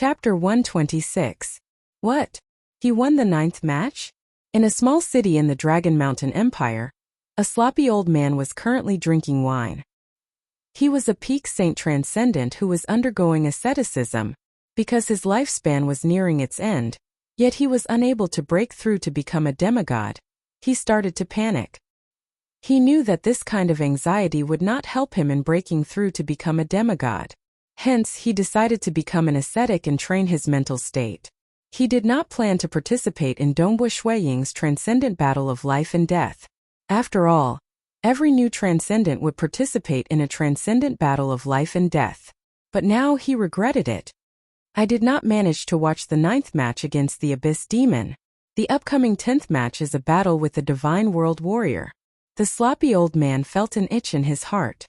Chapter 126. What? He won the 9th match? In a small city in the Dragon Mountain Empire, a sloppy old man was currently drinking wine. He was a peak saint transcendent who was undergoing asceticism, because his lifespan was nearing its end, yet he was unable to break through to become a demigod. He started to panic. He knew that this kind of anxiety would not help him in breaking through to become a demigod. Hence, he decided to become an ascetic and train his mental state. He did not plan to participate in Ying's transcendent battle of life and death. After all, every new transcendent would participate in a transcendent battle of life and death. But now he regretted it. I did not manage to watch the 9th match against the Abyss Demon. The upcoming 10th match is a battle with the Divine World Warrior. The sloppy old man felt an itch in his heart.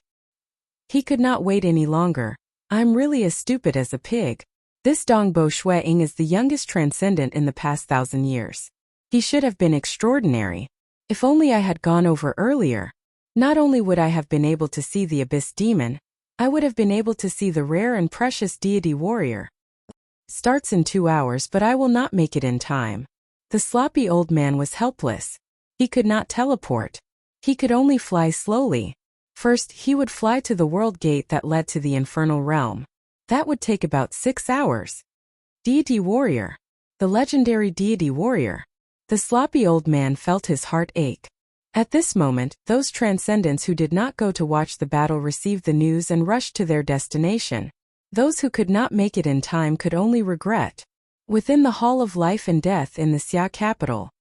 He could not wait any longer. I'm really as stupid as a pig. This Dongbo Shuiying is the youngest transcendent in the past 1,000 years. He should have been extraordinary. If only I had gone over earlier. Not only would I have been able to see the Abyss Demon, I would have been able to see the rare and precious deity warrior. Starts in 2 hours, but I will not make it in time. The sloppy old man was helpless. He could not teleport. He could only fly slowly. First, he would fly to the world gate that led to the infernal realm. That would take about 6 hours. Deity warrior. The legendary deity warrior. The sloppy old man felt his heart ache. At this moment, those transcendents who did not go to watch the battle received the news and rushed to their destination. Those who could not make it in time could only regret. Within the Hall of Life and Death in the Xia capital,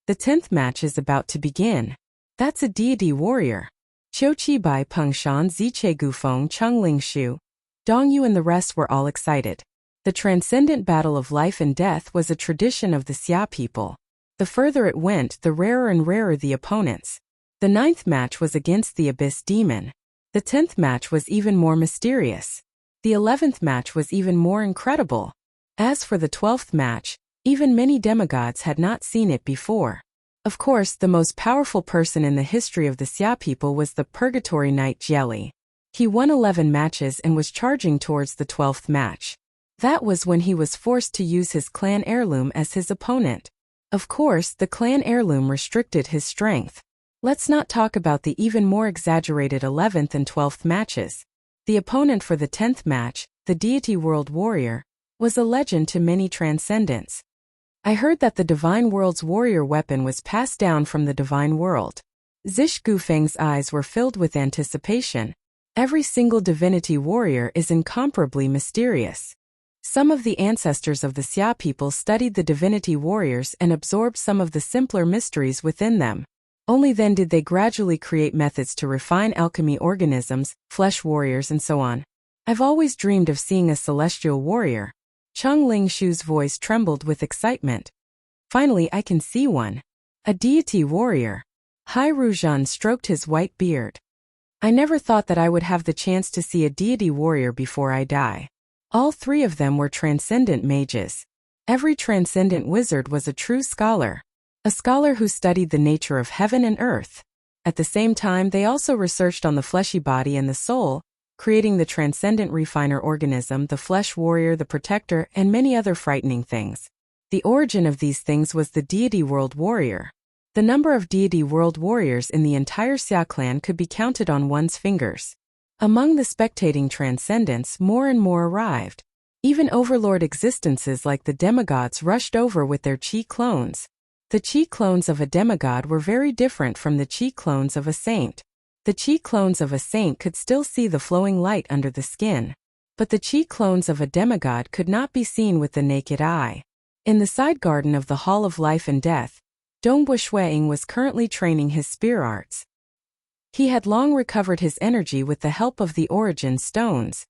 the 10th match is about to begin. That's a deity warrior. Qiu Qibai Pengshan Ziche Gufeng Cheng Lingshu. Dong Yu and the rest were all excited. The transcendent battle of life and death was a tradition of the Xia people. The further it went, the rarer and rarer the opponents. The 9th match was against the Abyss Demon. The 10th match was even more mysterious. The 11th match was even more incredible. As for the 12th match, even many demigods had not seen it before. Of course, the most powerful person in the history of the Xia people was the Purgatory Knight Jelly. He won 11 matches and was charging towards the 12th match. That was when he was forced to use his clan heirloom as his opponent. Of course, the clan heirloom restricted his strength. Let's not talk about the even more exaggerated 11th and 12th matches. The opponent for the 10th match, the deity world warrior, was a legend to many transcendents. I heard that the Divine World's warrior weapon was passed down from the Divine World. Zish Gufeng's eyes were filled with anticipation. Every single divinity warrior is incomparably mysterious. Some of the ancestors of the Xia people studied the divinity warriors and absorbed some of the simpler mysteries within them. Only then did they gradually create methods to refine alchemy organisms, flesh warriors and so on. I've always dreamed of seeing a celestial warrior. Cheng Lingshu's voice trembled with excitement. Finally, I can see one. A deity warrior. Hai Ruzhan stroked his white beard. I never thought that I would have the chance to see a deity warrior before I die. All 3 of them were transcendent mages. Every transcendent wizard was a true scholar. A scholar who studied the nature of heaven and earth. At the same time, they also researched on the fleshy body and the soul, creating the transcendent refiner organism, the flesh warrior, the protector, and many other frightening things. The origin of these things was the deity world warrior. The number of deity world warriors in the entire Xia clan could be counted on one's fingers. Among the spectating transcendents, more and more arrived. Even overlord existences like the demigods rushed over with their chi clones. The chi clones of a demigod were very different from the chi clones of a saint. The chi clones of a saint could still see the flowing light under the skin. But the chi clones of a demigod could not be seen with the naked eye. In the side garden of the Hall of Life and Death, Dongbo Shuiying was currently training his spear arts. He had long recovered his energy with the help of the origin stones.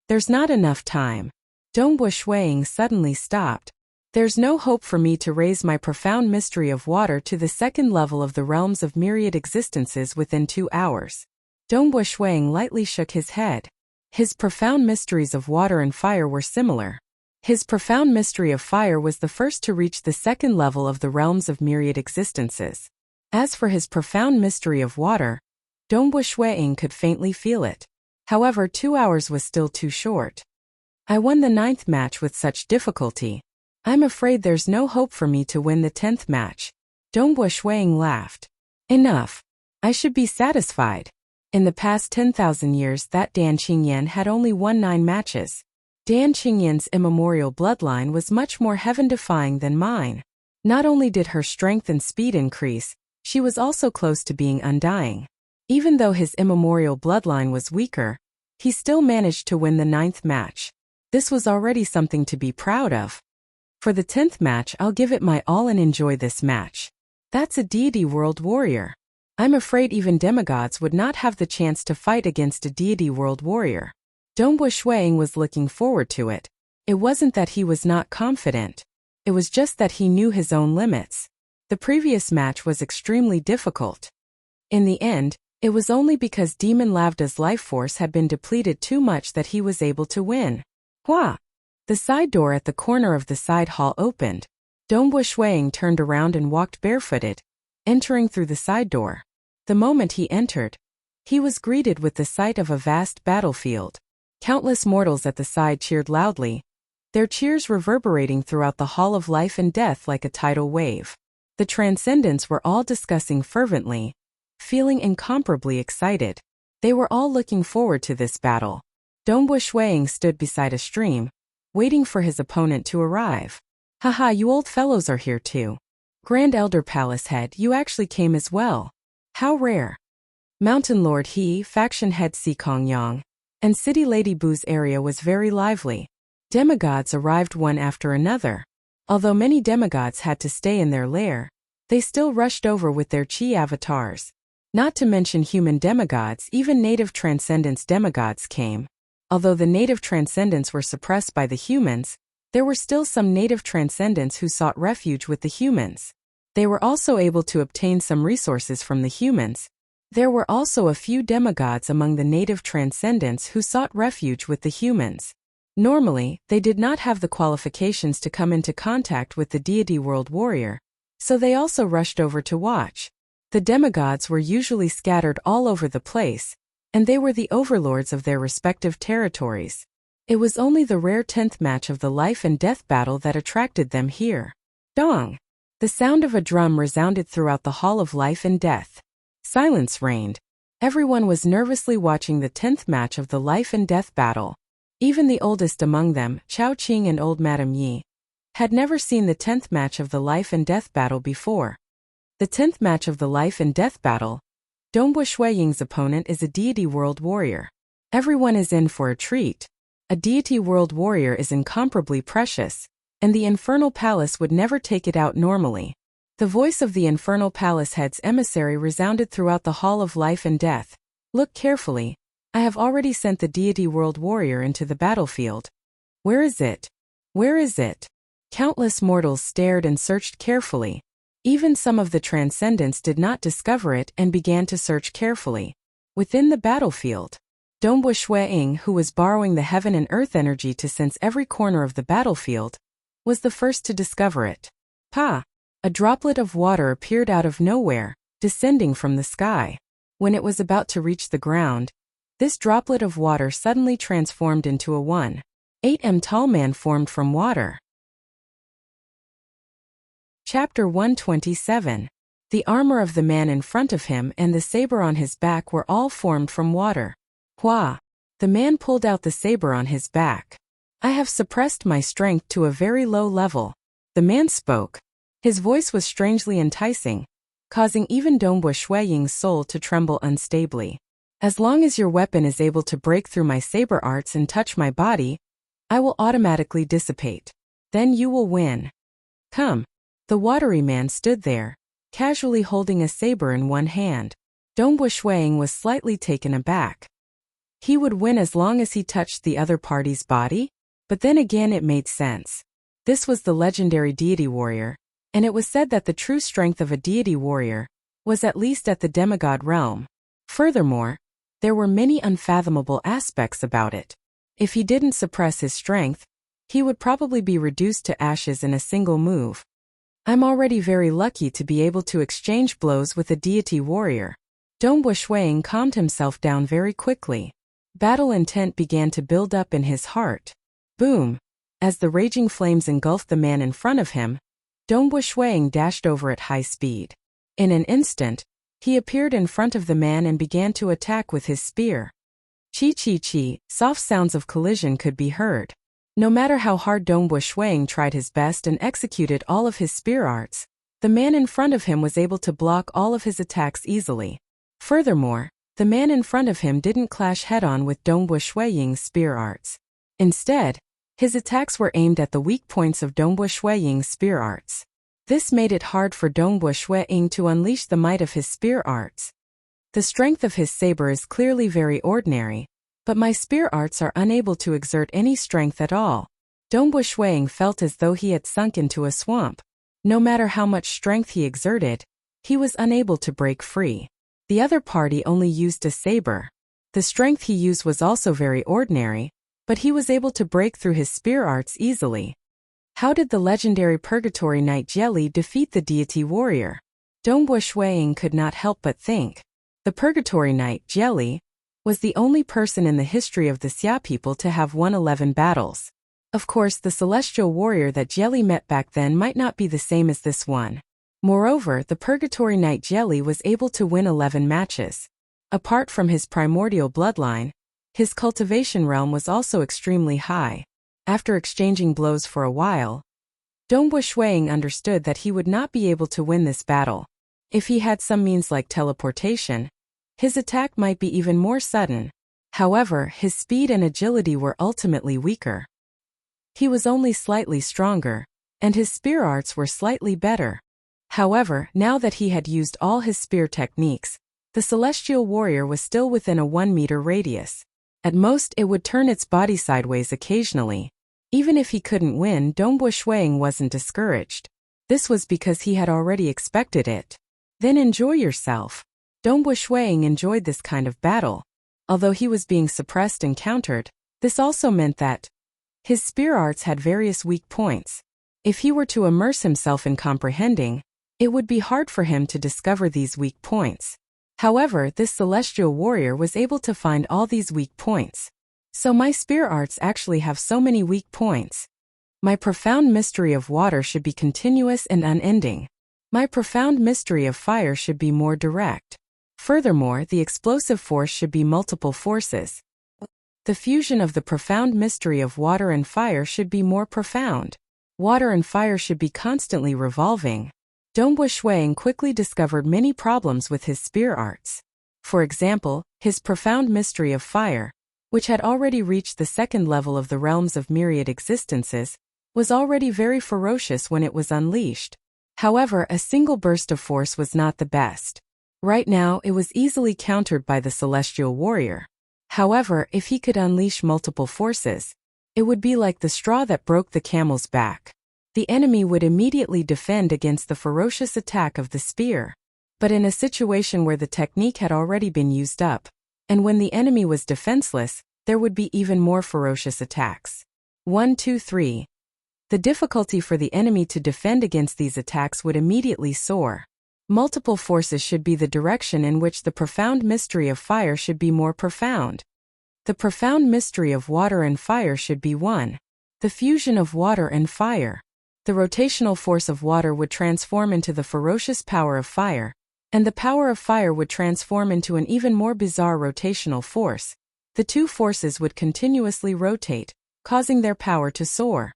There's not enough time. Dongbo Shuiying suddenly stopped. There's no hope for me to raise my profound mystery of water to the 2nd level of the realms of myriad existences within 2 hours. Dongbo Shuiying lightly shook his head. His profound mysteries of water and fire were similar. His profound mystery of fire was the first to reach the 2nd level of the realms of myriad existences. As for his profound mystery of water, Dongbo Shuiying could faintly feel it. However, 2 hours was still too short. I won the 9th match with such difficulty. I'm afraid there's no hope for me to win the 10th match. Dongbo Shuiying laughed. Enough. I should be satisfied. In the past 10,000 years that Dan Qingyan had only won 9 matches. Dan Qingyan's immemorial bloodline was much more heaven-defying than mine. Not only did her strength and speed increase, she was also close to being undying. Even though his immemorial bloodline was weaker, he still managed to win the 9th match. This was already something to be proud of. For the 10th match I'll give it my all and enjoy this match. That's a deity world warrior. I'm afraid even demigods would not have the chance to fight against a deity world warrior. Dongbo Shuiying was looking forward to it. It wasn't that he was not confident. It was just that he knew his own limits. The previous match was extremely difficult. In the end, it was only because Demon Lavda's life force had been depleted too much that he was able to win. Hua! The side door at the corner of the side hall opened. Dongbo Shuiying turned around and walked barefooted, entering through the side door. The moment he entered, he was greeted with the sight of a vast battlefield. Countless mortals at the side cheered loudly, their cheers reverberating throughout the Hall of Life and Death like a tidal wave. The Transcendents were all discussing fervently, feeling incomparably excited. They were all looking forward to this battle. Dongbo Shuiying stood beside a stream, waiting for his opponent to arrive. Haha, you old fellows are here too. Grand Elder Palace Head, you actually came as well. How rare. Mountain Lord He, Faction Head Si Kong Yang, and City Lady Bu's area was very lively. Demigods arrived one after another. Although many demigods had to stay in their lair, they still rushed over with their chi avatars. Not to mention human demigods, even native Transcendence demigods came. Although the native Transcendents were suppressed by the humans, there were still some native Transcendents who sought refuge with the humans. They were also able to obtain some resources from the humans. There were also a few demigods among the native Transcendents who sought refuge with the humans. Normally, they did not have the qualifications to come into contact with the deity world warrior, so they also rushed over to watch. The demigods were usually scattered all over the place, and they were the overlords of their respective territories. It was only the rare 10th match of the life and death battle that attracted them here. Dong! The sound of a drum resounded throughout the Hall of Life and Death. Silence reigned. Everyone was nervously watching the 10th match of the life and death battle. Even the oldest among them, Chao Qing and old Madame Yi, had never seen the 10th match of the life and death battle before. The 10th match of the life and death battle. Dongbo Shuiying's opponent is a deity world warrior. Everyone is in for a treat. A deity world warrior is incomparably precious, and the Infernal Palace would never take it out normally. The voice of the Infernal Palace Head's emissary resounded throughout the Hall of Life and Death. Look carefully. I have already sent the deity world warrior into the battlefield. Where is it? Where is it? Countless mortals stared and searched carefully. Even some of the Transcendents did not discover it and began to search carefully. Within the battlefield, Dongbo Shuiying, who was borrowing the heaven and earth energy to sense every corner of the battlefield, was the first to discover it. Pa! A droplet of water appeared out of nowhere, descending from the sky. When it was about to reach the ground, this droplet of water suddenly transformed into a 1.8 tall man formed from water. Chapter 127. The armor of the man in front of him and the saber on his back were all formed from water. Hua! The man pulled out the saber on his back. I have suppressed my strength to a very low level. The man spoke. His voice was strangely enticing, causing even Dongbo Shuiying's soul to tremble unstably. As long as your weapon is able to break through my saber arts and touch my body, I will automatically dissipate. Then you will win. Come. The watery man stood there, casually holding a saber in one hand. Dongbo Shuiying was slightly taken aback. He would win as long as he touched the other party's body? But then again it made sense. This was the legendary deity warrior, and it was said that the true strength of a deity warrior was at least at the demigod realm. Furthermore, there were many unfathomable aspects about it. If he didn't suppress his strength, he would probably be reduced to ashes in a single move. I'm already very lucky to be able to exchange blows with a deity warrior. Dongbo Shuiying calmed himself down very quickly. Battle intent began to build up in his heart. Boom! As the raging flames engulfed the man in front of him, Dongbu Shuang dashed over at high speed. In an instant, he appeared in front of the man and began to attack with his spear. Chi-chi-chi, soft sounds of collision could be heard. No matter how hard Dongbu Shuang tried his best and executed all of his spear arts, the man in front of him was able to block all of his attacks easily. Furthermore, the man in front of him didn't clash head-on with Dongbu Shuang's spear arts. Instead, his attacks were aimed at the weak points of Dongbu Shuang's spear arts. This made it hard for Dongbu Shuang to unleash the might of his spear arts. The strength of his saber is clearly very ordinary, but my spear arts are unable to exert any strength at all. Dongbu Shuang felt as though he had sunk into a swamp. No matter how much strength he exerted, he was unable to break free. The other party only used a saber. The strength he used was also very ordinary, but he was able to break through his spear arts easily. How did the legendary Purgatory Knight Jelly defeat the deity warrior? Dongbu Shuang could not help but think. The Purgatory Knight Jelly was the only person in the history of the Xia people to have won 11 battles. Of course, the celestial warrior that Jelly met back then might not be the same as this one. Moreover, the Purgatory Knight Jelly was able to win 11 matches. Apart from his primordial bloodline, his cultivation realm was also extremely high. After exchanging blows for a while, Dongbu Shuang understood that he would not be able to win this battle. If he had some means like teleportation, his attack might be even more sudden. However, his speed and agility were ultimately weaker. He was only slightly stronger, and his spear arts were slightly better. However, now that he had used all his spear techniques, the celestial warrior was still within a 1-meter radius. At most, it would turn its body sideways occasionally. Even if he couldn't win, Dongbu Shuang wasn't discouraged. This was because he had already expected it. Then enjoy yourself. Dongbu Shuang enjoyed this kind of battle. Although he was being suppressed and countered, this also meant that his spear arts had various weak points. If he were to immerse himself in comprehending, it would be hard for him to discover these weak points. However, this celestial warrior was able to find all these weak points. So my spear arts actually have so many weak points. My profound mystery of water should be continuous and unending. My profound mystery of fire should be more direct. Furthermore, the explosive force should be multiple forces. The fusion of the profound mystery of water and fire should be more profound. Water and fire should be constantly revolving. Dongbu Shuang quickly discovered many problems with his spear arts. For example, his profound mystery of fire, which had already reached the second level of the realms of myriad existences, was already very ferocious when it was unleashed. However, a single burst of force was not the best. Right now, it was easily countered by the celestial warrior. However, if he could unleash multiple forces, it would be like the straw that broke the camel's back. The enemy would immediately defend against the ferocious attack of the spear. But in a situation where the technique had already been used up, and when the enemy was defenseless, there would be even more ferocious attacks. 1, 2, 3. The difficulty for the enemy to defend against these attacks would immediately soar. Multiple forces should be the direction in which the profound mystery of fire should be more profound. The profound mystery of water and fire should be one. The fusion of water and fire. The rotational force of water would transform into the ferocious power of fire, and the power of fire would transform into an even more bizarre rotational force. The two forces would continuously rotate, causing their power to soar.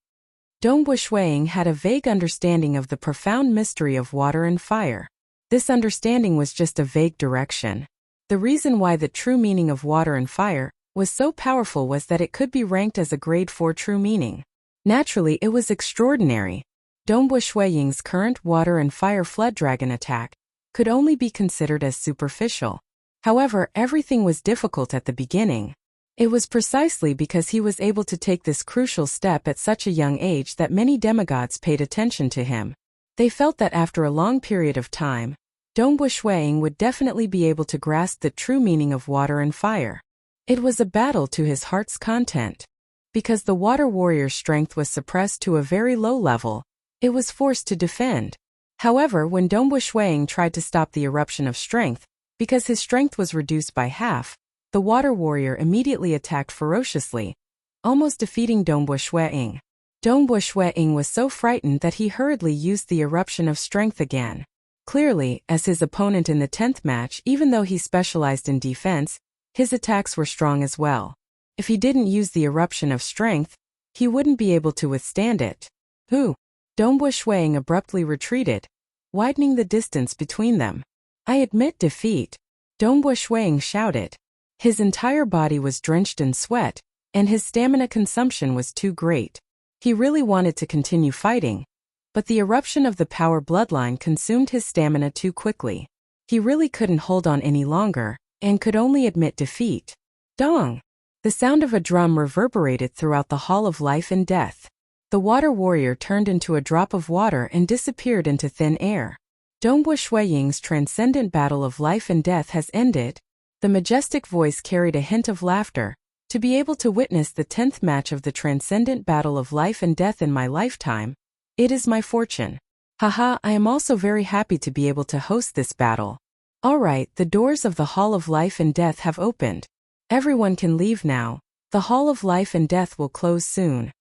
Dongbu Shuang had a vague understanding of the profound mystery of water and fire. This understanding was just a vague direction. The reason why the true meaning of water and fire was so powerful was that it could be ranked as a grade 4 true meaning. Naturally, it was extraordinary. Dongbu Shuang's current water and fire flood dragon attack could only be considered as superficial. However, everything was difficult at the beginning. It was precisely because he was able to take this crucial step at such a young age that many demigods paid attention to him. They felt that after a long period of time, Dongbu Shuang would definitely be able to grasp the true meaning of water and fire. It was a battle to his heart's content. Because the water warrior's strength was suppressed to a very low level, it was forced to defend. However, when Dongbu Shuang tried to stop the eruption of strength, because his strength was reduced by half, the water warrior immediately attacked ferociously, almost defeating Dongbo Shueying. Dongbo Shueying was so frightened that he hurriedly used the eruption of strength again. Clearly, as his opponent in the 10th match, even though he specialized in defense, his attacks were strong as well. If he didn't use the eruption of strength, he wouldn't be able to withstand it. Who? Dongbo Shueying abruptly retreated, widening the distance between them. I admit defeat, Dongbo Shueying shouted. His entire body was drenched in sweat, and his stamina consumption was too great. He really wanted to continue fighting, but the eruption of the power bloodline consumed his stamina too quickly. He really couldn't hold on any longer, and could only admit defeat. Dong! The sound of a drum reverberated throughout the Hall of Life and Death. The water warrior turned into a drop of water and disappeared into thin air. Dongbo Shueying's transcendent battle of life and death has ended. The majestic voice carried a hint of laughter. To be able to witness the 10th match of the transcendent battle of life and death in my lifetime, it is my fortune. Haha, I am also very happy to be able to host this battle. Alright, the doors of the Hall of Life and Death have opened. Everyone can leave now. The Hall of Life and Death will close soon.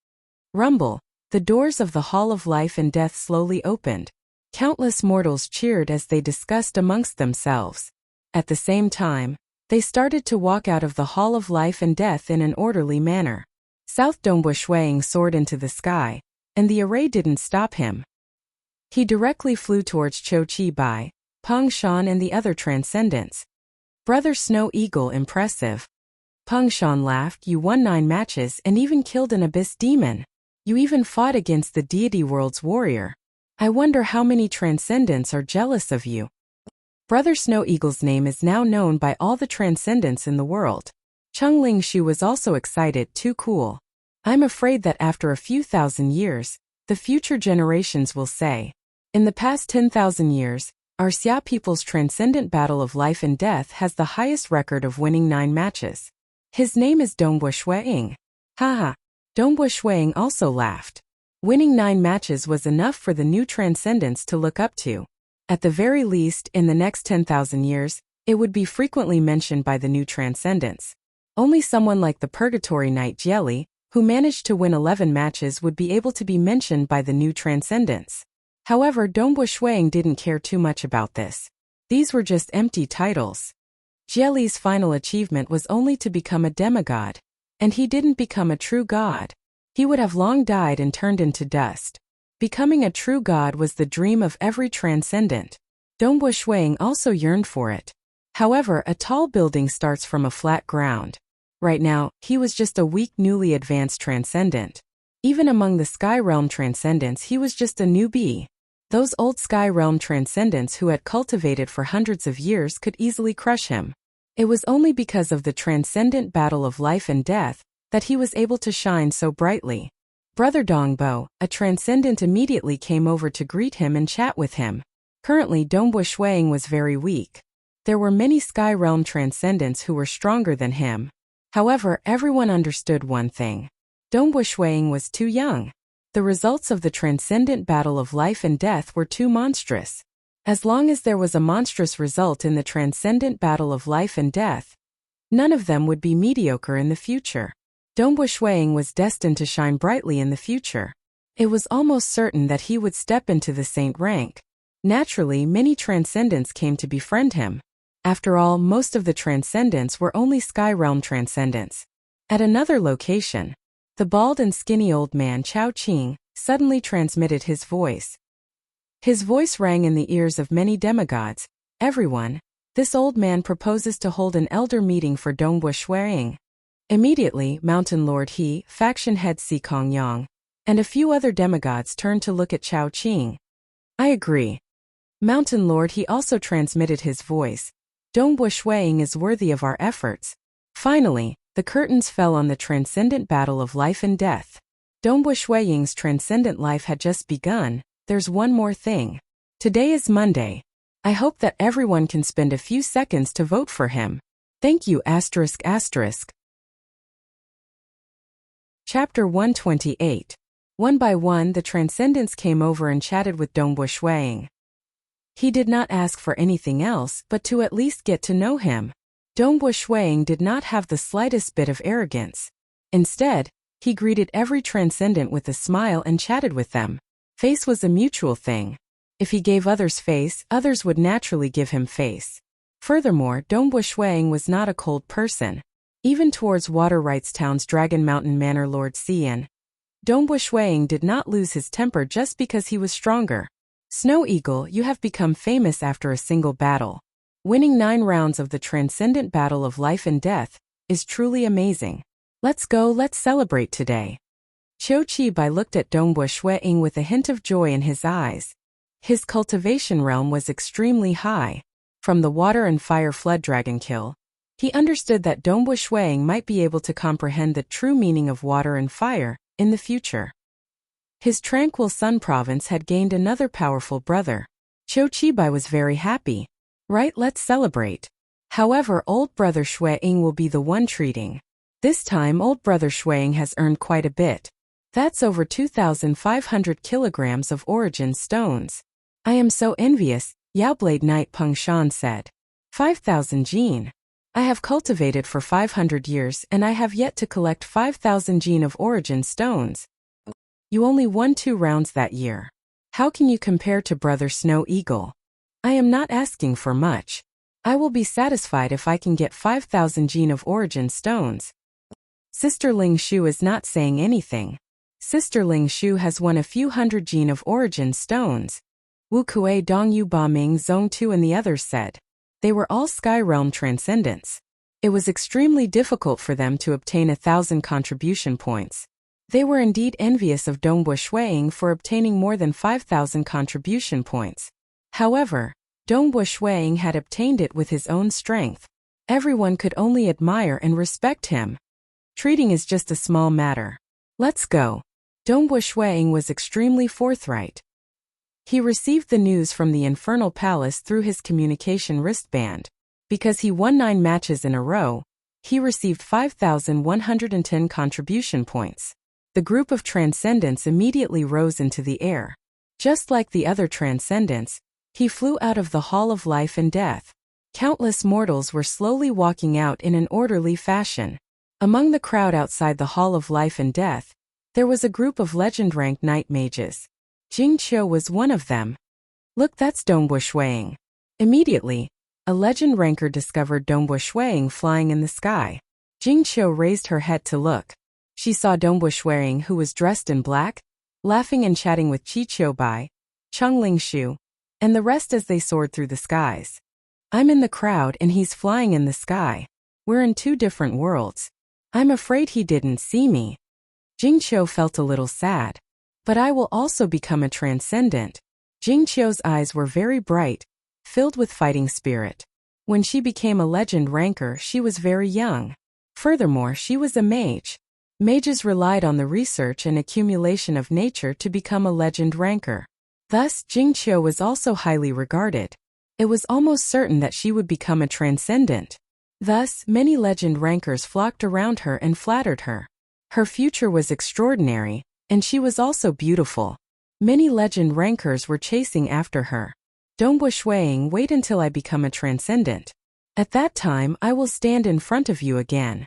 Rumble. The doors of the Hall of Life and Death slowly opened. Countless mortals cheered as they discussed amongst themselves. At the same time, they started to walk out of the Hall of Life and Death in an orderly manner. South Dongbo Shueying soared into the sky, and the array didn't stop him. He directly flew towards Cho Chi Bai, Peng Shan and the other transcendents. Brother Snow Eagle impressive. Peng Shan laughed. You won 9 matches and even killed an abyss demon. You even fought against the deity world's warrior. I wonder how many transcendents are jealous of you. Brother Snow Eagle's name is now known by all the transcendents in the world. Cheng Ling Shu was also excited. Too cool. I'm afraid that after a few thousand years, the future generations will say, in the past 10,000 years, our Xia people's transcendent battle of life and death has the highest record of winning 9 matches. His name is Dongbo Shueying. Haha. Dongbo Shueying also laughed. Winning 9 matches was enough for the new transcendents to look up to. At the very least, in the next 10,000 years, it would be frequently mentioned by the new transcendents. Only someone like the Purgatory Knight Jelly, who managed to win 11 matches, would be able to be mentioned by the new transcendents. However, Dongbo Shueying didn't care too much about this. These were just empty titles. Jelly's final achievement was only to become a demigod. And he didn't become a true god. He would have long died and turned into dust. Becoming a true god was the dream of every transcendent. Dongbo Shueying also yearned for it. However, a tall building starts from a flat ground. Right now, he was just a weak, newly advanced transcendent. Even among the Sky Realm transcendents, he was just a newbie. Those old Sky Realm transcendents who had cultivated for hundreds of years could easily crush him. It was only because of the transcendent battle of life and death that he was able to shine so brightly. Brother Dongbo, a transcendent, immediately came over to greet him and chat with him. Currently, Dongbo Shueying was very weak. There were many Sky Realm transcendents who were stronger than him. However, everyone understood one thing. Dongbo Shueying was too young. The results of the transcendent battle of life and death were too monstrous. As long as there was a monstrous result in the transcendent battle of life and death, none of them would be mediocre in the future. Dongbo Shueying was destined to shine brightly in the future. It was almost certain that he would step into the saint rank. Naturally, many transcendents came to befriend him. After all, most of the transcendents were only Sky Realm transcendents. At another location, the bald and skinny old man Chao Qing suddenly transmitted his voice. His voice rang in the ears of many demigods. Everyone, this old man proposes to hold an elder meeting for Dongbo Shueying. Immediately, Mountain Lord He, faction head Si Kongyang, and a few other demigods turned to look at Chao Qing. I agree. Mountain Lord He also transmitted his voice. Dongbo Shueying is worthy of our efforts. Finally, the curtains fell on the transcendent battle of life and death. Dongbo Shueying's transcendent life had just begun. There's one more thing. Today is Monday. I hope that everyone can spend a few seconds to vote for him. Thank you. Chapter 128. One by one, the transcendents came over and chatted with Dongbo Shueying. He did not ask for anything else but to at least get to know him. Dongbo Shueying did not have the slightest bit of arrogance. Instead, He greeted every transcendent with a smile and chatted with them. Face was a mutual thing. If he gave others face, others would naturally give him face. Furthermore, Dongbu Shuang was not a cold person. Even towards Water Rights Town's Dragon Mountain Manor Lord Xian, Dongbu Shuang did not lose his temper just because he was stronger. Snow Eagle, you have become famous after a single battle. Winning 9 rounds of the transcendent battle of life and death is truly amazing. Let's go, let's celebrate today. Qiu Qibai looked at Dongbu Shuang with a hint of joy in his eyes. His cultivation realm was extremely high. From the water and fire flood dragon kill, he understood that Dongbu Shuang might be able to comprehend the true meaning of water and fire in the future. His tranquil Sun province had gained another powerful brother. Qiu Qibai was very happy. Right, let's celebrate. However, old brother Shuang will be the one treating. This time old brother Shuang has earned quite a bit. That's over 2,500 kilograms of origin stones. I am so envious, Yaoblade Knight Peng Shan said. 5,000 gene. I have cultivated for 500 years and I have yet to collect 5,000 gene of origin stones. You only won 2 rounds that year. How can you compare to brother Snow Eagle? I am not asking for much. I will be satisfied if I can get 5,000 gene of origin stones. Sister Ling Shu is not saying anything. Sister Ling Shu has won a few hundred gene of origin stones. Wu Kuei Dong Yu Ba Ming Zong Tu and the others said. They were all Sky Realm transcendents. It was extremely difficult for them to obtain 1,000 contribution points. They were indeed envious of Dongbu Shuang for obtaining more than 5,000 contribution points. However, Dongbu Shuang had obtained it with his own strength. Everyone could only admire and respect him. Treating is just a small matter. Let's go. Dongbu Shuang was extremely forthright. He received the news from the Infernal Palace through his communication wristband. Because he won 9 matches in a row, he received 5,110 contribution points. The group of transcendents immediately rose into the air. Just like the other transcendents, he flew out of the Hall of Life and Death. Countless mortals were slowly walking out in an orderly fashion. Among the crowd outside the Hall of Life and Death, there was a group of legend-ranked night mages. Jing Qiu was one of them. Look, that's Dongbu Shuang. Immediately, a legend ranker discovered Dongbu Shuang flying in the sky. Jing Qiu raised her head to look. She saw Dongbu Shuang, who was dressed in black, laughing and chatting with Qi Qiubai, Cheng Lingshu, and the rest as they soared through the skies. I'm in the crowd and he's flying in the sky. We're in 2 different worlds. I'm afraid he didn't see me. Jing Qiu felt a little sad. But I will also become a transcendent. Jing Qiu's eyes were very bright, filled with fighting spirit. When she became a legend ranker, she was very young. Furthermore, she was a mage. Mages relied on the research and accumulation of nature to become a legend ranker. Thus, Jing Qiu was also highly regarded. It was almost certain that she would become a transcendent. Thus, many legend rankers flocked around her and flattered her. Her future was extraordinary. And she was also beautiful. Many legend rankers were chasing after her. Dongbu Shuang, wait until I become a transcendent. At that time, I will stand in front of you again.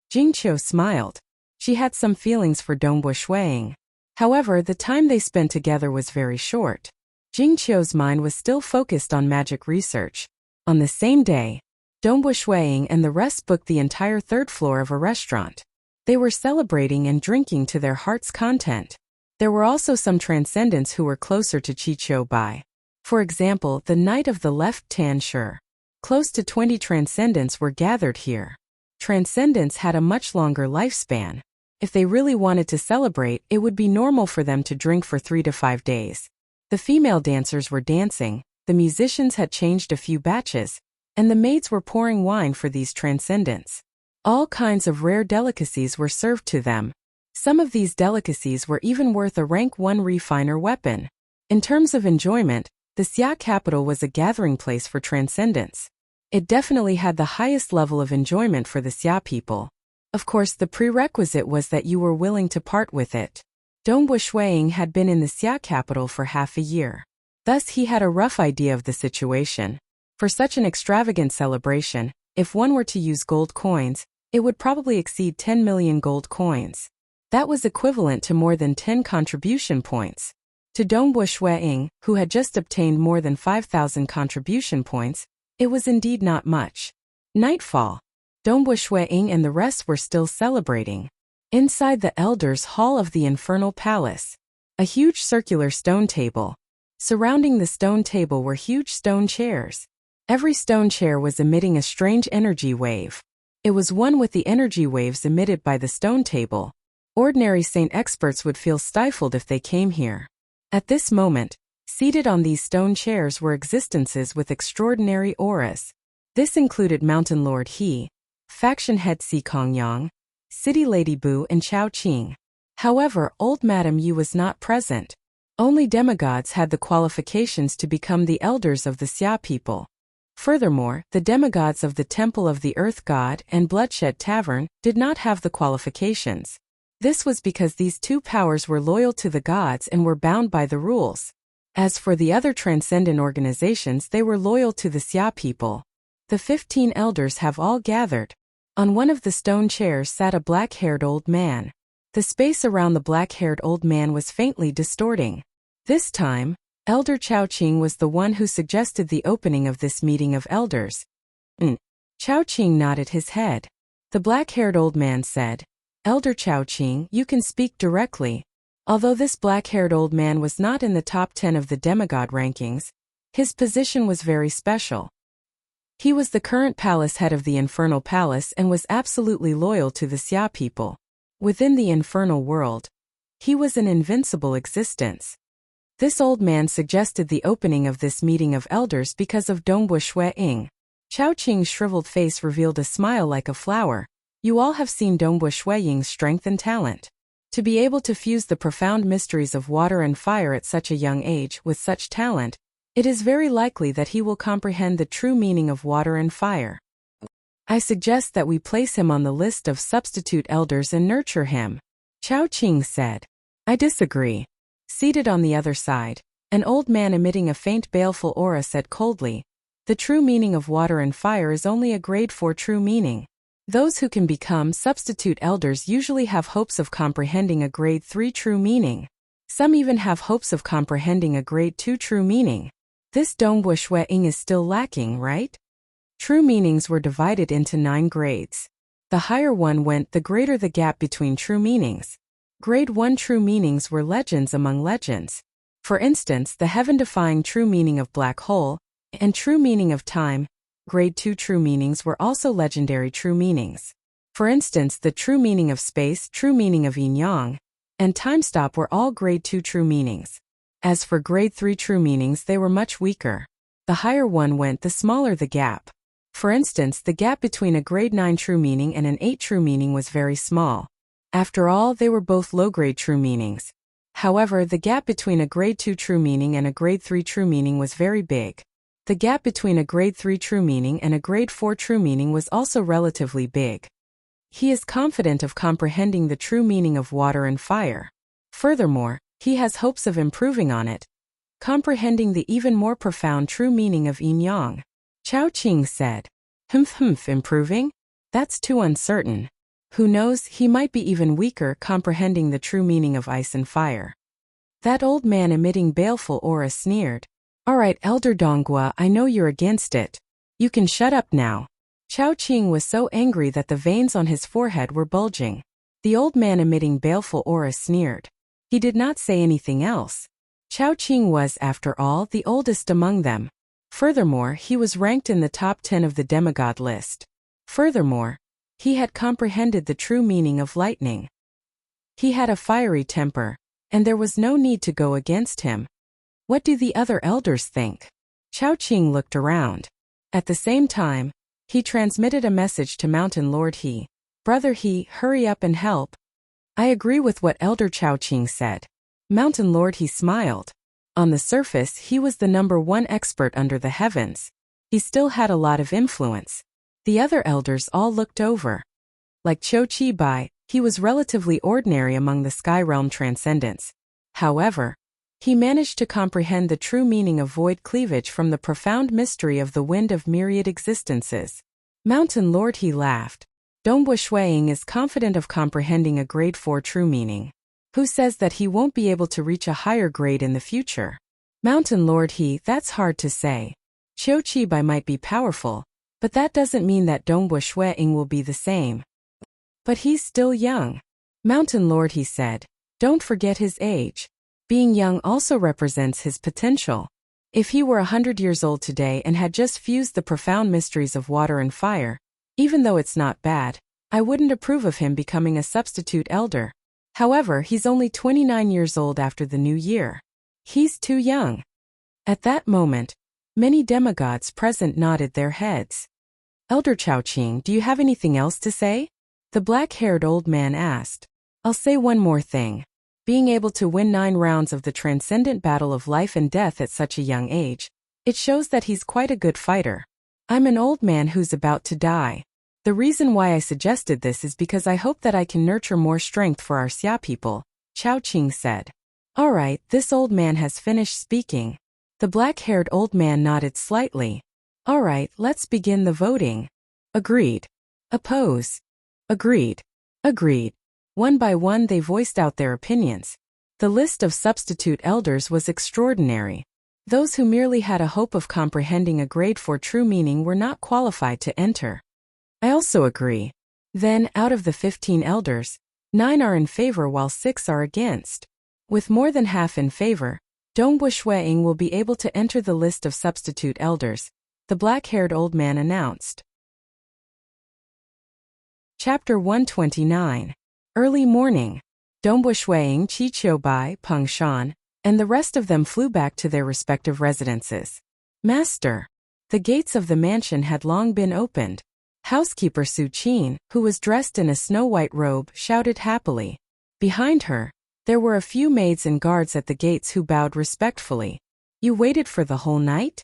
Jing Qiu smiled. She had some feelings for Dongbu Shuang. However, the time they spent together was very short. Jing Qiu's mind was still focused on magic research. On the same day, Dongbu Shuang and the rest booked the entire 3rd floor of a restaurant. They were celebrating and drinking to their heart's content. There were also some transcendents who were closer to Qi Qiubai. For example, the Knight of the Left Tan Shi. Close to 20 transcendents were gathered here. Transcendents had a much longer lifespan. If they really wanted to celebrate, it would be normal for them to drink for 3 to 5 days. The female dancers were dancing, the musicians had changed a few batches, and the maids were pouring wine for these transcendents. All kinds of rare delicacies were served to them. Some of these delicacies were even worth a rank 1 refiner weapon. In terms of enjoyment, the Xia capital was a gathering place for transcendents. It definitely had the highest level of enjoyment for the Xia people. Of course, the prerequisite was that you were willing to part with it. Dongbu Shuang had been in the Xia capital for half a year. Thus he had a rough idea of the situation. For such an extravagant celebration, if one were to use gold coins, it would probably exceed 10 million gold coins. That was equivalent to more than 10 contribution points. To Dongbu Ying, who had just obtained more than 5,000 contribution points, it was indeed not much. Nightfall. Dongbu Ying and the rest were still celebrating. Inside the Elders' Hall of the Infernal Palace, a huge circular stone table. Surrounding the stone table were huge stone chairs. Every stone chair was emitting a strange energy wave. It was one with the energy waves emitted by the stone table. Ordinary saint experts would feel stifled if they came here. At this moment, seated on these stone chairs were existences with extraordinary auras. This included Mountain Lord He, Faction Head Si Kongyang, City Lady Bu and Chao Qing. However, old Madame Yu was not present. Only demigods had the qualifications to become the elders of the Xia people. Furthermore, the demigods of the Temple of the Earth God and Bloodshed Tavern did not have the qualifications. This was because these two powers were loyal to the gods and were bound by the rules. As for the other transcendent organizations, they were loyal to the Xia people. The 15 elders have all gathered. On one of the stone chairs sat a black-haired old man. The space around the black-haired old man was faintly distorting. This time, Elder Chao Qing was the one who suggested the opening of this meeting of elders. Chao Qing nodded his head. The black-haired old man said, "Elder Chao Qing, you can speak directly." Although this black-haired old man was not in the top 10 of the demigod rankings, his position was very special. He was the current palace head of the Infernal Palace and was absolutely loyal to the Xia people. Within the infernal world, he was an invincible existence. This old man suggested the opening of this meeting of elders because of Dongbu Ying. Chao Qing's shriveled face revealed a smile like a flower. You all have seen Dongbu Ying's strength and talent. To be able to fuse the profound mysteries of water and fire at such a young age with such talent, it is very likely that he will comprehend the true meaning of water and fire. I suggest that we place him on the list of substitute elders and nurture him. Chao Qing said. I disagree. Seated on the other side, an old man emitting a faint baleful aura said coldly, the true meaning of water and fire is only a grade 4 true meaning. Those who can become substitute elders usually have hopes of comprehending a grade 3 true meaning. Some even have hopes of comprehending a grade 2 true meaning. This Dongbu Ying is still lacking, right? True meanings were divided into 9 grades. The higher one went, the greater the gap between true meanings. Grade 1 true meanings were legends among legends. For instance, the heaven-defying true meaning of black hole and true meaning of time. Grade 2 true meanings were also legendary true meanings. For instance, the true meaning of space, true meaning of yin-yang, and time stop were all grade 2 true meanings. As for grade 3 true meanings, they were much weaker. The higher one went, the smaller the gap. For instance, the gap between a grade 9 true meaning and an 8 true meaning was very small. After all, they were both low-grade true meanings. However, the gap between a grade 2 true meaning and a grade 3 true meaning was very big. The gap between a grade 3 true meaning and a grade 4 true meaning was also relatively big. He is confident of comprehending the true meaning of water and fire. Furthermore, he has hopes of improving on it, comprehending the even more profound true meaning of yin-yang. Chao Qing said, improving? That's too uncertain. Who knows, he might be even weaker comprehending the true meaning of ice and fire. That old man emitting baleful aura sneered. All right, Elder Donghua, I know you're against it. You can shut up now. Chao Qing was so angry that the veins on his forehead were bulging. The old man emitting baleful aura sneered. He did not say anything else. Chao Qing was, after all, the oldest among them. Furthermore, he was ranked in the top 10 of the demigod list. Furthermore, he had comprehended the true meaning of lightning. He had a fiery temper, and there was no need to go against him. What do the other elders think? Chao Qing looked around. At the same time, he transmitted a message to Mountain Lord He. Brother He, hurry up and help. I agree with what Elder Chao Qing said. Mountain Lord He smiled. On the surface, he was the #1 expert under the heavens. He still had a lot of influence. The other elders all looked over. Like Cho Chi Bai, he was relatively ordinary among the Sky Realm transcendents. However, he managed to comprehend the true meaning of void cleavage from the profound mystery of the wind of myriad existences. Mountain Lord He laughed. Dongbu Shuiying is confident of comprehending a grade 4 true meaning. Who says that he won't be able to reach a higher grade in the future? Mountain Lord He, that's hard to say. Qiu Qibai might be powerful, but that doesn't mean that Dongbu Shuiying will be the same. But he's still young. Mountain Lord He said, don't forget his age. Being young also represents his potential. If he were 100 years old today and had just fused the profound mysteries of water and fire, even though it's not bad, I wouldn't approve of him becoming a substitute elder. However, he's only 29 years old after the new year. He's too young. At that moment, many demigods present nodded their heads. Elder Chaoqing, do you have anything else to say? The black-haired old man asked. I'll say one more thing. Being able to win 9 rounds of the transcendent battle of life and death at such a young age, it shows that he's quite a good fighter. I'm an old man who's about to die. The reason why I suggested this is because I hope that I can nurture more strength for our Xia people, Chaoqing said. All right, this old man has finished speaking. The black-haired old man nodded slightly. All right, let's begin the voting. Agreed. Oppose. Agreed. Agreed. One by one they voiced out their opinions. The list of substitute elders was extraordinary. Those who merely had a hope of comprehending a grade 4 true meaning were not qualified to enter. I also agree. Then, out of the 15 elders, 9 are in favor while 6 are against. With more than half in favor, Dongbu Shuiying will be able to enter the list of substitute elders, the black-haired old man announced. Chapter 129. Early morning. Dongbu Shuiying, Qi Qiubai, Peng Shan, and the rest of them flew back to their respective residences. Master. The gates of the mansion had long been opened. Housekeeper Su Qin, who was dressed in a snow-white robe, shouted happily. Behind her, there were a few maids and guards at the gates who bowed respectfully. You waited for the whole night?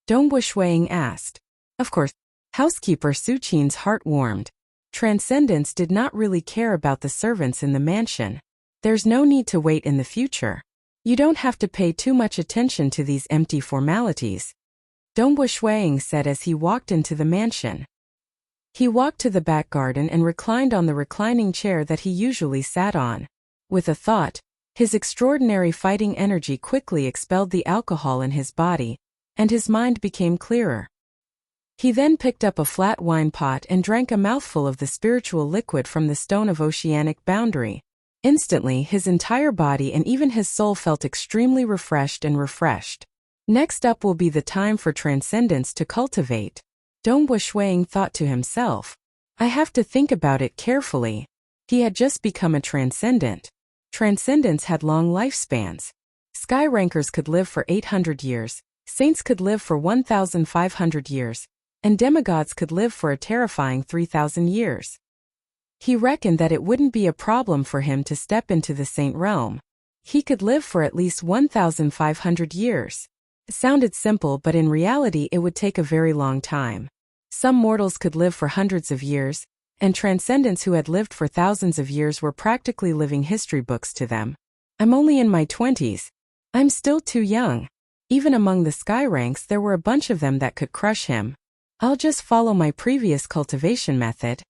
Dongbu Shuiying asked. Of course. Housekeeper Su Qin's heart warmed. Transcendence did not really care about the servants in the mansion. There's no need to wait in the future. You don't have to pay too much attention to these empty formalities. Dongbu Shuiying said as he walked into the mansion. He walked to the back garden and reclined on the reclining chair that he usually sat on. With a thought, his extraordinary fighting energy quickly expelled the alcohol in his body, and his mind became clearer. He then picked up a flat wine pot and drank a mouthful of the spiritual liquid from the stone of oceanic boundary. Instantly, his entire body and even his soul felt extremely refreshed and refreshed. Next up will be the time for transcendence to cultivate. Dongbu Shuiying thought to himself. I have to think about it carefully. He had just become a transcendent. Transcendents had long lifespans. Sky rankers could live for 800 years, saints could live for 1,500 years, and demigods could live for a terrifying 3,000 years. He reckoned that it wouldn't be a problem for him to step into the saint realm. He could live for at least 1,500 years. It sounded simple, but in reality it would take a very long time. Some mortals could live for hundreds of years, and transcendents who had lived for thousands of years were practically living history books to them. I'm only in my 20s. I'm still too young. Even among the sky ranks there were a bunch of them that could crush him. I'll just follow my previous cultivation method,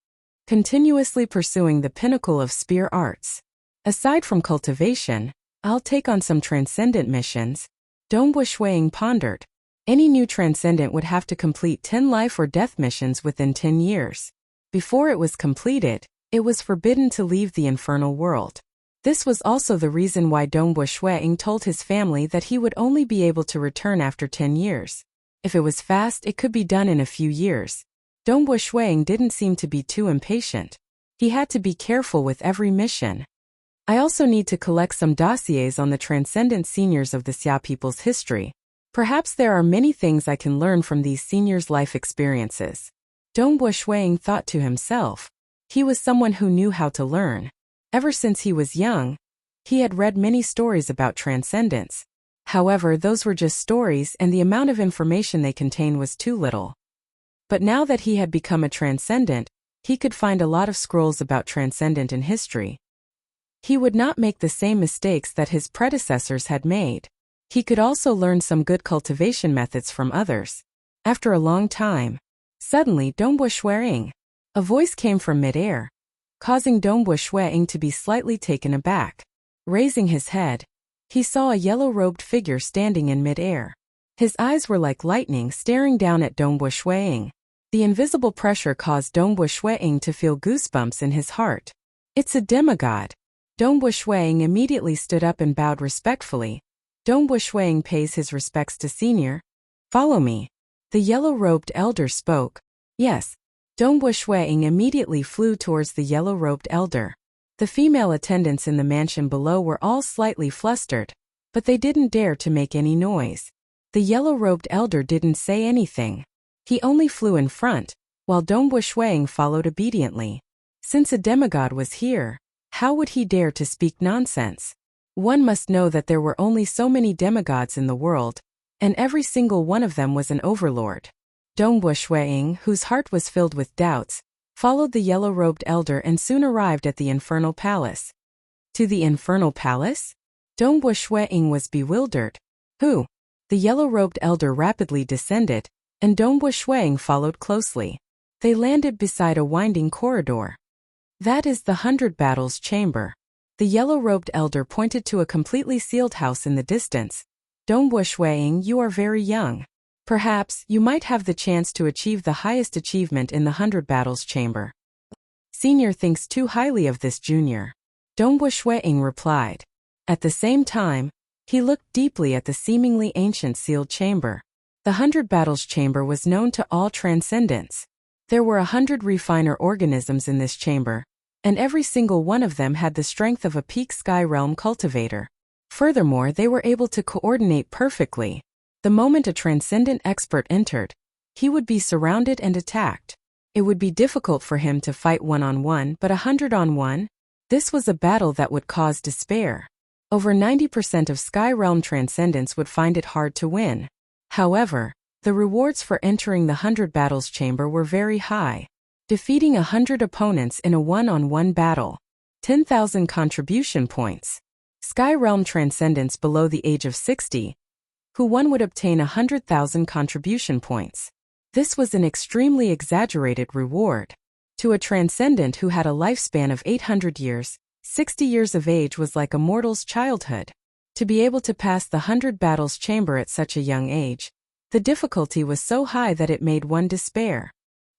continuously pursuing the pinnacle of spear arts. Aside from cultivation, I'll take on some transcendent missions. Dongbu Shuiying pondered. Any new transcendent would have to complete 10 life or death missions within 10 years. Before it was completed, it was forbidden to leave the infernal world. This was also the reason why Dongbu Shuiying told his family that he would only be able to return after 10 years. If it was fast, it could be done in a few years. Dongbu Shuiying didn't seem to be too impatient. He had to be careful with every mission. I also need to collect some dossiers on the transcendent seniors of the Xia people's history. Perhaps there are many things I can learn from these seniors' life experiences. Dongbu Shuiying thought to himself. He was someone who knew how to learn. Ever since he was young, he had read many stories about transcendence. However, those were just stories and the amount of information they contained was too little. But now that he had become a transcendent, he could find a lot of scrolls about transcendent in history. He would not make the same mistakes that his predecessors had made. He could also learn some good cultivation methods from others. After a long time, suddenly Dongbu Shuiying. A voice came from midair, causing Dongbu Shuiying to be slightly taken aback. Raising his head, he saw a yellow-robed figure standing in midair. His eyes were like lightning staring down at Dongbu Shuiying. The invisible pressure caused Dongbu Shuiying to feel goosebumps in his heart. It's a demigod. Dongbu Shuiying immediately stood up and bowed respectfully. Dongbu Shuiying pays his respects to senior. Follow me. The yellow-robed elder spoke. Yes. Dongbu Shuiying immediately flew towards the yellow-robed elder. The female attendants in the mansion below were all slightly flustered, but they didn't dare to make any noise. The yellow-robed elder didn't say anything. He only flew in front, while Dongbu Shuiying followed obediently. Since a demigod was here, how would he dare to speak nonsense? One must know that there were only so many demigods in the world, and every single one of them was an overlord. Dongbu Shuiying, whose heart was filled with doubts, followed the yellow-robed elder and soon arrived at the infernal palace. To the infernal palace? Dongbu Shuiying was bewildered. Who? The yellow-robed elder rapidly descended, and Dongbu Shuiying followed closely. They landed beside a winding corridor. That is the 100 Battles Chamber. The yellow-robed elder pointed to a completely sealed house in the distance. Dongbu Shuiying, you are very young. Perhaps you might have the chance to achieve the highest achievement in the 100 Battles Chamber. Senior thinks too highly of this junior. Dongbu Shuiying replied. At the same time, he looked deeply at the seemingly ancient sealed chamber. The 100 Battles Chamber was known to all transcendents. There were 100 refiner organisms in this chamber, and every single one of them had the strength of a peak sky realm cultivator. Furthermore, they were able to coordinate perfectly. The moment a transcendent expert entered, he would be surrounded and attacked. It would be difficult for him to fight one-on-one, but 100-on-1? This was a battle that would cause despair. Over 90% of Sky Realm transcendents would find it hard to win. However, the rewards for entering the 100 Battles Chamber were very high. Defeating 100 opponents in a one-on-one battle. 10,000 contribution points. Sky Realm transcendents below the age of 60, who won would obtain 100,000 contribution points. This was an extremely exaggerated reward. To a transcendent who had a lifespan of 800 years, 60 years of age was like a mortal's childhood. To be able to pass the 100 Battles Chamber at such a young age, the difficulty was so high that it made one despair.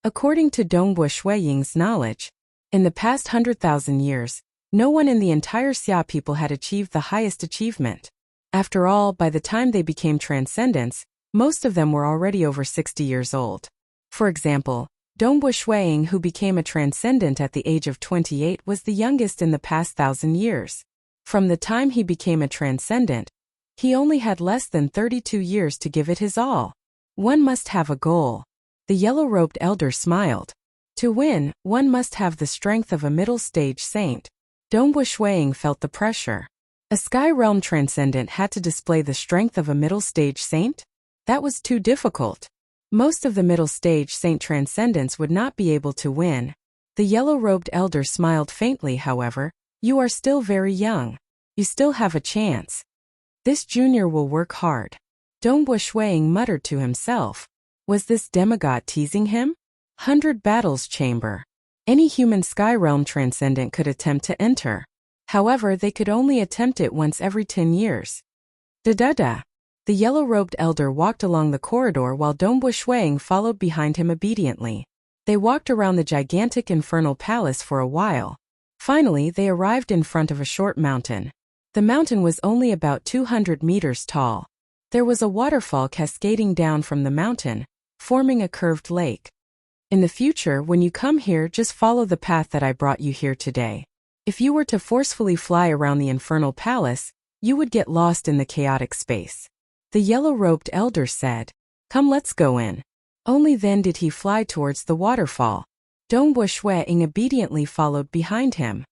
According to Dongbu Shuiying's knowledge, in the past 100,000 years, no one in the entire Xia people had achieved the highest achievement. After all, by the time they became transcendents, most of them were already over 60 years old. For example, Dongbu Shuiying, who became a transcendent at the age of 28, was the youngest in the past 1,000 years. From the time he became a transcendent, he only had less than 32 years to give it his all. One must have a goal. The yellow-robed elder smiled. To win, one must have the strength of a middle-stage saint. Dongbu Shuiying felt the pressure. A Sky Realm transcendent had to display the strength of a middle-stage saint? That was too difficult. Most of the middle-stage saint transcendents would not be able to win. The yellow-robed elder smiled faintly, however. You are still very young. You still have a chance. This junior will work hard. Dongbu Shuiying muttered to himself. Was this demigod teasing him? 100 Battles Chamber. Any human Sky Realm transcendent could attempt to enter. However, they could only attempt it once every 10 years. Da-da-da. The yellow-robed elder walked along the corridor while Dongbu Shuiying followed behind him obediently. They walked around the gigantic infernal palace for a while. Finally, they arrived in front of a short mountain. The mountain was only about 200 meters tall. There was a waterfall cascading down from the mountain, forming a curved lake. In the future, when you come here, just follow the path that I brought you here today. If you were to forcefully fly around the infernal palace, you would get lost in the chaotic space. The yellow-robed elder said, Come, let's go in. Only then did he fly towards the waterfall. Dongbu Shuiying obediently followed behind him.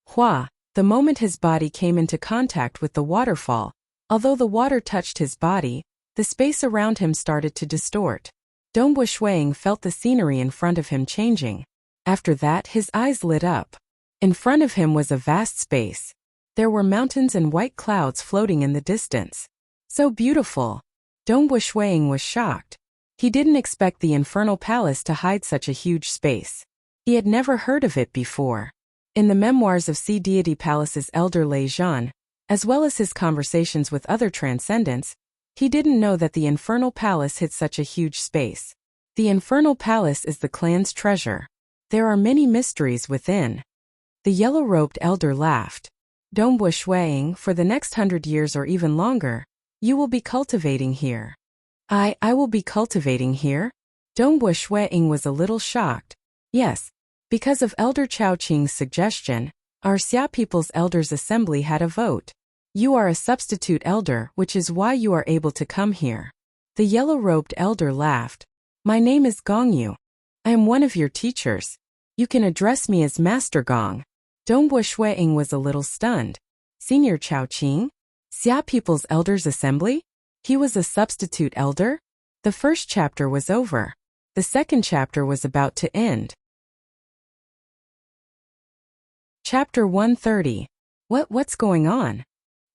Hua, the moment his body came into contact with the waterfall, although the water touched his body, the space around him started to distort. Dongbu Shuiying felt the scenery in front of him changing. After that, his eyes lit up. In front of him was a vast space. There were mountains and white clouds floating in the distance. So beautiful. Dongbu Shuiying was shocked. He didn't expect the infernal palace to hide such a huge space. He had never heard of it before. In the memoirs of Sea Deity Palace's elder Lei Zhan, as well as his conversations with other transcendents, he didn't know that the Infernal Palace hid such a huge space. The Infernal Palace is the clan's treasure. There are many mysteries within. The yellow-robed elder laughed. Dongbua Shuiying, for the next 100 years or even longer, you will be cultivating here. I will be cultivating here? Dongbua Shuiying was a little shocked. Yes, because of Elder Chao Qing's suggestion, our Xia People's Elders Assembly had a vote. You are a substitute elder, which is why you are able to come here. The yellow-robed elder laughed. My name is Gongyu. I am one of your teachers. You can address me as Master Gong. Dongbua Shuiying was a little stunned. Senior Chao Qing? Xia People's Elders Assembly? He was a substitute elder? The first chapter was over. The second chapter was about to end. Chapter 130. What's going on?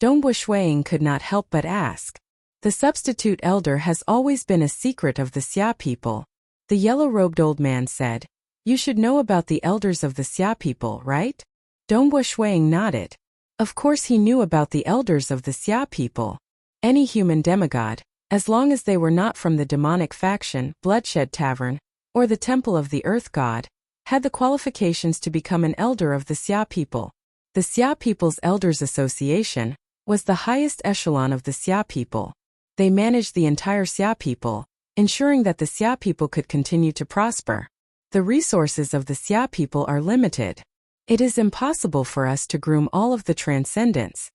Dongbua Shuiying could not help but ask. The substitute elder has always been a secret of the Xia people. The yellow-robed old man said, You should know about the elders of the Xia people, right? Dongbua Shuiying nodded. Of course he knew about the elders of the Xia people. Any human demigod, as long as they were not from the demonic faction, Bloodshed Tavern, or the Temple of the Earth God, had the qualifications to become an elder of the Xia people. The Xia People's Elders Association was the highest echelon of the Xia people. They managed the entire Xia people, ensuring that the Xia people could continue to prosper. The resources of the Xia people are limited. It is impossible for us to groom all of the transcendents.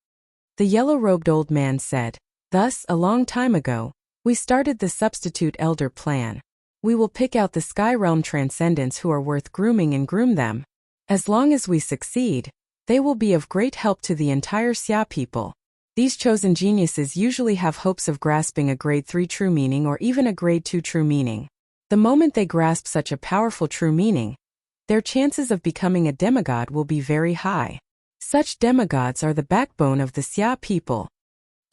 The yellow-robed old man said, Thus, a long time ago, we started the substitute elder plan. We will pick out the Sky Realm transcendents who are worth grooming and groom them. As long as we succeed, they will be of great help to the entire Xia people. These chosen geniuses usually have hopes of grasping a grade 3 true meaning or even a grade 2 true meaning. The moment they grasp such a powerful true meaning, their chances of becoming a demigod will be very high. Such demigods are the backbone of the Xia people.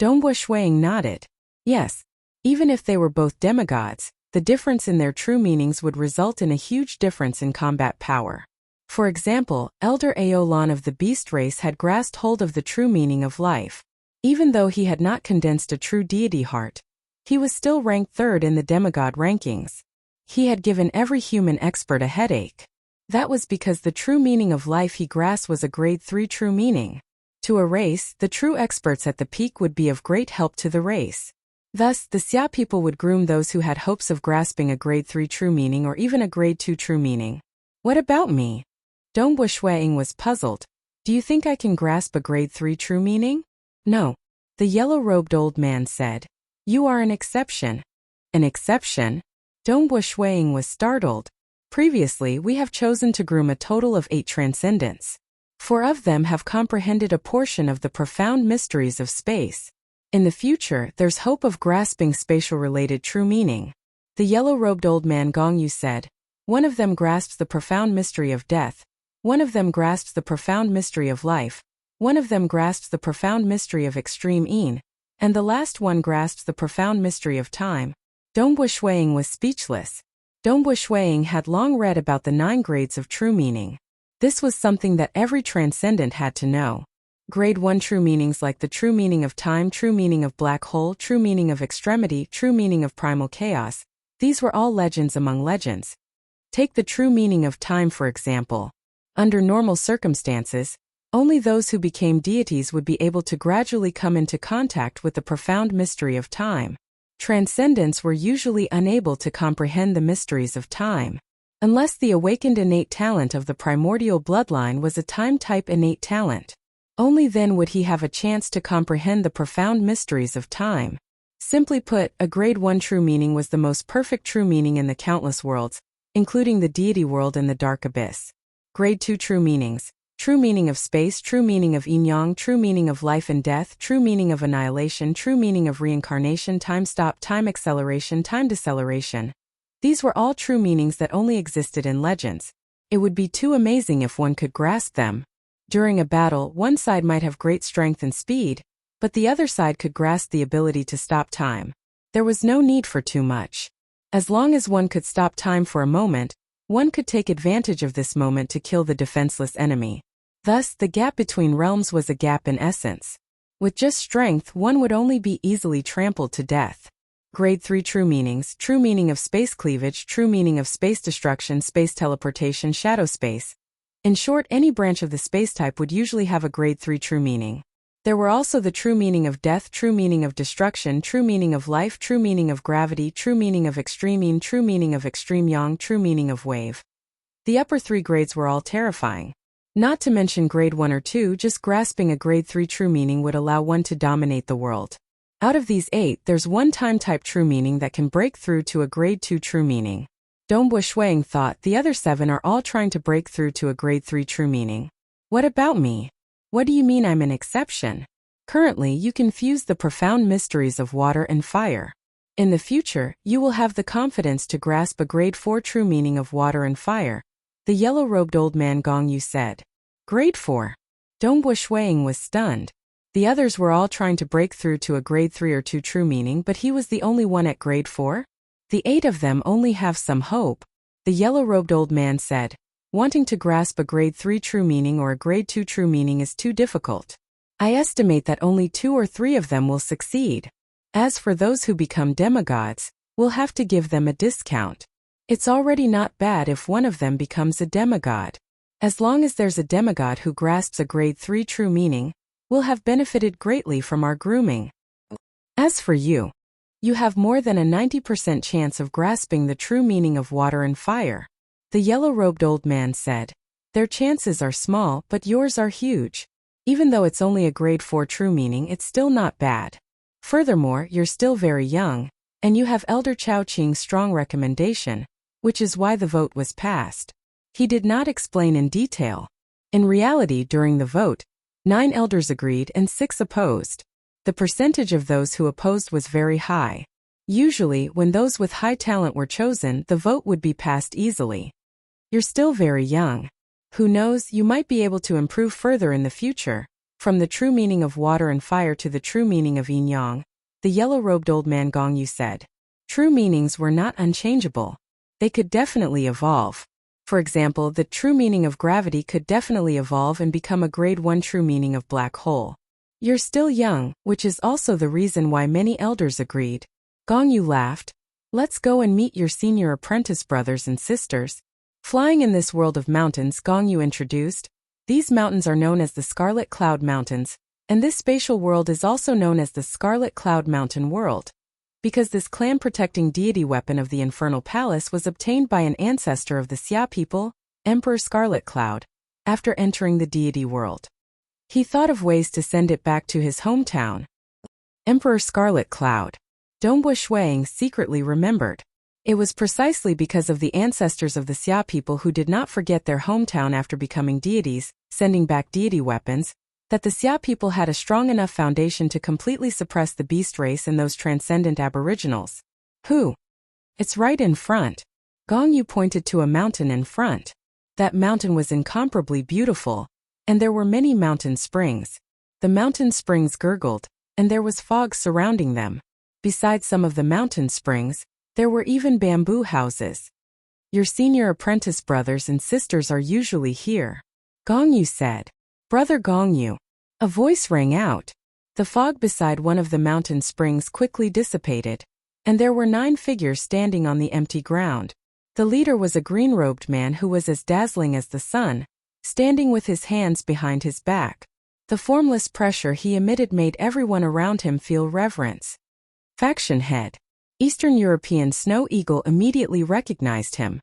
Dongbua Shuiying nodded. Yes, even if they were both demigods, the difference in their true meanings would result in a huge difference in combat power. For example, Elder Aolan of the Beast race had grasped hold of the true meaning of life. Even though he had not condensed a true deity heart, he was still ranked third in the demigod rankings. He had given every human expert a headache. That was because the true meaning of life he grasped was a grade 3 true meaning. To a race, the true experts at the peak would be of great help to the race. Thus, the Xia people would groom those who had hopes of grasping a grade 3 true meaning or even a grade 2 true meaning. What about me? Dongbua Shuiying was puzzled. Do you think I can grasp a grade 3 true meaning? No. The yellow-robed old man said. You are an exception. An exception? Dongbua Shuiying was startled. Previously, we have chosen to groom a total of 8 transcendents. 4 of them have comprehended a portion of the profound mysteries of space. In the future, there's hope of grasping spatial-related true meaning. The yellow-robed old man Gongyu said. One of them grasps the profound mystery of death. One of them grasps the profound mystery of life. One of them grasps the profound mystery of extreme Yin. And the last one grasps the profound mystery of time. Dongbua Shuiying was speechless. Dongbua Shuiying had long read about the 9 grades of true meaning. This was something that every transcendent had to know. Grade 1 true meanings like the true meaning of time, true meaning of black hole, true meaning of extremity, true meaning of primal chaos. These were all legends among legends. Take the true meaning of time for example. Under normal circumstances, only those who became deities would be able to gradually come into contact with the profound mystery of time. Transcendents were usually unable to comprehend the mysteries of time. Unless the awakened innate talent of the primordial bloodline was a time-type innate talent. Only then would he have a chance to comprehend the profound mysteries of time. Simply put, a grade 1 true meaning was the most perfect true meaning in the countless worlds, including the deity world and the dark abyss. Grade 2 true meanings. True meaning of space, true meaning of yin-yang, true meaning of life and death, true meaning of annihilation, true meaning of reincarnation, time stop, time acceleration, time deceleration. These were all true meanings that only existed in legends. It would be too amazing if one could grasp them. During a battle, one side might have great strength and speed, but the other side could grasp the ability to stop time. There was no need for too much. As long as one could stop time for a moment, One could take advantage of this moment to kill the defenseless enemy. Thus, the gap between realms was a gap in essence. With just strength, one would only be easily trampled to death. Grade 3 True Meanings: True meaning of space cleavage, true meaning of space destruction, space teleportation, shadow space. In short, any branch of the space type would usually have a grade 3 true meaning. There were also the true meaning of death, true meaning of destruction, true meaning of life, true meaning of gravity, true meaning of extreme yin, true meaning of extreme yang, true meaning of wave. The upper 3 grades were all terrifying. Not to mention grade 1 or 2, just grasping a grade 3 true meaning would allow one to dominate the world. Out of these 8, there's one time type true meaning that can break through to a grade 2 true meaning. Dongbo Shuang thought the other 7 are all trying to break through to a grade 3 true meaning. What about me? What do you mean I'm an exception? Currently, you confuse the profound mysteries of water and fire. In the future, you will have the confidence to grasp a grade 4 true meaning of water and fire. The yellow-robed old man Gong Yu said. Grade 4. Dongbo Shuang was stunned. The others were all trying to break through to a grade 3 or 2 true meaning, but he was the only one at grade 4? The 8 of them only have some hope. The yellow-robed old man said. Wanting to grasp a grade 3 true meaning or a grade 2 true meaning is too difficult. I estimate that only 2 or 3 of them will succeed. As for those who become demigods, we'll have to give them a discount. It's already not bad if one of them becomes a demigod. As long as there's a demigod who grasps a grade 3 true meaning, we'll have benefited greatly from our grooming. As for you, you have more than a 90% chance of grasping the true meaning of water and fire. The yellow-robed old man said. Their chances are small, but yours are huge. Even though it's only a grade 4 true meaning, it's still not bad. Furthermore, you're still very young, and you have Elder Chao Qing's strong recommendation, which is why the vote was passed. He did not explain in detail. In reality, during the vote, 9 elders agreed and 6 opposed. The percentage of those who opposed was very high. Usually, when those with high talent were chosen, the vote would be passed easily. You're still very young. Who knows, you might be able to improve further in the future. From the true meaning of water and fire to the true meaning of yin-yang, the yellow-robed old man Gong Yu said. True meanings were not unchangeable. They could definitely evolve. For example, the true meaning of gravity could definitely evolve and become a grade 1 true meaning of black hole. You're still young, which is also the reason why many elders agreed. Gong Yu laughed. Let's go and meet your senior apprentice brothers and sisters. Flying in this world of mountains, Gong Yu introduced. These mountains are known as the Scarlet Cloud Mountains, and this spatial world is also known as the Scarlet Cloud Mountain World. Because this clan-protecting deity weapon of the Infernal Palace was obtained by an ancestor of the Xia people, Emperor Scarlet Cloud, after entering the deity world. He thought of ways to send it back to his hometown. Emperor Scarlet Cloud. Dongbo Shuang secretly remembered. It was precisely because of the ancestors of the Xia people who did not forget their hometown after becoming deities, sending back deity weapons, that the Xia people had a strong enough foundation to completely suppress the beast race and those transcendent aboriginals. Who? It's right in front. Gong Yu pointed to a mountain in front. That mountain was incomparably beautiful, and there were many mountain springs. The mountain springs gurgled, and there was fog surrounding them. Besides some of the mountain springs, there were even bamboo houses. Your senior apprentice brothers and sisters are usually here. Gong Yu said. Brother Gong Yu. A voice rang out. The fog beside one of the mountain springs quickly dissipated, and there were 9 figures standing on the empty ground. The leader was a green-robed man who was as dazzling as the sun, standing with his hands behind his back. The formless pressure he emitted made everyone around him feel reverence. Faction head. Eastern European Snow Eagle immediately recognized him.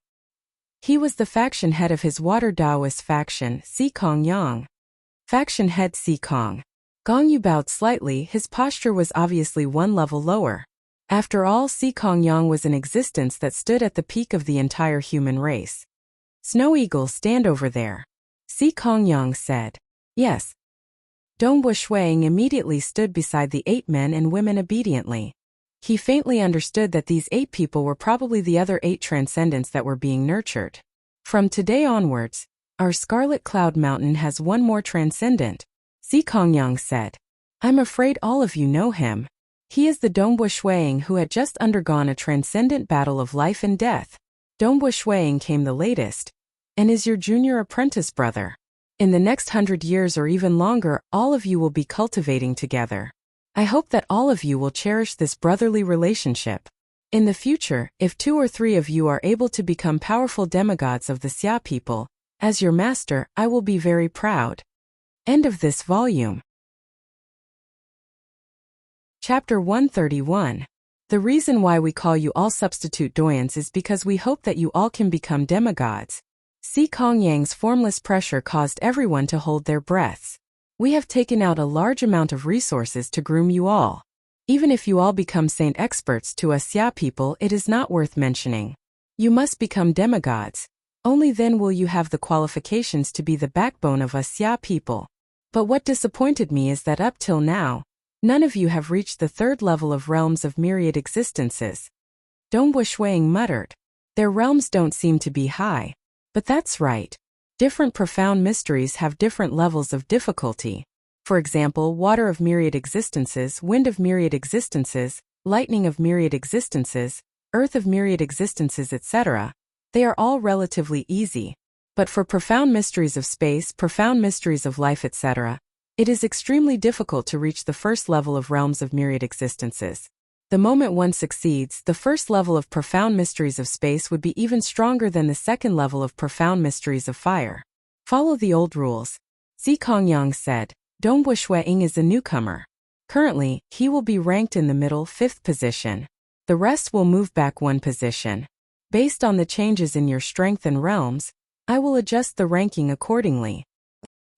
He was the faction head of his Water Daoist faction, Sikong Yang. Faction head Sikong. Gong Yu bowed slightly, his posture was obviously one level lower. After all, Sikong Yang was an existence that stood at the peak of the entire human race. Snow Eagle, stand over there. Sikong Yang said. Yes. Dongbo Shuang immediately stood beside the 8 men and women obediently. He faintly understood that these 8 people were probably the other 8 transcendents that were being nurtured. From today onwards, our Scarlet Cloud Mountain has one more transcendent, Sikong Yang said. I'm afraid all of you know him. He is the Dongbo Shuang who had just undergone a transcendent battle of life and death. Dongbua Shuiying came the latest, and is your junior apprentice brother. In the next 100 years or even longer, all of you will be cultivating together. I hope that all of you will cherish this brotherly relationship. In the future, if 2 or 3 of you are able to become powerful demigods of the Xia people, as your master, I will be very proud. End of this volume. Chapter 131. The reason why we call you all substitute doyens is because we hope that you all can become demigods. Si Kongyang's formless pressure caused everyone to hold their breaths. We have taken out a large amount of resources to groom you all. Even if you all become saint experts to us Xia people, it is not worth mentioning. You must become demigods. Only then will you have the qualifications to be the backbone of us Xia people. But what disappointed me is that up till now, none of you have reached the 3rd level of realms of myriad existences. Dongbua Shuiying muttered. Their realms don't seem to be high. But that's right. Different profound mysteries have different levels of difficulty. For example, water of myriad existences, wind of myriad existences, lightning of myriad existences, earth of myriad existences, etc. They are all relatively easy. But for profound mysteries of space, profound mysteries of life, etc., it is extremely difficult to reach the 1st level of realms of myriad existences. The moment one succeeds, the 1st level of profound mysteries of space would be even stronger than the 2nd level of profound mysteries of fire. Follow the old rules. Si Kongyang said. Dongbua Shuiying is a newcomer. Currently, he will be ranked in the middle 5th position. The rest will move back 1 position. Based on the changes in your strength and realms, I will adjust the ranking accordingly.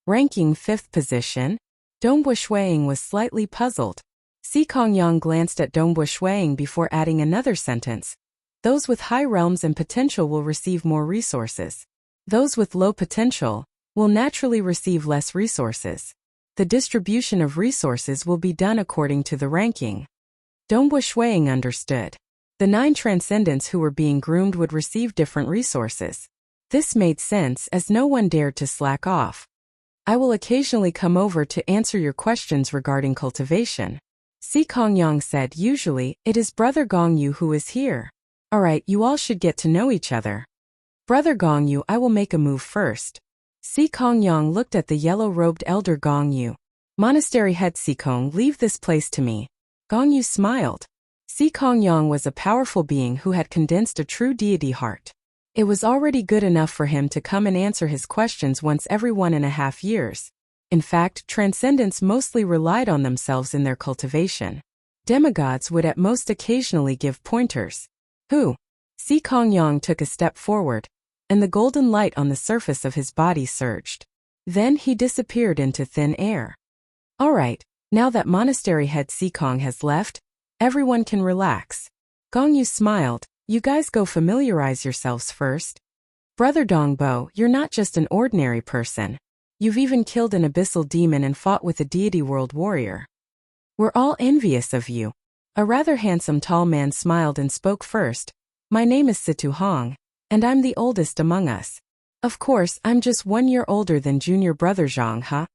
Ranking 5th position? Dongbua Shuiying was slightly puzzled. Si Kongyang glanced at Dongbua Shuiying before adding another sentence. Those with high realms and potential will receive more resources. Those with low potential will naturally receive less resources. The distribution of resources will be done according to the ranking. Dongbua Shuiying understood. The 9 transcendents who were being groomed would receive different resources. This made sense as no one dared to slack off. I will occasionally come over to answer your questions regarding cultivation. Si Kongyang said. Usually, it is Brother Gongyu who is here. Alright, you all should get to know each other. Brother Gongyu, I will make a move first. Si Kongyang looked at the yellow-robed elder Gongyu. Monastery head Sikong, leave this place to me. Gongyu smiled. Si Kongyang was a powerful being who had condensed a true deity heart. It was already good enough for him to come and answer his questions once every 1.5 years. In fact, transcendents mostly relied on themselves in their cultivation. Demigods would at most occasionally give pointers. Who? Si Kongyang took a step forward, and the golden light on the surface of his body surged. Then he disappeared into thin air. Alright, now that monastery head Sikong has left, everyone can relax. Gongyu smiled. You guys go familiarize yourselves first. Brother Dongbo, you're not just an ordinary person. You've even killed an abyssal demon and fought with a deity world warrior. We're all envious of you. A rather handsome tall man smiled and spoke first. My name is Situ Hong, and I'm the oldest among us. Of course, I'm just 1 year older than junior brother Zhang, huh?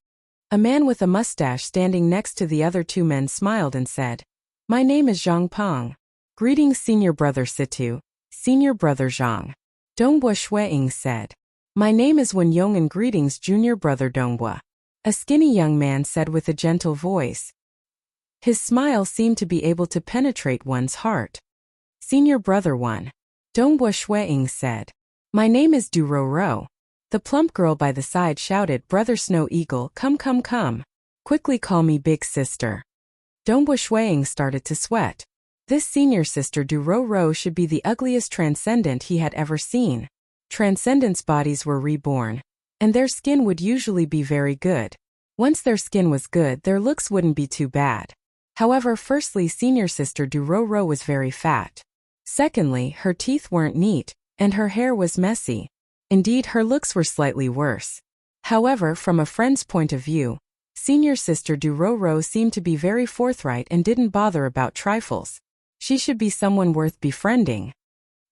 A man with a mustache standing next to the other 2 men smiled and said, My name is Zhang Peng. Greetings senior brother Situ, senior brother Zhang. Dongbua Shuiying said. My name is Wen Yong and greetings junior brother Dongbua. A skinny young man said with a gentle voice. His smile seemed to be able to penetrate one's heart. Senior brother 1. Dongbua Shuiying said. My name is Du Ro Ro. The plump girl by the side shouted, Brother Snow Eagle, come come come. Quickly call me big sister. Dongbua Shuiying started to sweat. This senior sister Du Ro Ro should be the ugliest transcendent he had ever seen. Transcendents' bodies were reborn, and their skin would usually be very good. Once their skin was good, their looks wouldn't be too bad. However, firstly, senior sister Du Ro Ro was very fat. Secondly, her teeth weren't neat, and her hair was messy. Indeed, her looks were slightly worse. However, from a friend's point of view, senior sister Du Ro Ro seemed to be very forthright and didn't bother about trifles. She should be someone worth befriending.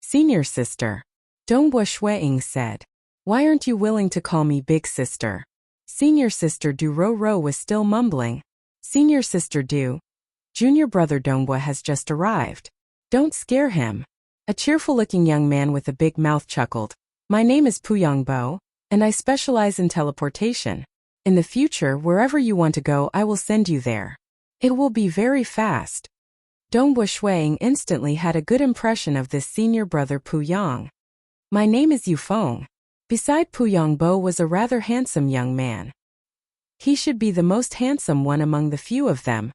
Senior sister. Dongbua Shuiying said. Why aren't you willing to call me big sister? Senior sister Du Ro Ro was still mumbling. Senior sister Du. Junior brother Dongbua has just arrived. Don't scare him. A cheerful-looking young man with a big mouth chuckled. My name is Bo, and I specialize in teleportation. In the future, wherever you want to go, I will send you there. It will be very fast. Dongbo Shuang instantly had a good impression of this senior brother Yang. My name is Yufeng. Beside Bo was a rather handsome young man. He should be the most handsome one among the few of them.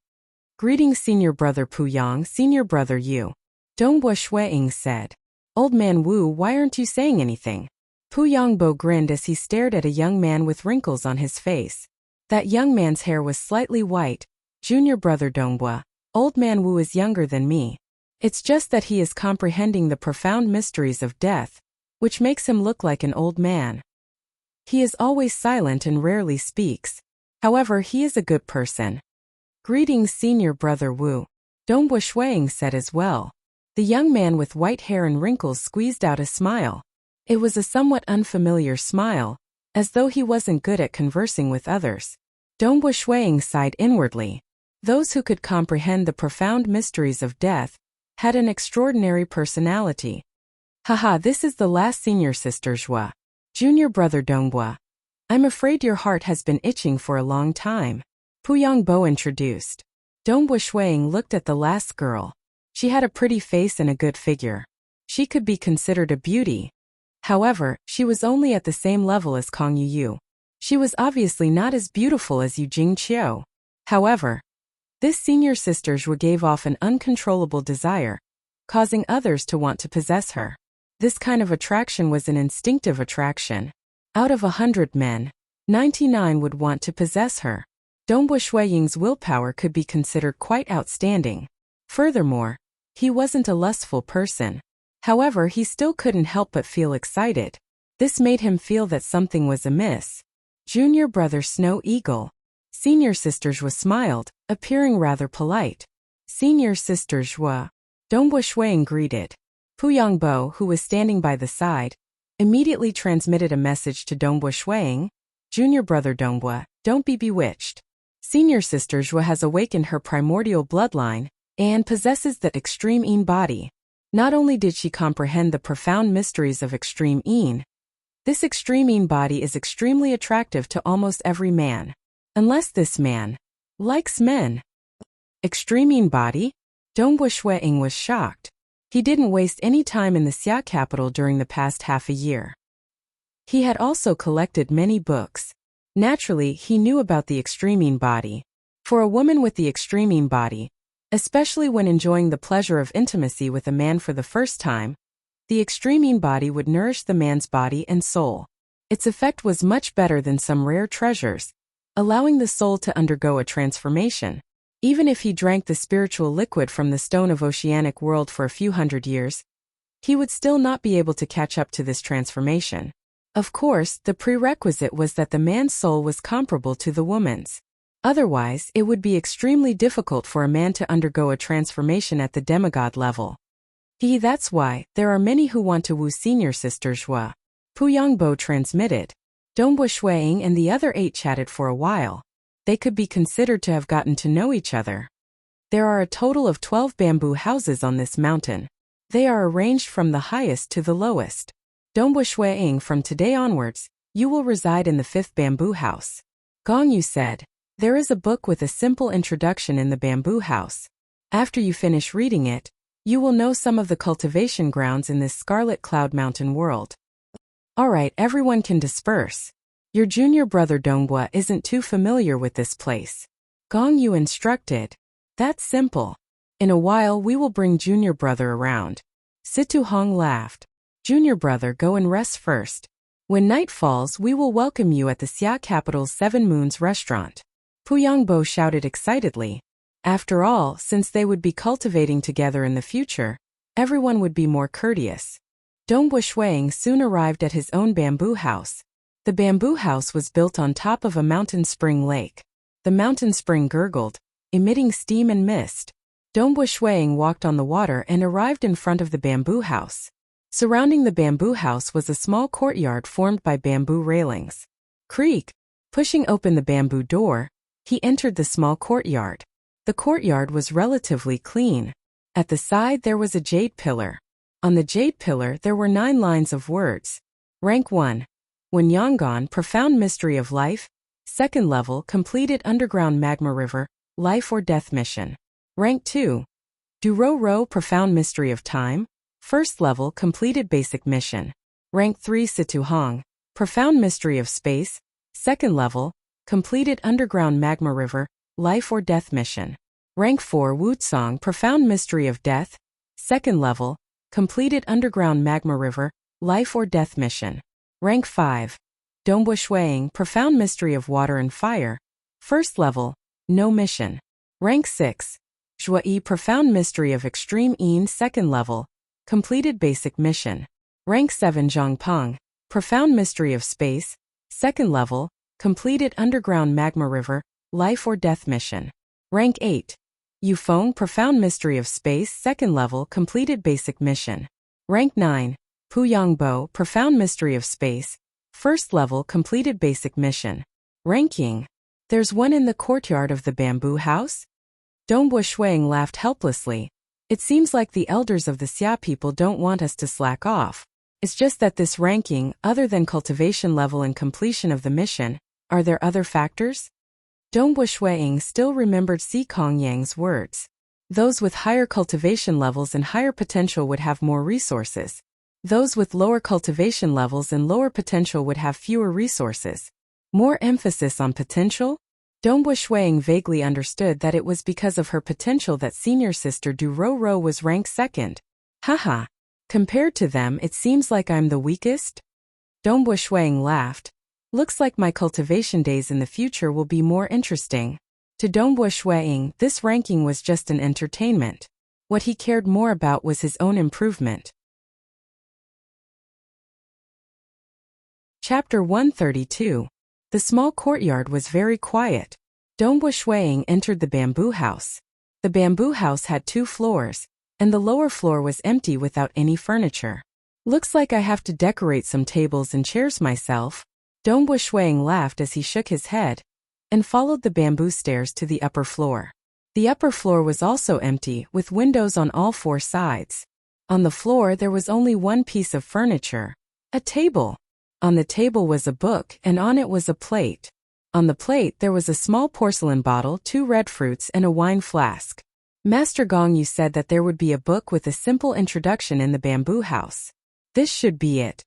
Greetings, senior brother Yang, senior brother Yu. Dongbo Shuang said. Old man Wu, why aren't you saying anything? Bo grinned as he stared at a young man with wrinkles on his face. That young man's hair was slightly white. Junior brother Dongbo, old man Wu is younger than me. It's just that he is comprehending the profound mysteries of death, which makes him look like an old man. He is always silent and rarely speaks. However, he is a good person. Greetings, senior brother Wu. Dongbo Shuang said as well. The young man with white hair and wrinkles squeezed out a smile. It was a somewhat unfamiliar smile, as though he wasn't good at conversing with others. Dongbo Shuang sighed inwardly. Those who could comprehend the profound mysteries of death had an extraordinary personality. Haha, this is the last senior sister Zhua. Junior brother Dongbo. I'm afraid your heart has been itching for a long time. Bo introduced. Dongbo Shuang looked at the last girl. She had a pretty face and a good figure. She could be considered a beauty. However, she was only at the same level as Kong Yu. She was obviously not as beautiful as Yu Jingqiu. However, this senior sister Zhua gave off an uncontrollable desire, causing others to want to possess her. This kind of attraction was an instinctive attraction. Out of 100 men, 99 would want to possess her. Dongbo Shuang's willpower could be considered quite outstanding. Furthermore, he wasn't a lustful person. However, he still couldn't help but feel excited. This made him feel that something was amiss. Junior brother Snow Eagle. Senior sister Zhua smiled, appearing rather polite. Senior sister Zhua. Dongbo Shuang greeted. Bo, who was standing by the side, immediately transmitted a message to Dongbo Shuang. Junior brother Dongbo, don't be bewitched. Senior sister Zhua has awakened her primordial bloodline and possesses the extreme Yin body. Not only did she comprehend the profound mysteries of extreme Yin, this extreme Yin body is extremely attractive to almost every man. Unless this man likes men. Extreme Yin body? Dongbo Shuang was shocked. He didn't waste any time in the Xia capital during the past half a year. He had also collected many books. Naturally, he knew about the extreme Yin body. For a woman with the extreme Yin body, especially when enjoying the pleasure of intimacy with a man for the first time, the extreme Yin body would nourish the man's body and soul. Its effect was much better than some rare treasures, allowing the soul to undergo a transformation. Even if he drank the spiritual liquid from the stone of oceanic world for a few hundred years, he would still not be able to catch up to this transformation. Of course, the prerequisite was that the man's soul was comparable to the woman's. Otherwise, it would be extremely difficult for a man to undergo a transformation at the demigod level. That's why there are many who want to woo senior sister Zhua. Bo transmitted. Dongbo Shuang and the other 8 chatted for a while. They could be considered to have gotten to know each other. There are a total of 12 bamboo houses on this mountain. They are arranged from the highest to the lowest. Dongbo Shuang, from today onwards, you will reside in the 5th bamboo house. Gong Yu said. There is a book with a simple introduction in the bamboo house. After you finish reading it, you will know some of the cultivation grounds in this Scarlet Cloud Mountain world. Alright, everyone can disperse. Your junior brother Dongbo isn't too familiar with this place. Gong Yu instructed. That's simple. In a while we will bring junior brother around. Situ Hong laughed. Junior brother, go and rest first. When night falls we will welcome you at the Xia capital's 7 Moons restaurant. Bo shouted excitedly. After all, since they would be cultivating together in the future, everyone would be more courteous. Dongbo Shuang soon arrived at his own bamboo house. The bamboo house was built on top of a mountain spring lake. The mountain spring gurgled, emitting steam and mist. Dongbo Shuang walked on the water and arrived in front of the bamboo house. Surrounding the bamboo house was a small courtyard formed by bamboo railings. Creak! Pushing open the bamboo door, he entered the small courtyard. The courtyard was relatively clean. At the side there was a jade pillar. On the jade pillar there were 9 lines of words. Rank 1. When Yangon, profound mystery of life. 2nd level, completed underground magma river, life or death mission. Rank 2. Duroro, profound mystery of time. 1st level, completed basic mission. Rank 3. Situhong, profound mystery of space. 2nd level, completed underground magma river, life or death mission. Rank 4. Wutsong, profound mystery of death. 2nd level, completed underground magma river, life or death mission. Rank 5. Dongbua Shuang, profound mystery of water and fire. 1st level, no mission. Rank 6. Zhuai, profound mystery of extreme Yin. 2nd level, completed basic mission. Rank 7. Zhangpeng, profound mystery of space. 2nd level, completed underground magma river, life or death mission. Rank 8. Yufeng, profound mystery of space. 2nd level, completed basic mission. Rank 9. Puyangbo, profound mystery of space. 1st level, completed basic mission. Rank Ying. There's one in the courtyard of the bamboo house? Dongbua Shuang laughed helplessly. It seems like the elders of the Xia people don't want us to slack off. It's just that this ranking, other than cultivation level and completion of the mission, are there other factors? Dongbua Shuang still remembered Si Kongyang's words. Those with higher cultivation levels and higher potential would have more resources. Those with lower cultivation levels and lower potential would have fewer resources. More emphasis on potential? Dongbua Shuang vaguely understood that it was because of her potential that senior sister Duroro was ranked 2nd. Haha. Compared to them, it seems like I'm the weakest? Dongbua Shuang laughed. Looks like my cultivation days in the future will be more interesting. To Dongbua Shuang, this ranking was just an entertainment. What he cared more about was his own improvement. Chapter 132. The small courtyard was very quiet. Dongbua Shuang entered the bamboo house. The bamboo house had 2 floors, and the lower floor was empty without any furniture. Looks like I have to decorate some tables and chairs myself. Dongbua Shuang laughed as he shook his head, and followed the bamboo stairs to the upper floor. The upper floor was also empty, with windows on all 4 sides. On the floor there was only one piece of furniture, a table. On the table was a book, and on it was a plate. On the plate there was a small porcelain bottle, 2 red fruits, and a wine flask. Master Gong Yu said that there would be a book with a simple introduction in the bamboo house. This should be it.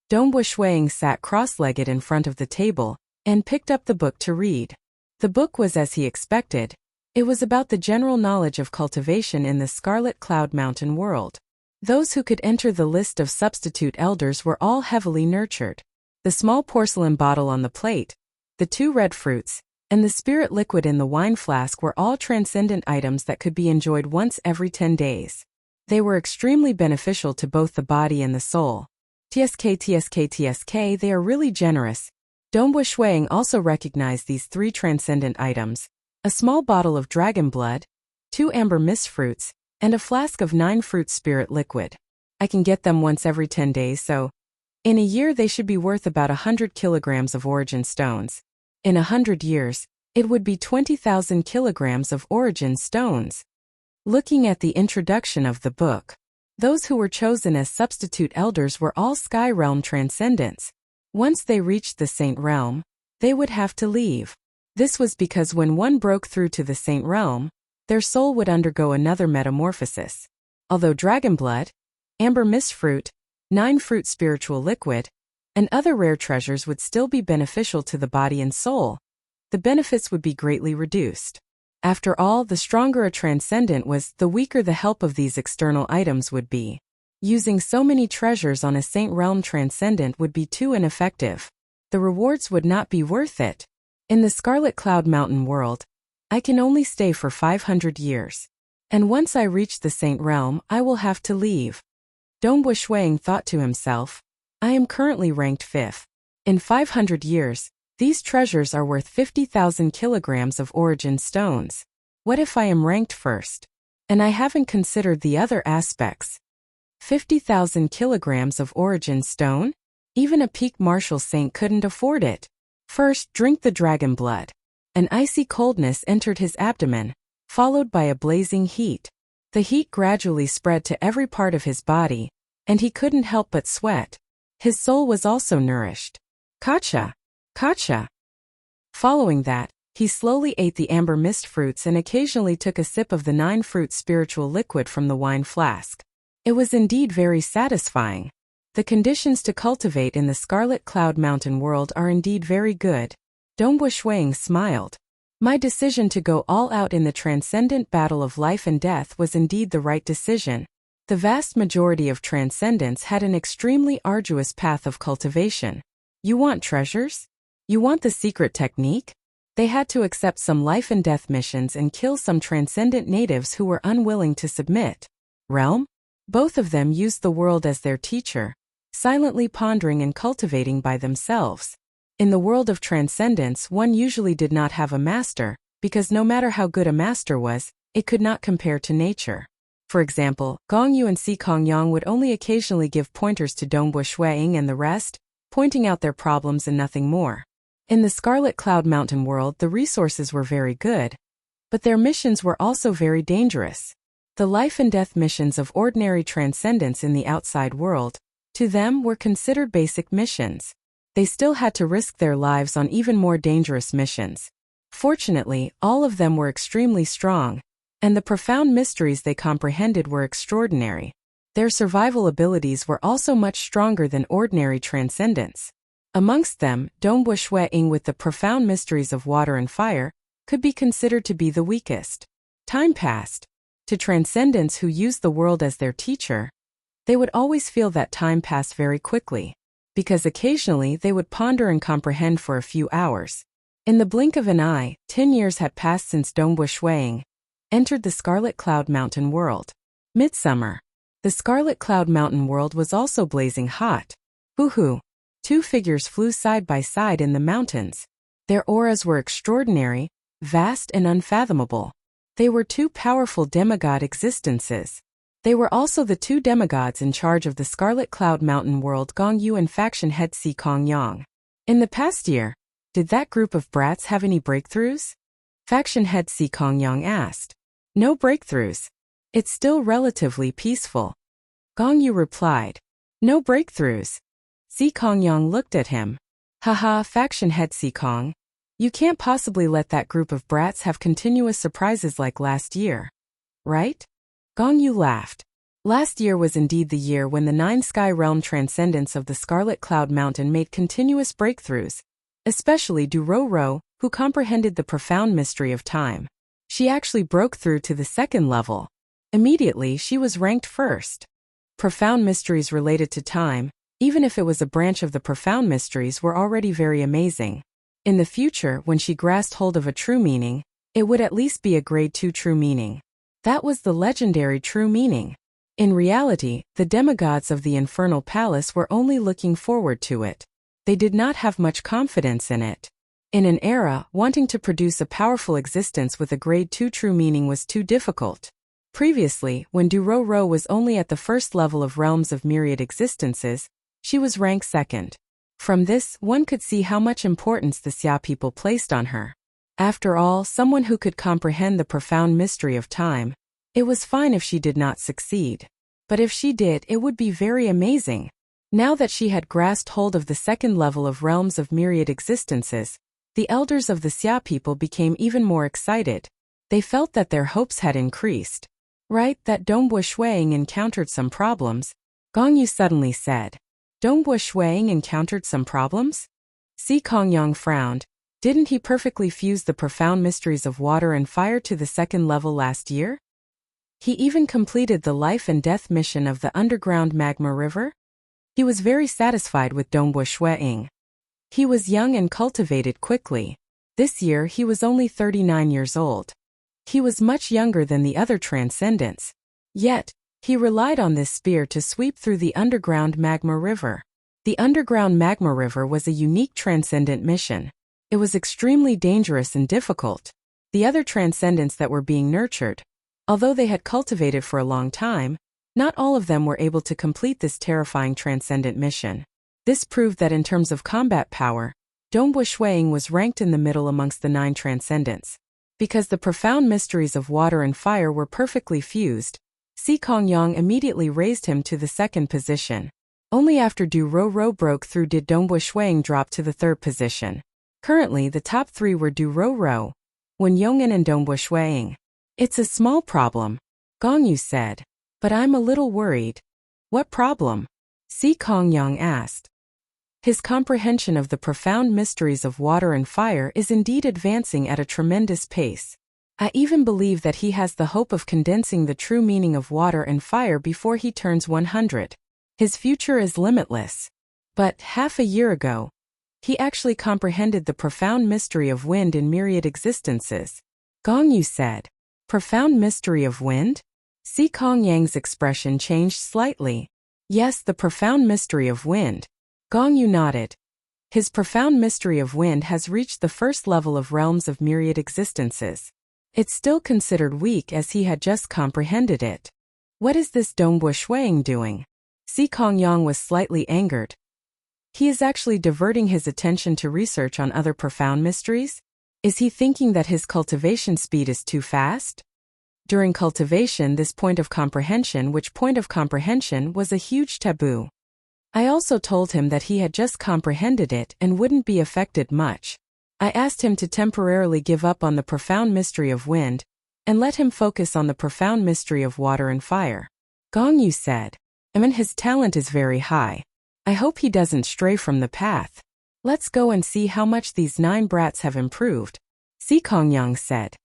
Dongbua Shuang sat cross-legged in front of the table, and picked up the book to read. The book was as he expected. It was about the general knowledge of cultivation in the Scarlet Cloud Mountain world. Those who could enter the list of substitute elders were all heavily nurtured. The small porcelain bottle on the plate, the 2 red fruits, and the spirit liquid in the wine flask were all transcendent items that could be enjoyed once every 10 days. They were extremely beneficial to both the body and the soul. TSK, they are really generous. Dongbua Shuang also recognized these 3 transcendent items: a small bottle of dragon blood, 2 amber mist fruits, and a flask of 9 fruit spirit liquid. I can get them once every 10 days, so in a year they should be worth about 100 kilograms of origin stones. In 100 years, it would be 20,000 kilograms of origin stones. Looking at the introduction of the book, those who were chosen as substitute elders were all Sky Realm transcendents. Once they reached the Saint Realm, they would have to leave. This was because when one broke through to the Saint Realm, their soul would undergo another metamorphosis. Although dragon blood, amber mist fruit, 9 fruit spiritual liquid, and other rare treasures would still be beneficial to the body and soul, the benefits would be greatly reduced. After all, the stronger a transcendent was, the weaker the help of these external items would be. Using so many treasures on a Saint Realm transcendent would be too ineffective. The rewards would not be worth it. In the Scarlet Cloud Mountain world, I can only stay for 500 years. And once I reach the Saint Realm, I will have to leave. Dongbua Shuang thought to himself, I am currently ranked 5th. In 500 years, these treasures are worth 50,000 kilograms of origin stones. What if I am ranked 1st? And I haven't considered the other aspects. 50,000 kilograms of origin stone? Even a peak martial saint couldn't afford it. First, drink the dragon blood. An icy coldness entered his abdomen, followed by a blazing heat. The heat gradually spread to every part of his body, and he couldn't help but sweat. His soul was also nourished. Kacha! Kacha! Following that, he slowly ate the amber mist fruits and occasionally took a sip of the 9-fruit spiritual liquid from the wine flask. It was indeed very satisfying. The conditions to cultivate in the Scarlet Cloud Mountain world are indeed very good. Dongbu Shuang smiled. My decision to go all out in the transcendent battle of life and death was indeed the right decision. The vast majority of transcendents had an extremely arduous path of cultivation. You want treasures? You want the secret technique? They had to accept some life and death missions and kill some transcendent natives who were unwilling to submit. Realm? Both of them used the world as their teacher, silently pondering and cultivating by themselves. In the world of transcendence, one usually did not have a master, because no matter how good a master was, it could not compare to nature. For example, Gong Yu and Si Kongyang would only occasionally give pointers to Dongbu Shuang and the rest, pointing out their problems and nothing more. In the Scarlet Cloud Mountain world, the resources were very good, but their missions were also very dangerous. The life and death missions of ordinary transcendents in the outside world, to them, were considered basic missions. They still had to risk their lives on even more dangerous missions. Fortunately, all of them were extremely strong, and the profound mysteries they comprehended were extraordinary. Their survival abilities were also much stronger than ordinary transcendents. Amongst them, Dongbu Shuang with the profound mysteries of water and fire could be considered to be the weakest. Time passed. To transcendents who used the world as their teacher, they would always feel that time passed very quickly, because occasionally they would ponder and comprehend for a few hours. In the blink of an eye, 10 years had passed since Dongbu Shuang entered the Scarlet Cloud Mountain world. Midsummer. The Scarlet Cloud Mountain world was also blazing hot. Hoo-hoo. 2 figures flew side by side in the mountains. Their auras were extraordinary, vast and unfathomable. They were 2 powerful demigod existences. They were also the 2 demigods in charge of the Scarlet Cloud Mountain world, Gong Yu and faction head Si Kongyang. In the past year, did that group of brats have any breakthroughs? Faction head Si Kongyang asked. No breakthroughs. It's still relatively peaceful. Gong Yu replied. No breakthroughs. Si Kongyang looked at him. Haha, faction head Si Kong. You can't possibly let that group of brats have continuous surprises like last year. Right? Gong Yu laughed. Last year was indeed the year when the 9 sky realm transcendents of the Scarlet Cloud Mountain made continuous breakthroughs, especially Du Ro, who comprehended the profound mystery of time. She actually broke through to the 2nd level. Immediately, she was ranked first. Profound mysteries related to time, even if it was a branch of the profound mysteries, were already very amazing. In the future, when she grasped hold of a true meaning, it would at least be a grade 2 true meaning. That was the legendary true meaning. In reality, the demigods of the Infernal Palace were only looking forward to it. They did not have much confidence in it. In an era, wanting to produce a powerful existence with a grade 2 true meaning was too difficult. Previously, when Du Ro was only at the 1st level of realms of myriad existences, she was ranked 2nd. From this, one could see how much importance the Xia people placed on her. After all, someone who could comprehend the profound mystery of time. It was fine if she did not succeed. But if she did, it would be very amazing. Now that she had grasped hold of the 2nd level of realms of myriad existences, the elders of the Xia people became even more excited. They felt that their hopes had increased. Right, that Dongbu Shuang encountered some problems, Gong Yu suddenly said. Dongbu Shuang encountered some problems? Si Kongyang frowned. Didn't he perfectly fuse the profound mysteries of water and fire to the 2nd level last year? He even completed the life and death mission of the underground magma river? He was very satisfied with Dongbu Shuang. He was young and cultivated quickly. This year he was only 39 years old. He was much younger than the other transcendents. Yet, he relied on this spear to sweep through the underground magma river. The underground magma river was a unique transcendent mission. It was extremely dangerous and difficult. The other transcendents that were being nurtured, although they had cultivated for a long time, not all of them were able to complete this terrifying transcendent mission. This proved that in terms of combat power, Dongbu Shuang was ranked in the middle amongst the 9 transcendents. Because the profound mysteries of water and fire were perfectly fused, Si Kongyang immediately raised him to the second position. Only after Du Rou broke through did Dongbo Shuang drop to the third position. Currently the top three were Du Rou, Wen Yong'an and Dongbo Shuang. It's a small problem, Gong Yu said. But I'm a little worried. What problem? Si Kongyang asked. His comprehension of the profound mysteries of water and fire is indeed advancing at a tremendous pace. I even believe that he has the hope of condensing the true meaning of water and fire before he turns 100. His future is limitless. But half a year ago, he actually comprehended the profound mystery of wind in myriad existences. Gong Yu said. Profound mystery of wind? Si Kongyang's expression changed slightly. Yes, the profound mystery of wind. Gong Yu nodded. His profound mystery of wind has reached the first level of realms of myriad existences. It's still considered weak as he had just comprehended it. What is this Dongbo Shuang doing? Si Kongyang was slightly angered. He is actually diverting his attention to research on other profound mysteries? Is he thinking that his cultivation speed is too fast? During cultivation, this point of comprehension was a huge taboo. I also told him that he had just comprehended it and wouldn't be affected much. I asked him to temporarily give up on the profound mystery of wind and let him focus on the profound mystery of water and fire. Gong Yu said. His talent is very high. I hope he doesn't stray from the path. Let's go and see how much these 9 brats have improved. Si Kongyang said.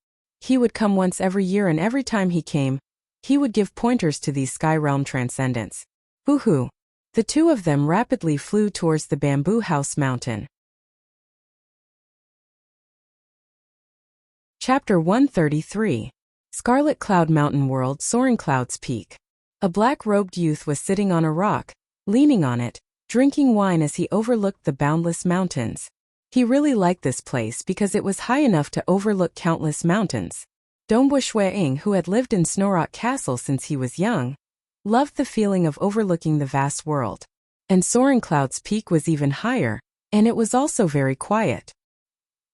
He would come once every year, and every time he came, he would give pointers to these sky realm transcendents. Hoo-hoo. The two of them rapidly flew towards the bamboo house mountain. Chapter 133. Scarlet Cloud Mountain World, Soaring Clouds Peak. A black-robed youth was sitting on a rock, leaning on it, drinking wine as he overlooked the boundless mountains. He really liked this place because it was high enough to overlook countless mountains. Dongbo Shuang, who had lived in Snowrock Castle since he was young, loved the feeling of overlooking the vast world. And Soaring Clouds Peak was even higher, and it was also very quiet.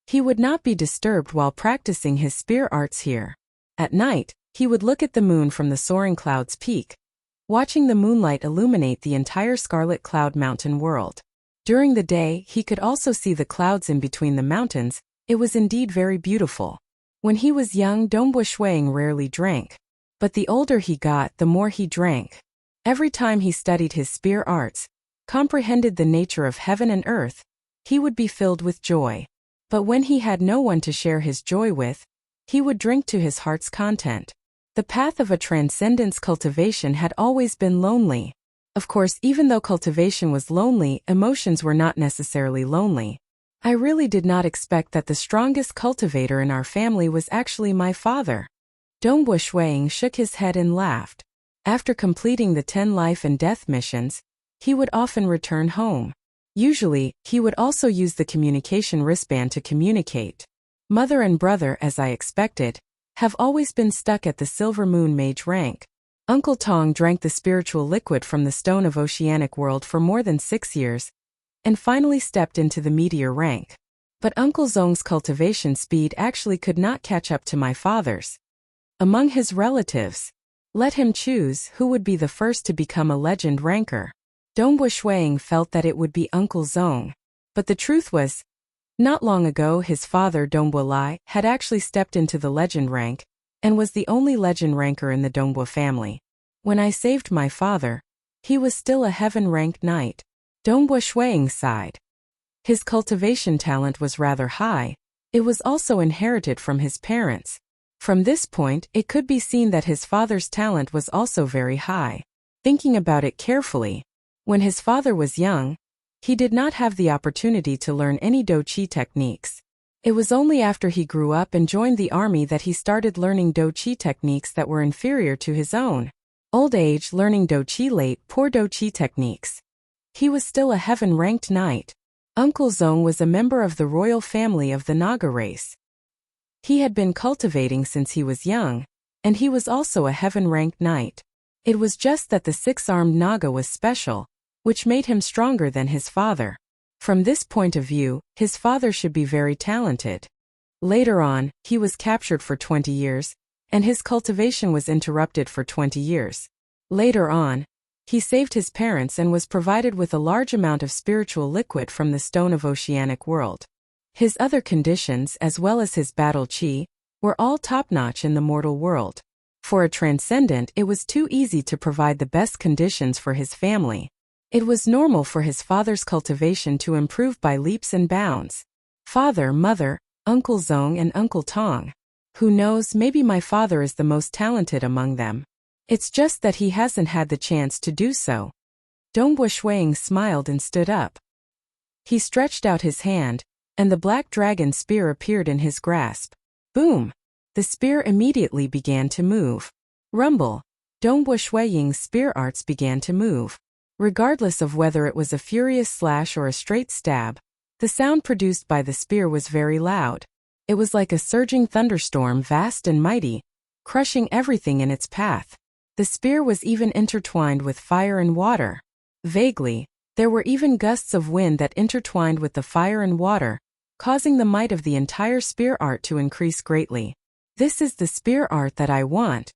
He would not be disturbed while practicing his spear arts here. At night, he would look at the moon from the Soaring Clouds Peak, watching the moonlight illuminate the entire Scarlet Cloud Mountain world. During the day, he could also see the clouds in between the mountains. It was indeed very beautiful. When he was young, Dongbo Shuang rarely drank. But the older he got, the more he drank. Every time he studied his spear arts, comprehended the nature of heaven and earth, he would be filled with joy. But when he had no one to share his joy with, he would drink to his heart's content. The path of a transcendence cultivation had always been lonely. Of course, even though cultivation was lonely, emotions were not necessarily lonely. I really did not expect that the strongest cultivator in our family was actually my father. Dongbo Shuang shook his head and laughed. After completing the 10 life and death missions, he would often return home. Usually, he would also use the communication wristband to communicate. Mother and brother, as I expected, have always been stuck at the Silver Moon Mage rank. Uncle Tong drank the spiritual liquid from the Stone of Oceanic World for more than 6 years, and finally stepped into the Meteor rank. But Uncle Zong's cultivation speed actually could not catch up to my father's. Among his relatives, let him choose who would be the first to become a legend ranker. Dongbo Shuang felt that it would be Uncle Zong. But the truth was, not long ago his father Dongbo Lai had actually stepped into the legend rank, and was the only legend ranker in the Dongbo family. When I saved my father, he was still a heaven-ranked knight. Dongbo Shuang sighed. His cultivation talent was rather high. It was also inherited from his parents. From this point, it could be seen that his father's talent was also very high. Thinking about it carefully, when his father was young, he did not have the opportunity to learn any Do-Chi techniques. It was only after he grew up and joined the army that he started learning Do-Chi techniques that were inferior to his own. Old age, learning Do-Chi late, poor Do-Chi techniques. He was still a heaven-ranked knight. Uncle Zong was a member of the royal family of the Naga race. He had been cultivating since he was young, and he was also a heaven-ranked knight. It was just that the 6-armed Naga was special, which made him stronger than his father. From this point of view, his father should be very talented. Later on, he was captured for 20 years, and his cultivation was interrupted for 20 years. Later on, he saved his parents and was provided with a large amount of spiritual liquid from the stone of oceanic world. His other conditions, as well as his battle chi, were all top-notch in the mortal world. For a transcendent, it was too easy to provide the best conditions for his family. It was normal for his father's cultivation to improve by leaps and bounds. Father, mother, Uncle Zong and Uncle Tong. Who knows, maybe my father is the most talented among them. It's just that he hasn't had the chance to do so. Dongbo Shuang smiled and stood up. He stretched out his hand, and the black dragon spear appeared in his grasp. Boom! The spear immediately began to move. Rumble! Dongbo Shuang's spear arts began to move. Regardless of whether it was a furious slash or a straight stab, the sound produced by the spear was very loud. It was like a surging thunderstorm, vast and mighty, crushing everything in its path. The spear was even intertwined with fire and water. Vaguely, there were even gusts of wind that intertwined with the fire and water, causing the might of the entire spear art to increase greatly. This is the spear art that I want.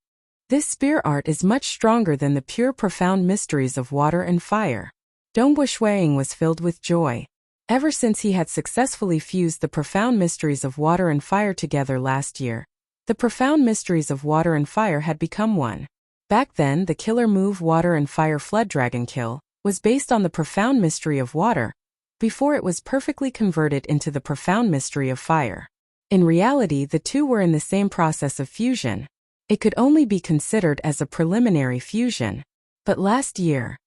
This spear art is much stronger than the pure profound mysteries of water and fire. Dongbo Shuang was filled with joy. Ever since he had successfully fused the profound mysteries of water and fire together last year, the profound mysteries of water and fire had become one. Back then, the killer move Water and Fire Flood Dragon Kill was based on the profound mystery of water, before it was perfectly converted into the profound mystery of fire. In reality, the two were in the same process of fusion. It could only be considered as a preliminary fusion. But last year,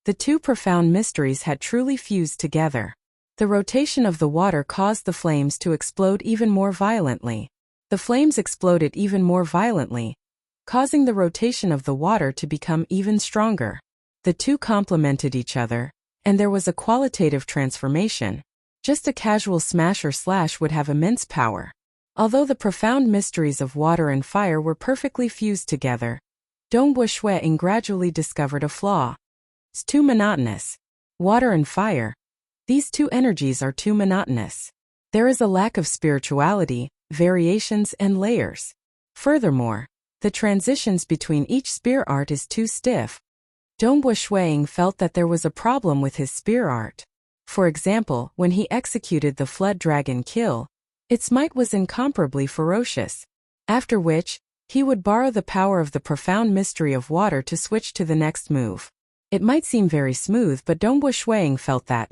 the two profound mysteries had truly fused together. The rotation of the water caused the flames to explode even more violently. The flames exploded even more violently, causing the rotation of the water to become even stronger. The two complemented each other, and there was a qualitative transformation. Just a casual smash or slash would have immense power. Although the profound mysteries of water and fire were perfectly fused together, Dongbo Shuang gradually discovered a flaw. It's too monotonous. Water and fire. These two energies are too monotonous. There is a lack of spirituality, variations and layers. Furthermore, the transitions between each spear art is too stiff. Dongbo Shuang felt that there was a problem with his spear art. For example, when he executed the Flood Dragon Kill, its might was incomparably ferocious. After which, he would borrow the power of the profound mystery of water to switch to the next move. It might seem very smooth, but Dongbo Shuang felt that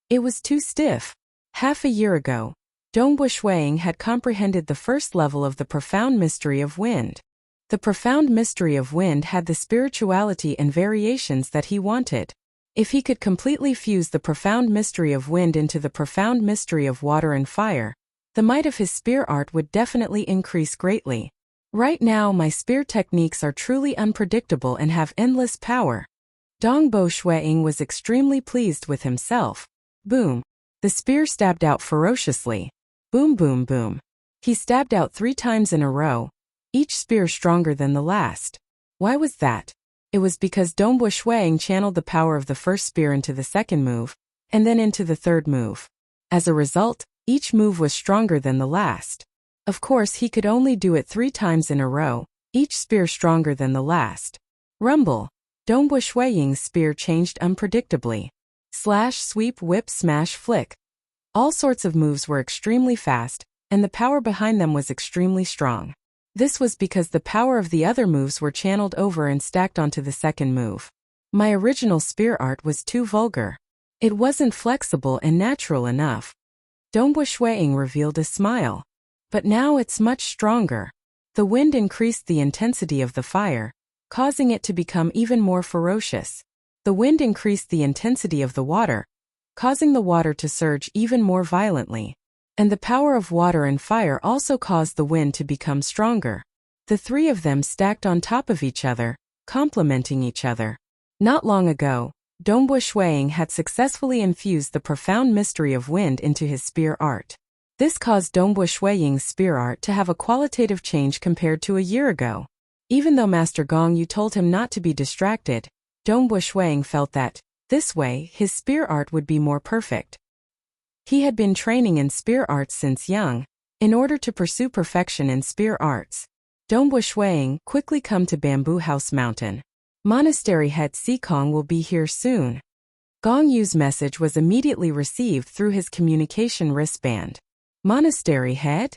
it was too stiff. Half a year ago, Dongbo Shuang had comprehended the first level of the profound mystery of wind. The profound mystery of wind had the spirituality and variations that he wanted. If he could completely fuse the profound mystery of wind into the profound mystery of water and fire, the might of his spear art would definitely increase greatly. Right now, my spear techniques are truly unpredictable and have endless power. Dongbo Shuang was extremely pleased with himself. Boom. The spear stabbed out ferociously. Boom, boom, boom. He stabbed out 3 times in a row, each spear stronger than the last. Why was that? It was because Dongbo Shuang channeled the power of the first spear into the second move, and then into the third move. As a result, each move was stronger than the last. Of course, he could only do it 3 times in a row, each spear stronger than the last. Rumble. Dongbo Shuang's spear changed unpredictably. Slash, sweep, whip, smash, flick. All sorts of moves were extremely fast, and the power behind them was extremely strong. This was because the power of the other moves were channeled over and stacked onto the second move. My original spear art was too vulgar. It wasn't flexible and natural enough. Dongbo Shuang revealed a smile. But now it's much stronger. The wind increased the intensity of the fire, causing it to become even more ferocious. The wind increased the intensity of the water, causing the water to surge even more violently. And the power of water and fire also caused the wind to become stronger. The 3 of them stacked on top of each other, complementing each other. Not long ago, Dongbo Shuang had successfully infused the profound mystery of wind into his spear art. This caused Dongbo Shuang's spear art to have a qualitative change compared to a year ago. Even though Master Gong Yu told him not to be distracted, Dongbo Shuang felt that, this way, his spear art would be more perfect. He had been training in spear arts since young, in order to pursue perfection in spear arts. Dongbu Shuang, quickly come to Bamboo House Mountain. Monastery head Sikong will be here soon. Gong Yu's message was immediately received through his communication wristband. Monastery head?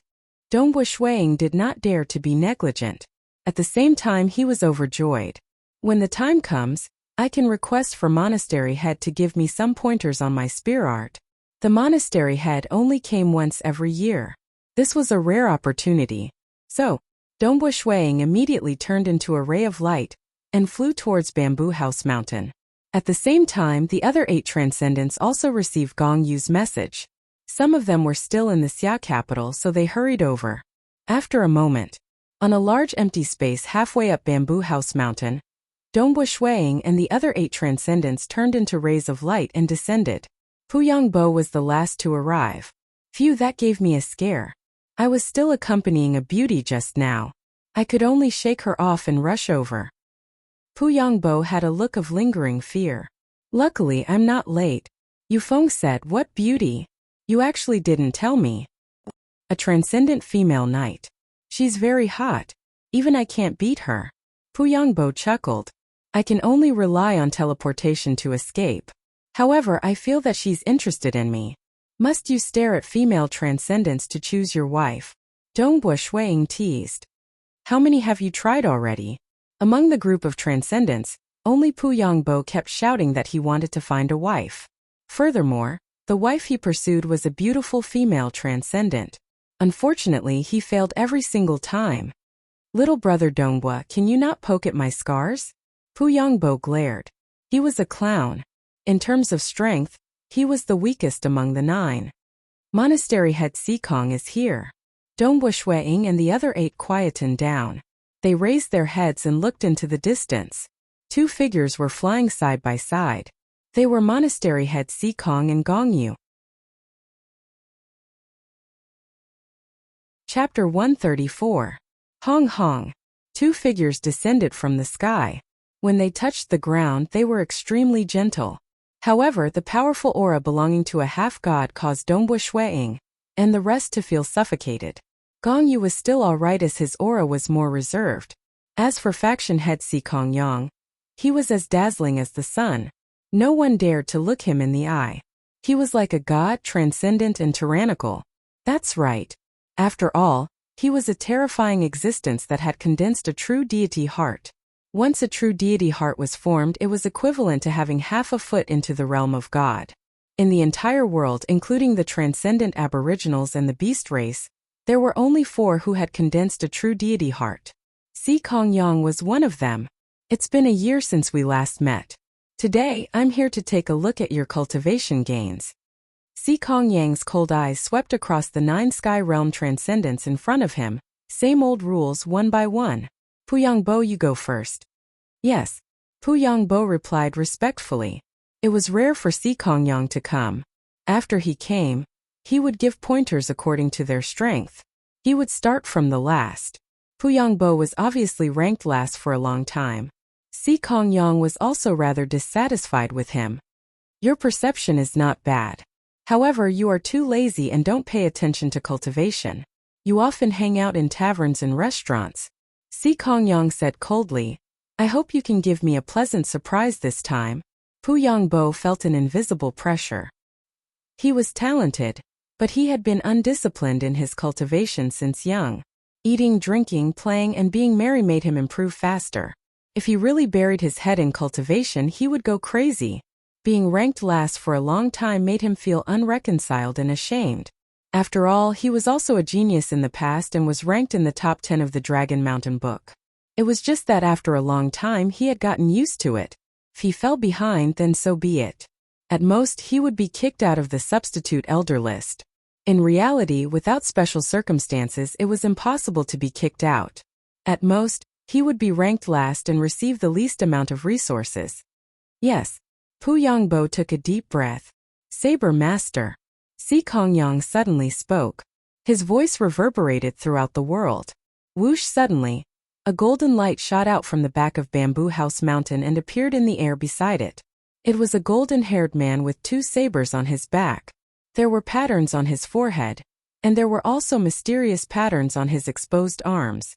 Dongbu Shuang did not dare to be negligent. At the same time he was overjoyed. When the time comes, I can request for monastery head to give me some pointers on my spear art. The monastery head only came once every year. This was a rare opportunity. So, Dongbu Shuang immediately turned into a ray of light and flew towards Bamboo House Mountain. At the same time, the other 8 transcendents also received Gong Yu's message. Some of them were still in the Xia capital, so they hurried over. After a moment, on a large empty space halfway up Bamboo House Mountain, Dongbu Shuang and the other 8 transcendents turned into rays of light and descended. Puyangbo was the last to arrive. Phew, that gave me a scare. I was still accompanying a beauty just now. I could only shake her off and rush over. Puyangbo had a look of lingering fear. Luckily, I'm not late. Yufeng said, what beauty? You actually didn't tell me. A transcendent female knight. She's very hot. Even I can't beat her. Puyangbo chuckled. I can only rely on teleportation to escape. However, I feel that she's interested in me. Must you stare at female transcendents to choose your wife? Dongbu Shuang teased. How many have you tried already? Among the group of transcendents, only Puyangbo kept shouting that he wanted to find a wife. Furthermore, the wife he pursued was a beautiful female transcendent. Unfortunately, he failed every single time. Little brother Dongbu, can you not poke at my scars? Puyangbo glared. He was a clown. In terms of strength, he was the weakest among the 9. Monastery head Sikong is here. Dongbu Shuang and the other 8 quietened down. They raised their heads and looked into the distance. 2 figures were flying side by side. They were monastery head Sikong and Gong Yu. Chapter 134. Hong Hong. 2 figures descended from the sky. When they touched the ground, they were extremely gentle. However, the powerful aura belonging to a half-god caused Dongbu Shuang and the rest to feel suffocated. Gong Yu was still alright as his aura was more reserved. As for faction head Sikong Yang, he was as dazzling as the sun. No one dared to look him in the eye. He was like a god, transcendent and tyrannical. That's right. After all, he was a terrifying existence that had condensed a true deity heart. Once a true deity heart was formed, it was equivalent to having half a foot into the realm of God. In the entire world, including the transcendent aboriginals and the beast race, there were only 4 who had condensed a true deity heart. Sikong Yang was one of them. It's been a year since we last met. Today, I'm here to take a look at your cultivation gains. Sikong Yang's cold eyes swept across the 9 sky realm transcendents in front of him. Same old rules one by one. Puyangbo, you go first. Yes. Puyangbo replied respectfully. It was rare for Sikong Yang to come. After he came, he would give pointers according to their strength. He would start from the last. Puyangbo was obviously ranked last for a long time. Sikong Yang was also rather dissatisfied with him. Your perception is not bad. However, you are too lazy and don't pay attention to cultivation. You often hang out in taverns and restaurants. Sikong Yang said coldly. I hope you can give me a pleasant surprise this time. Puyangbo felt an invisible pressure. He was talented, but he had been undisciplined in his cultivation since young. Eating, drinking, playing, and being merry made him improve faster. If he really buried his head in cultivation, he would go crazy. Being ranked last for a long time made him feel unreconciled and ashamed. After all, he was also a genius in the past and was ranked in the top 10 of the Dragon Mountain book. It was just that after a long time he had gotten used to it. If he fell behind, then so be it. At most, he would be kicked out of the substitute elder list. In reality, without special circumstances, it was impossible to be kicked out. At most, he would be ranked last and receive the least amount of resources. Yes. Puyangbo took a deep breath. Saber Master. Sikong Yang suddenly spoke. His voice reverberated throughout the world. Whoosh! Suddenly, a golden light shot out from the back of Bamboo House Mountain and appeared in the air beside it. It was a golden-haired man with 2 sabers on his back. There were patterns on his forehead, and there were also mysterious patterns on his exposed arms.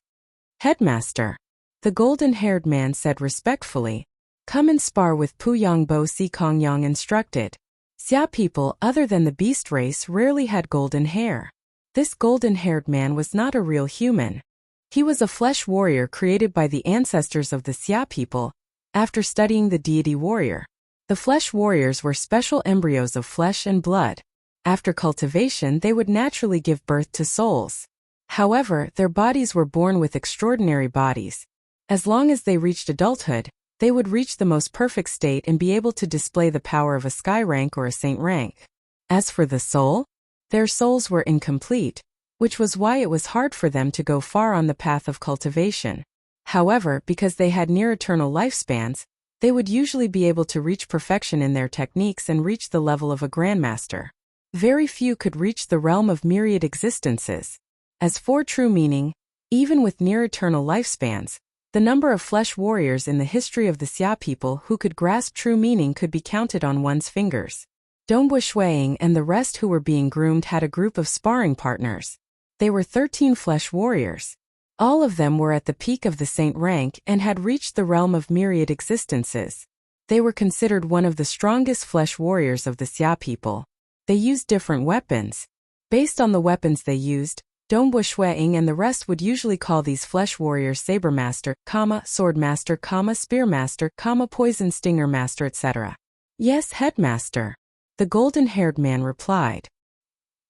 Headmaster. The golden-haired man said respectfully. Come and spar with Pu Yongbo, Si Kongyang instructed. Xia people other than the beast race rarely had golden hair. This golden-haired man was not a real human. He was a flesh warrior created by the ancestors of the Xia people, after studying the deity warrior. The flesh warriors were special embryos of flesh and blood. After cultivation, they would naturally give birth to souls. However, their bodies were born with extraordinary bodies. As long as they reached adulthood, they would reach the most perfect state and be able to display the power of a sky rank or a saint rank. As for the soul, their souls were incomplete, which was why it was hard for them to go far on the path of cultivation. However, because they had near-eternal lifespans, they would usually be able to reach perfection in their techniques and reach the level of a grandmaster. Very few could reach the realm of myriad existences. As for true meaning, even with near-eternal lifespans, the number of flesh warriors in the history of the Xia people who could grasp true meaning could be counted on one's fingers. Dongbu Shuiying and the rest who were being groomed had a group of sparring partners. They were 13 flesh warriors. All of them were at the peak of the saint rank and had reached the realm of myriad existences. They were considered one of the strongest flesh warriors of the Xia people. They used different weapons. Based on the weapons they used, Dongbu Shuiying and the rest would usually call these flesh warriors Saber Master, Sword Master, Spear Master, Poison Stinger Master, etc. Yes, Headmaster. The golden-haired man replied.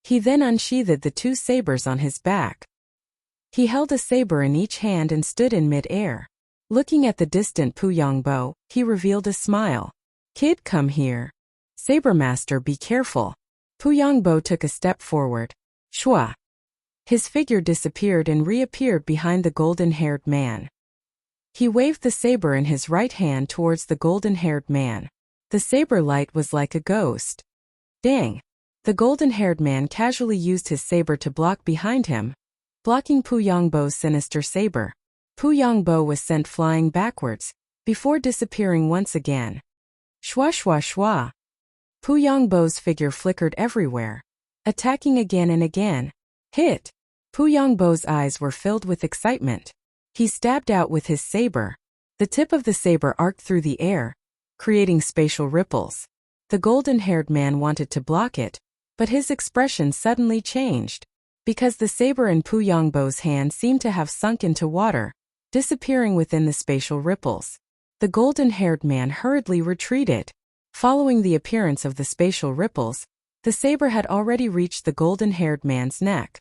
He then unsheathed the 2 sabers on his back. He held a saber in each hand and stood in mid-air. Looking at the distant Pu Yongbo, he revealed a smile. Kid, come here. Saber Master, be careful. Pu Yongbo took a step forward. Shua. His figure disappeared and reappeared behind the golden-haired man. He waved the saber in his right hand towards the golden-haired man. The saber light was like a ghost. Dang! The golden-haired man casually used his saber to block behind him, blocking Pu Yongbo's sinister saber. Pu Yongbo was sent flying backwards, before disappearing once again. Shwa shwa shwa! Pu Yongbo's figure flickered everywhere, attacking again and again. Hit! Pu Yongbo's eyes were filled with excitement. He stabbed out with his saber. The tip of the saber arced through the air, creating spatial ripples. The golden-haired man wanted to block it, but his expression suddenly changed. Because the saber in Pu Yongbo's hand seemed to have sunk into water, disappearing within the spatial ripples. The golden-haired man hurriedly retreated. Following the appearance of the spatial ripples, the saber had already reached the golden-haired man's neck.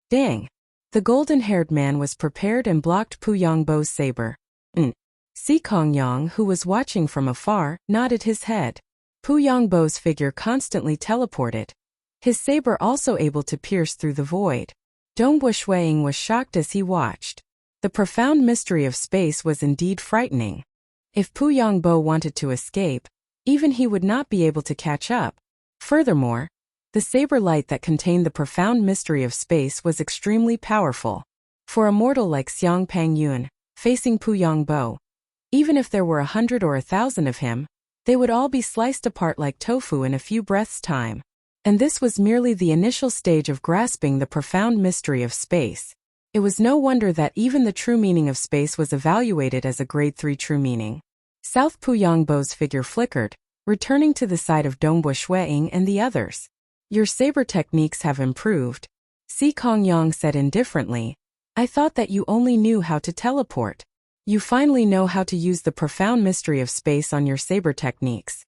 Dang! The golden-haired man was prepared and blocked Pu Yongbo's saber. Si Kongyang, who was watching from afar, nodded his head. Pu Yongbo's figure constantly teleported, his saber also able to pierce through the void. Dongbu Shuiying was shocked as he watched. The profound mystery of space was indeed frightening. If Pu Yongbo wanted to escape, even he would not be able to catch up. Furthermore, the saber light that contained the profound mystery of space was extremely powerful. For a mortal like Xiang Pangyun, facing Pu Yongbo, even if there were 100 or 1,000 of him, they would all be sliced apart like tofu in a few breaths' time. And this was merely the initial stage of grasping the profound mystery of space. It was no wonder that even the true meaning of space was evaluated as a grade 3 true meaning. South Pu Yongbo's figure flickered, returning to the side of Dongbu Shuiying and the others. Your saber techniques have improved, Si Kongyang said indifferently. I thought that you only knew how to teleport. You finally know how to use the profound mystery of space on your saber techniques.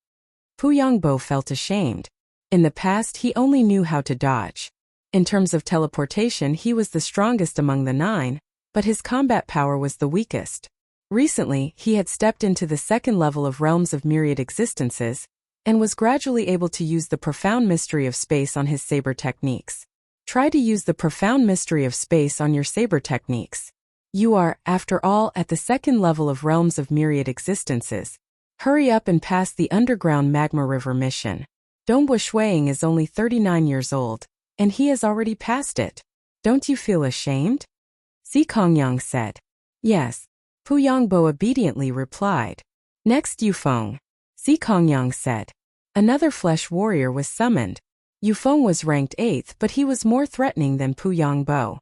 Pu Yongbo felt ashamed. In the past he only knew how to dodge. In terms of teleportation he was the strongest among the 9, but his combat power was the weakest. Recently he had stepped into the second level of realms of myriad existences, and was gradually able to use the profound mystery of space on his saber techniques. Try to use the profound mystery of space on your saber techniques. You are, after all, at the second level of realms of myriad existences. Hurry up and pass the underground magma river mission. Dongbu Shuiying is only 39 years old, and he has already passed it. Don't you feel ashamed? Si Kongyang said. Yes. Pu Yongbo obediently replied. Next Yufeng. Si Kongyang said. Another flesh warrior was summoned. Yufeng was ranked 8th, but he was more threatening than Pu Yongbo.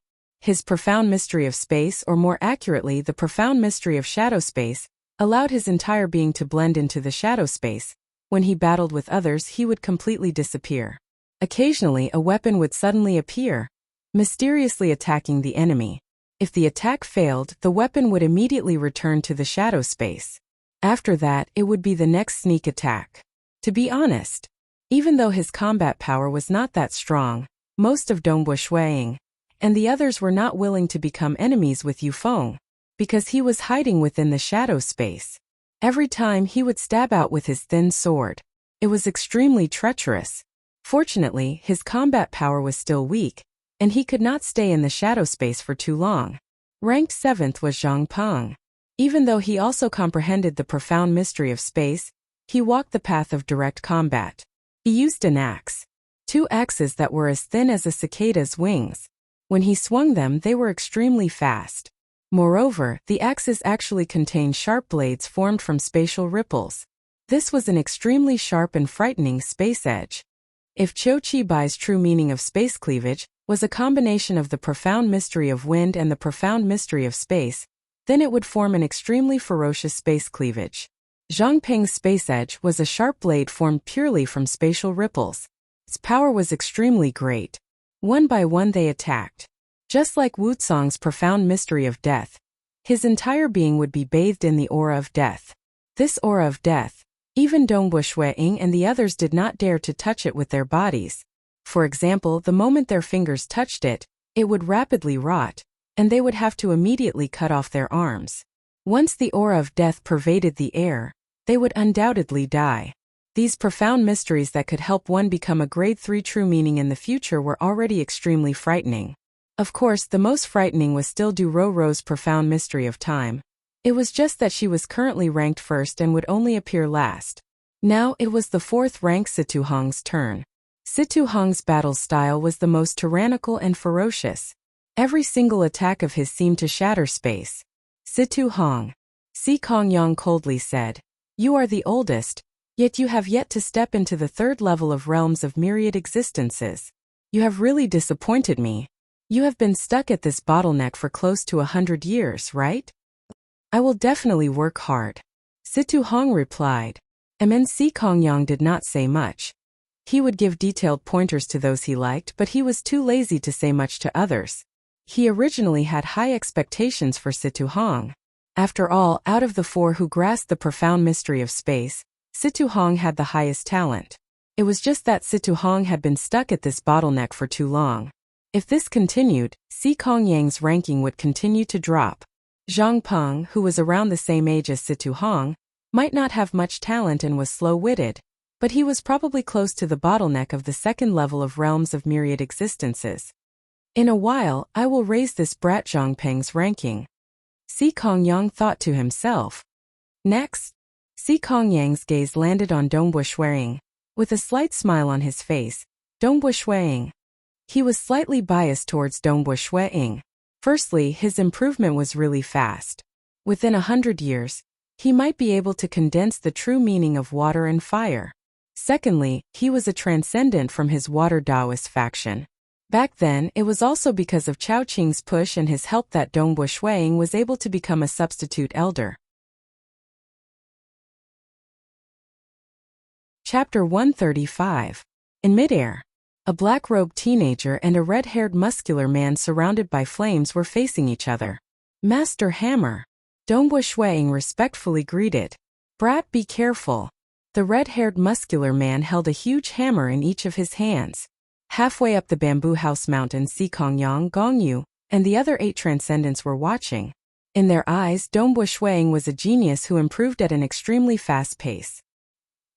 His profound mystery of space, or more accurately the profound mystery of shadow space, allowed his entire being to blend into the shadow space. When he battled with others, he would completely disappear. Occasionally, a weapon would suddenly appear, mysteriously attacking the enemy. If the attack failed, the weapon would immediately return to the shadow space. After that, it would be the next sneak attack. To be honest, even though his combat power was not that strong, most of Dongbuo and the others were not willing to become enemies with Yufeng, because he was hiding within the shadow space. Every time he would stab out with his thin sword. It was extremely treacherous. Fortunately, his combat power was still weak, and he could not stay in the shadow space for too long. Ranked 7th was Zhang Peng. Even though he also comprehended the profound mystery of space, he walked the path of direct combat. He used an axe. 2 axes that were as thin as a cicada's wings. When he swung them, they were extremely fast. Moreover, the axes actually contained sharp blades formed from spatial ripples. This was an extremely sharp and frightening space edge. If Qiu Qibai's true meaning of space cleavage was a combination of the profound mystery of wind and the profound mystery of space, then it would form an extremely ferocious space cleavage. Zhang Peng's space edge was a sharp blade formed purely from spatial ripples. Its power was extremely great. One by one they attacked. Just like Wuxang's profound mystery of death, his entire being would be bathed in the aura of death. This aura of death, even Dongbuo and the others did not dare to touch it with their bodies. For example, the moment their fingers touched it, it would rapidly rot, and they would have to immediately cut off their arms. Once the aura of death pervaded the air, they would undoubtedly die. These profound mysteries that could help one become a grade 3 true meaning in the future were already extremely frightening. Of course, the most frightening was still Du Roro's profound mystery of time. It was just that she was currently ranked 1st and would only appear last. Now it was the 4th rank Situ Hong's turn. Situ Hong's battle style was the most tyrannical and ferocious. Every single attack of his seemed to shatter space. Situ Hong. Si Kongyang coldly said, "You are the oldest, yet you have yet to step into the 3rd level of realms of myriad existences. You have really disappointed me. You have been stuck at this bottleneck for close to 100 years, right?" "I will definitely work hard," Situ Hong replied. Si Kongyang did not say much. He would give detailed pointers to those he liked, but he was too lazy to say much to others. He originally had high expectations for Situ Hong. After all, out of the 4 who grasped the profound mystery of space, Situ Hong had the highest talent. It was just that Situ Hong had been stuck at this bottleneck for too long. If this continued, Si Kongyang's ranking would continue to drop. Zhang Peng, who was around the same age as Situ Hong, might not have much talent and was slow-witted, but he was probably close to the bottleneck of the 2nd level of realms of myriad existences. In a while, I will raise this brat Zhang Peng's ranking, Si Kongyang thought to himself. Next, Si Kongyang's gaze landed on Dongbuo. With a slight smile on his face, Dongbuo. He was slightly biased towards Dongbuo. Firstly, his improvement was really fast. Within 100 years, he might be able to condense the true meaning of water and fire. Secondly, he was a transcendent from his water Taoist faction. Back then, it was also because of Chao Qing's push and his help that Dongbuo was able to become a substitute elder. Chapter 135. In midair, a black-robed teenager and a red-haired muscular man surrounded by flames were facing each other. "Master Hammer," Dongbuo respectfully greeted. "Brat, be careful." The red-haired muscular man held a huge hammer in each of his hands. Halfway up the bamboo house mountain, Si Kongyang, Gongyu, and the other 8 transcendents were watching. In their eyes, Dongbuo was a genius who improved at an extremely fast pace.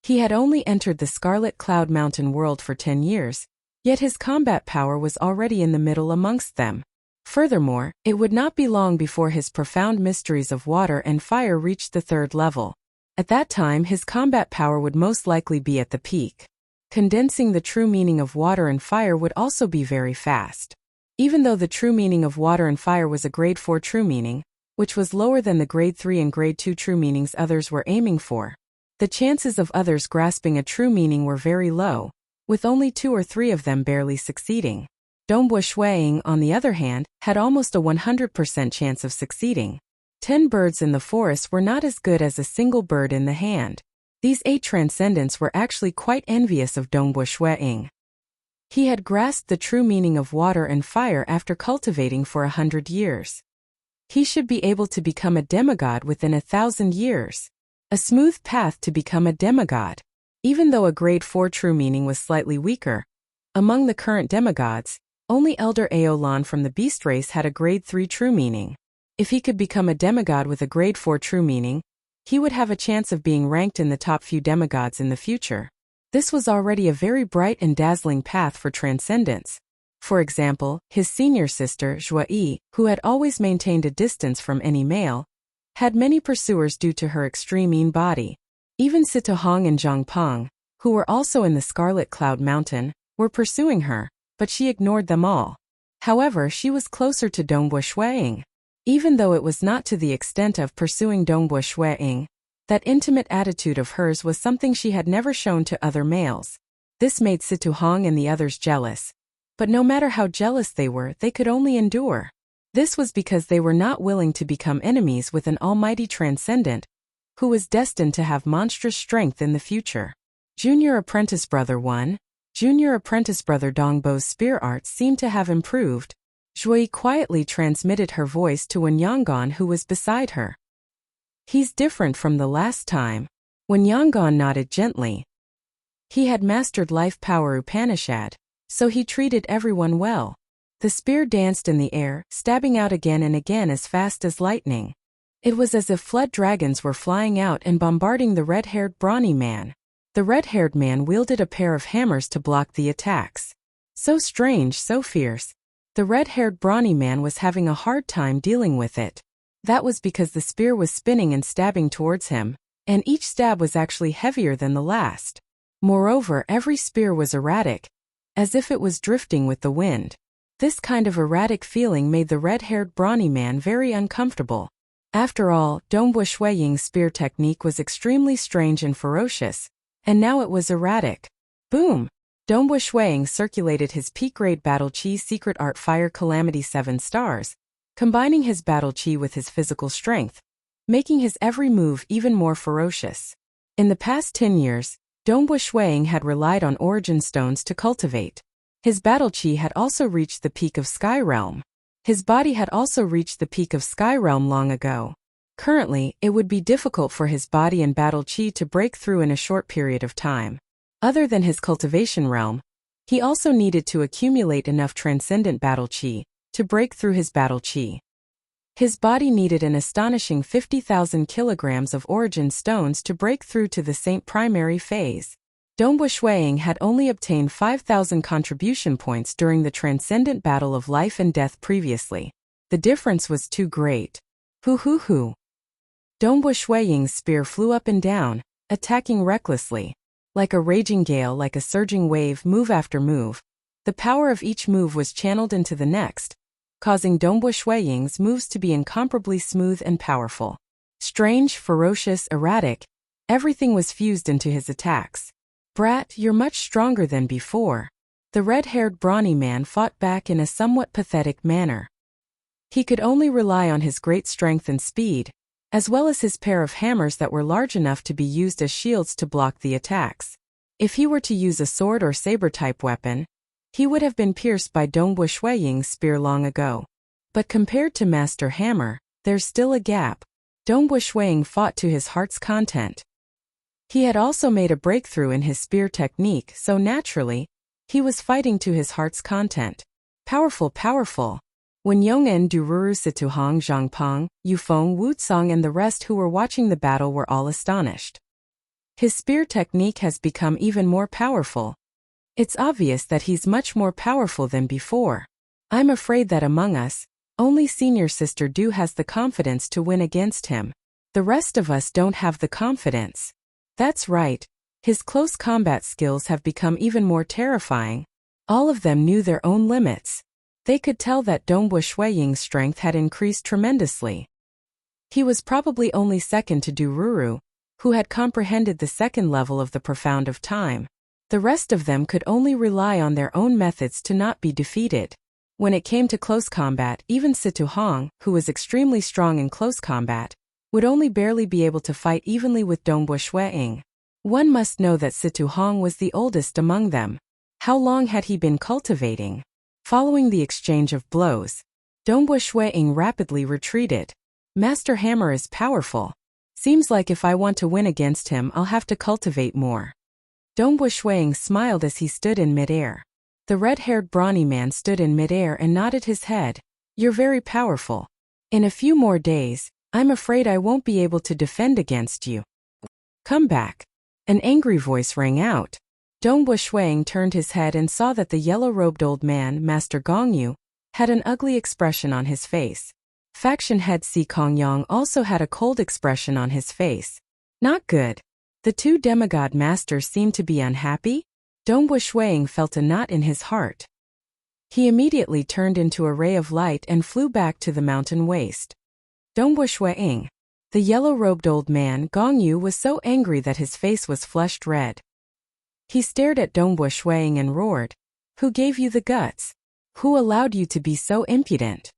He had only entered the Scarlet Cloud Mountain world for 10 years, yet his combat power was already in the middle amongst them. Furthermore, it would not be long before his profound mysteries of water and fire reached the 3rd level. At that time, his combat power would most likely be at the peak. Condensing the true meaning of water and fire would also be very fast. Even though the true meaning of water and fire was a grade 4 true meaning, which was lower than the grade 3 and grade 2 true meanings others were aiming for, the chances of others grasping a true meaning were very low, with only 2 or 3 of them barely succeeding. Dongbo Shuiying, on the other hand, had almost a 100% chance of succeeding. 10 birds in the forest were not as good as a single bird in the hand. These 8 transcendents were actually quite envious of Dongbo Shuiying. He had grasped the true meaning of water and fire after cultivating for 100 years. He should be able to become a demigod within 1,000 years. A smooth path to become a demigod. Even though a grade 4 true meaning was slightly weaker, among the current demigods, only Elder Aolan from the beast race had a grade 3 true meaning. If he could become a demigod with a grade 4 true meaning, he would have a chance of being ranked in the top few demigods in the future. This was already a very bright and dazzling path for transcendence. For example, his senior sister, Zhuyi, who had always maintained a distance from any male, had many pursuers due to her extreme mean body. Even Sitohong and Zhangpeng, who were also in the Scarlet Cloud Mountain, were pursuing her, but she ignored them all. However, she was closer to Dongbo Shuiying. Even though it was not to the extent of pursuing Dongbo Shuiying, that intimate attitude of hers was something she had never shown to other males. This made Sitohong and the others jealous. But no matter how jealous they were, they could only endure. This was because they were not willing to become enemies with an almighty transcendent, who was destined to have monstrous strength in the future. Junior Apprentice Brother 1. Junior Apprentice Brother Dongbo's spear art seemed to have improved. Zhuyi quietly transmitted her voice to Wen Yanggan, who was beside her. He's different from the last time. Wen Yanggan nodded gently. He had mastered life power Upanishad, so he treated everyone well. The spear danced in the air, stabbing out again and again as fast as lightning. It was as if flood dragons were flying out and bombarding the red-haired brawny man. The red-haired man wielded a pair of hammers to block the attacks. So strange, so fierce. The red-haired brawny man was having a hard time dealing with it. That was because the spear was spinning and stabbing towards him, and each stab was actually heavier than the last. Moreover, every spear was erratic, as if it was drifting with the wind. This kind of erratic feeling made the red-haired brawny man very uncomfortable. After all, Dongbo Shuiying's spear technique was extremely strange and ferocious, and now it was erratic. Boom! Dongbo Shuiying circulated his peak-grade battle chi secret art Fire Calamity 7 stars, combining his battle chi with his physical strength, making his every move even more ferocious. In the past 10 years, Dongbo Shuiying had relied on origin stones to cultivate. His battle chi had also reached the peak of Sky Realm. His body had also reached the peak of Sky Realm long ago. Currently, it would be difficult for his body and battle chi to break through in a short period of time. Other than his cultivation realm, he also needed to accumulate enough transcendent battle chi to break through his battle chi. His body needed an astonishing 50,000 kilograms of origin stones to break through to the Saint primary phase. Dongbo Shuiying had only obtained 5,000 contribution points during the transcendent battle of life and death previously. The difference was too great. Hoo. Dongbo Shuiying's spear flew up and down, attacking recklessly. Like a raging gale, like a surging wave, move after move. The power of each move was channeled into the next, causing Dongbo Shuiying's moves to be incomparably smooth and powerful. Strange, ferocious, erratic, everything was fused into his attacks. Brat, you're much stronger than before. The red-haired brawny man fought back in a somewhat pathetic manner. He could only rely on his great strength and speed, as well as his pair of hammers that were large enough to be used as shields to block the attacks. If he were to use a sword or saber-type weapon, he would have been pierced by Dongbo Shuiying's spear long ago. But compared to Master Hammer, there's still a gap. Dongbo Shuiying fought to his heart's content. He had also made a breakthrough in his spear technique, so naturally, he was fighting to his heart's content. Powerful. When Yong'en, Dururu, Situhong, Zhangpeng, Yufeng, Wucong and the rest who were watching the battle were all astonished. His spear technique has become even more powerful. It's obvious that he's much more powerful than before. I'm afraid that among us, only senior sister Du has the confidence to win against him. The rest of us don't have the confidence. That's right. His close combat skills have become even more terrifying. All of them knew their own limits. They could tell that Dongbo Shuiying's strength had increased tremendously. He was probably only second to Dururu, who had comprehended the second level of the profound of time. The rest of them could only rely on their own methods to not be defeated. When it came to close combat, even Situ Hong, who was extremely strong in close combat, would only barely be able to fight evenly with Dongbo Shuiying. One must know that Situ Hong was the oldest among them. How long had he been cultivating? Following the exchange of blows, Dongbo Shuiying rapidly retreated. Master Hammer is powerful. Seems like if I want to win against him, I'll have to cultivate more. Dongbo Shuiying smiled as he stood in midair. The red-haired brawny man stood in midair and nodded his head. You're very powerful. In a few more days, I'm afraid I won't be able to defend against you. Come back. An angry voice rang out. Dongbo Shuiying turned his head and saw that the yellow-robed old man, Master Gongyu, had an ugly expression on his face. Faction head Si Kongyang also had a cold expression on his face. Not good. The two demigod masters seemed to be unhappy. Dongbo Shuiying felt a knot in his heart. He immediately turned into a ray of light and flew back to the mountain waste. Dongbo Shuiying. The yellow-robed old man, Gongyu, was so angry that his face was flushed red. He stared at Dongbo Shuiying and roared. Who gave you the guts? Who allowed you to be so impudent?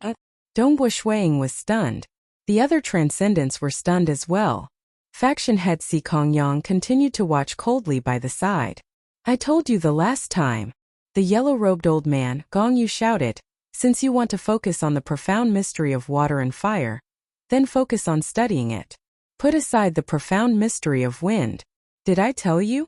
Dongbo Shuiying was stunned. The other transcendents were stunned as well. Faction head Si Kongyang continued to watch coldly by the side. I told you the last time. The yellow-robed old man, Gongyu, shouted. Since you want to focus on the profound mystery of water and fire, then focus on studying it. Put aside the profound mystery of wind. Did I tell you?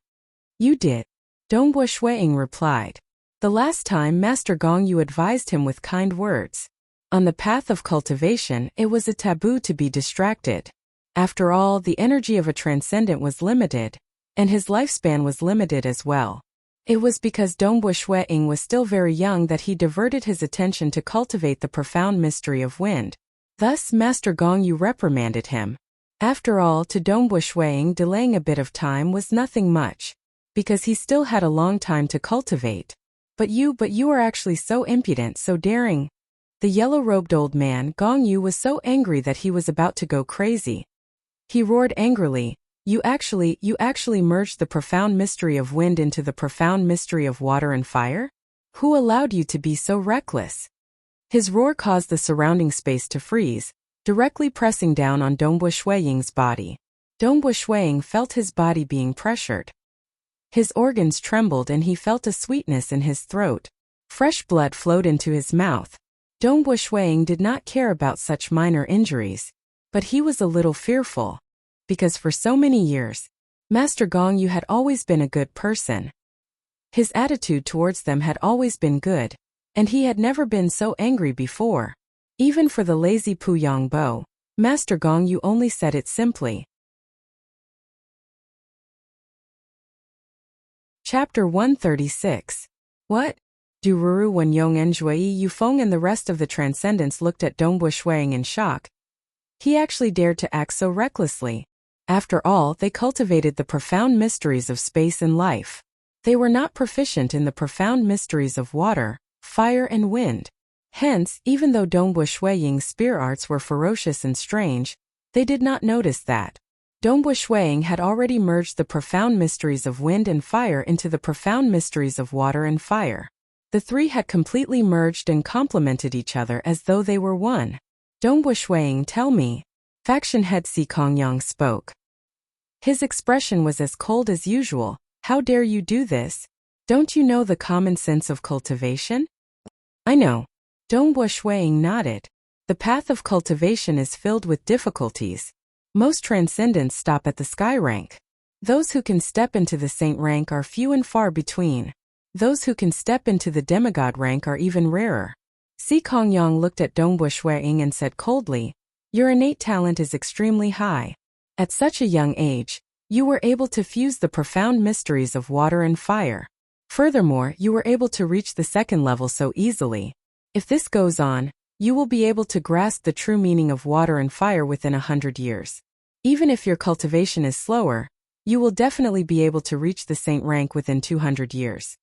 You did. Dongbo Shuiying replied. The last time Master Gongyu advised him with kind words. On the path of cultivation, it was a taboo to be distracted. After all, the energy of a transcendent was limited, and his lifespan was limited as well. It was because Dongbo Shuiying was still very young that he diverted his attention to cultivate the profound mystery of wind. Thus, Master Gongyu reprimanded him. After all, to Dongbo Shuiying, delaying a bit of time was nothing much, because he still had a long time to cultivate. But you are actually so impudent, so daring. The yellow-robed old man, Gongyu, was so angry that he was about to go crazy. He roared angrily, You actually merged the profound mystery of wind into the profound mystery of water and fire? Who allowed you to be so reckless? His roar caused the surrounding space to freeze, directly pressing down on Dongbo Shuiying's body. Dongbo Shuiying felt his body being pressured. His organs trembled and he felt a sweetness in his throat. Fresh blood flowed into his mouth. Dongbo Shuiying did not care about such minor injuries, but he was a little fearful, because for so many years, Master Gongyu had always been a good person. His attitude towards them had always been good, and he had never been so angry before. Even for the lazy Puyang Bo, Master Gongyu only said it simply. Chapter 136. What? Dururu Wen Yong Enjui Yufeng and the rest of the transcendents looked at Dongbo Shuiying in shock. He actually dared to act so recklessly. After all, they cultivated the profound mysteries of space and life. They were not proficient in the profound mysteries of water, fire and wind. Hence, even though Dongbo Shuiying's spear arts were ferocious and strange, they did not notice that. Dongbo Shuiying had already merged the profound mysteries of wind and fire into the profound mysteries of water and fire. The three had completely merged and complemented each other as though they were one. Dongbo Shuiying, tell me. Faction head Si Kongyang spoke. His expression was as cold as usual. How dare you do this? Don't you know the common sense of cultivation? I know. Dongbo Shuiying nodded. The path of cultivation is filled with difficulties. Most transcendents stop at the sky rank. Those who can step into the saint rank are few and far between. Those who can step into the demigod rank are even rarer. Si Kongyang looked at Dongbo Shuiying and said coldly, Your innate talent is extremely high. At such a young age, you were able to fuse the profound mysteries of water and fire. Furthermore, you were able to reach the second level so easily. If this goes on, you will be able to grasp the true meaning of water and fire within 100 years. Even if your cultivation is slower, you will definitely be able to reach the saint rank within 200 years.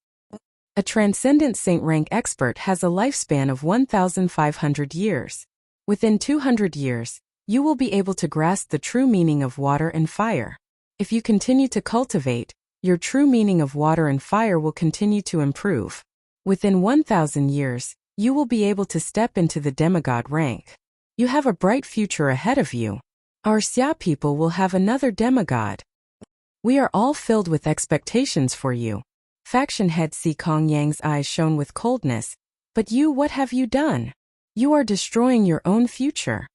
A transcendent saint rank expert has a lifespan of 1,500 years. Within 200 years, you will be able to grasp the true meaning of water and fire. If you continue to cultivate, your true meaning of water and fire will continue to improve. Within 1,000 years, you will be able to step into the demigod rank. You have a bright future ahead of you. Our Xia people will have another demigod. We are all filled with expectations for you. Faction head Si Kong Yang's eyes shone with coldness. But you, what have you done? You are destroying your own future.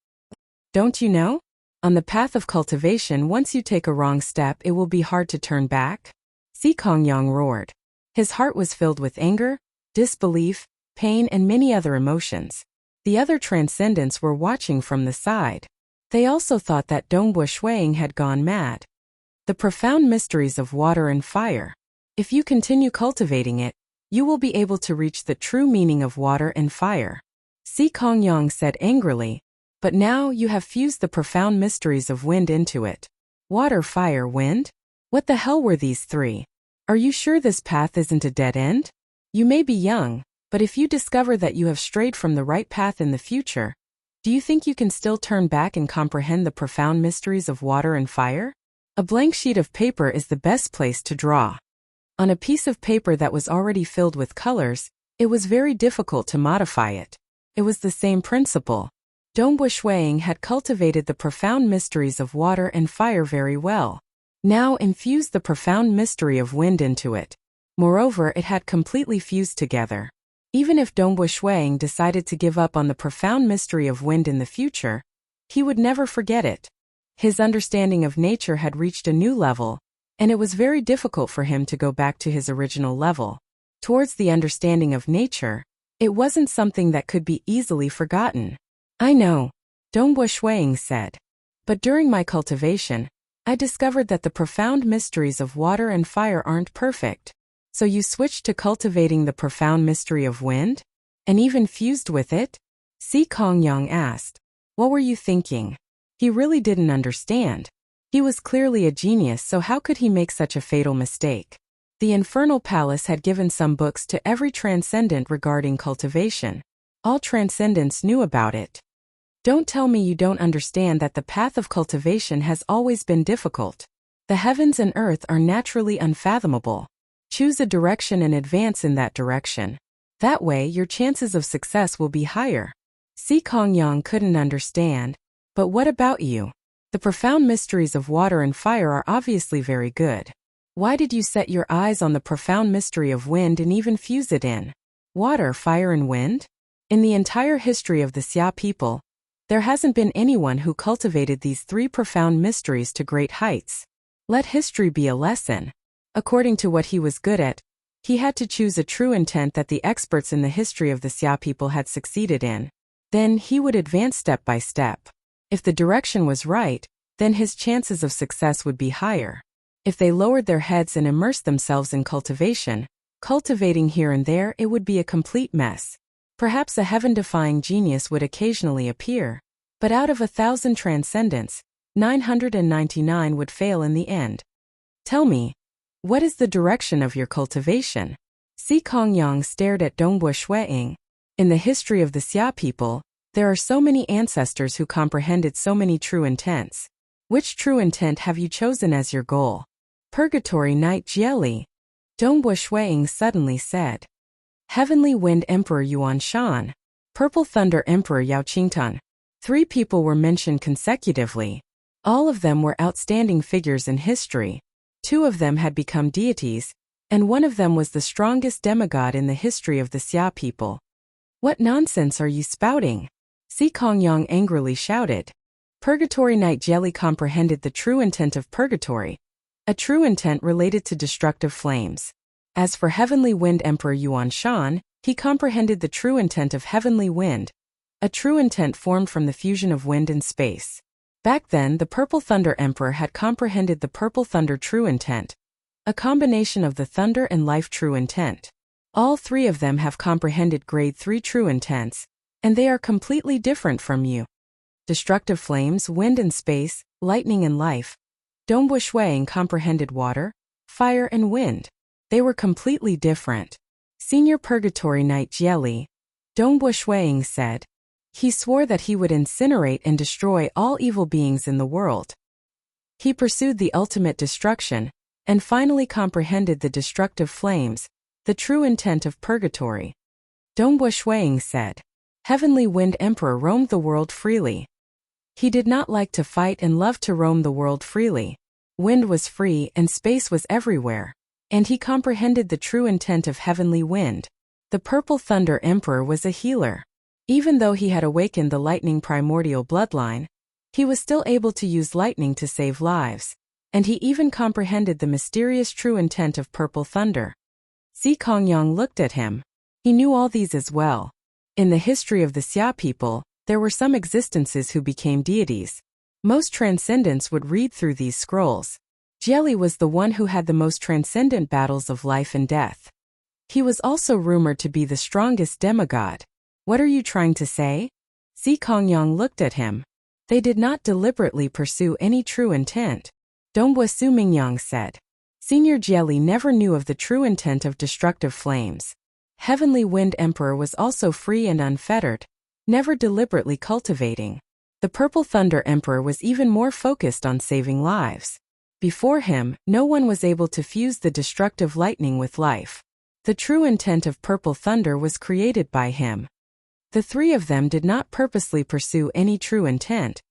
Don't you know? On the path of cultivation, once you take a wrong step, it will be hard to turn back. Si Kong Yang roared. His heart was filled with anger, disbelief, pain, and many other emotions. The other transcendents were watching from the side. They also thought that Dongbo Shuiying had gone mad. The profound mysteries of water and fire. If you continue cultivating it, you will be able to reach the true meaning of water and fire. Si Kong Yang said angrily, but now you have fused the profound mysteries of wind into it. Water, fire, wind? What the hell were these three? Are you sure this path isn't a dead end? You may be young, but if you discover that you have strayed from the right path in the future, do you think you can still turn back and comprehend the profound mysteries of water and fire? A blank sheet of paper is the best place to draw. On a piece of paper that was already filled with colors, it was very difficult to modify it. It was the same principle. Dongbo Shuiying had cultivated the profound mysteries of water and fire very well. Now infused the profound mystery of wind into it. Moreover, it had completely fused together. Even if Dongbo Shuiying decided to give up on the profound mystery of wind in the future, he would never forget it. His understanding of nature had reached a new level, and it was very difficult for him to go back to his original level. Towards the understanding of nature, it wasn't something that could be easily forgotten. I know, Dongbo Shuiying said. But during my cultivation, I discovered that the profound mysteries of water and fire aren't perfect. So you switched to cultivating the profound mystery of wind? And even fused with it? Si Kong Yang asked. What were you thinking? He really didn't understand. He was clearly a genius, so how could he make such a fatal mistake? The Infernal Palace had given some books to every transcendent regarding cultivation. All transcendents knew about it. Don't tell me you don't understand that the path of cultivation has always been difficult. The heavens and earth are naturally unfathomable. Choose a direction and advance in that direction. That way, your chances of success will be higher. Si Kong Yang couldn't understand. But what about you? The profound mysteries of water and fire are obviously very good. Why did you set your eyes on the profound mystery of wind and even fuse it in? Water, fire, and wind? In the entire history of the Xia people, there hasn't been anyone who cultivated these three profound mysteries to great heights. Let history be a lesson. According to what he was good at, he had to choose a true intent that the experts in the history of the Xia people had succeeded in. Then he would advance step by step. If the direction was right, then his chances of success would be higher. If they lowered their heads and immersed themselves in cultivation, cultivating here and there, it would be a complete mess. Perhaps a heaven-defying genius would occasionally appear, but out of 1,000 transcendents, 999 would fail in the end. Tell me, what is the direction of your cultivation? Si Kong Yang stared at Dongbo Shuiying. In the history of the Xia people, there are so many ancestors who comprehended so many true intents. Which true intent have you chosen as your goal? Purgatory Knight Jieli. Dongbo Shuiying suddenly said. Heavenly Wind Emperor Yuan Shan. Purple Thunder Emperor Yao Qingtan. 3 people were mentioned consecutively. All of them were outstanding figures in history. 2 of them had become deities, and one of them was the strongest demigod in the history of the Xia people. What nonsense are you spouting? Si Kong Yang angrily shouted. Purgatory Knight Jelly comprehended the true intent of purgatory, a true intent related to destructive flames. As for Heavenly Wind Emperor Yuan Shan, he comprehended the true intent of heavenly wind, a true intent formed from the fusion of wind and space. Back then, the Purple Thunder Emperor had comprehended the Purple Thunder true intent, a combination of the thunder and life true intent. All 3 of them have comprehended grade 3 true intents, and they are completely different from you. Destructive flames, wind and space, lightning and life. Dongbo Shuiying comprehended water, fire and wind. They were completely different. Senior Purgatory Knight Jieli, Dongbo Shuiying said. He swore that he would incinerate and destroy all evil beings in the world. He pursued the ultimate destruction, and finally comprehended the destructive flames, the true intent of purgatory. Dongbua Shuiying said. Heavenly Wind Emperor roamed the world freely. He did not like to fight and loved to roam the world freely. Wind was free and space was everywhere, and he comprehended the true intent of heavenly wind. The Purple Thunder Emperor was a healer. Even though he had awakened the lightning primordial bloodline, he was still able to use lightning to save lives, and he even comprehended the mysterious true intent of Purple Thunder. Si Kongyang looked at him. He knew all these as well. In the history of the Xia people, there were some existences who became deities. Most transcendents would read through these scrolls. Jieli was the one who had the most transcendent battles of life and death. He was also rumored to be the strongest demigod. What are you trying to say? Si Kongyang looked at him. They did not deliberately pursue any true intent. Dongbua Sumingyang said. Senior Jieli never knew of the true intent of destructive flames. Heavenly Wind Emperor was also free and unfettered, never deliberately cultivating. The Purple Thunder Emperor was even more focused on saving lives. Before him, no one was able to fuse the destructive lightning with life. The true intent of Purple Thunder was created by him. The three of them did not purposely pursue any true intent.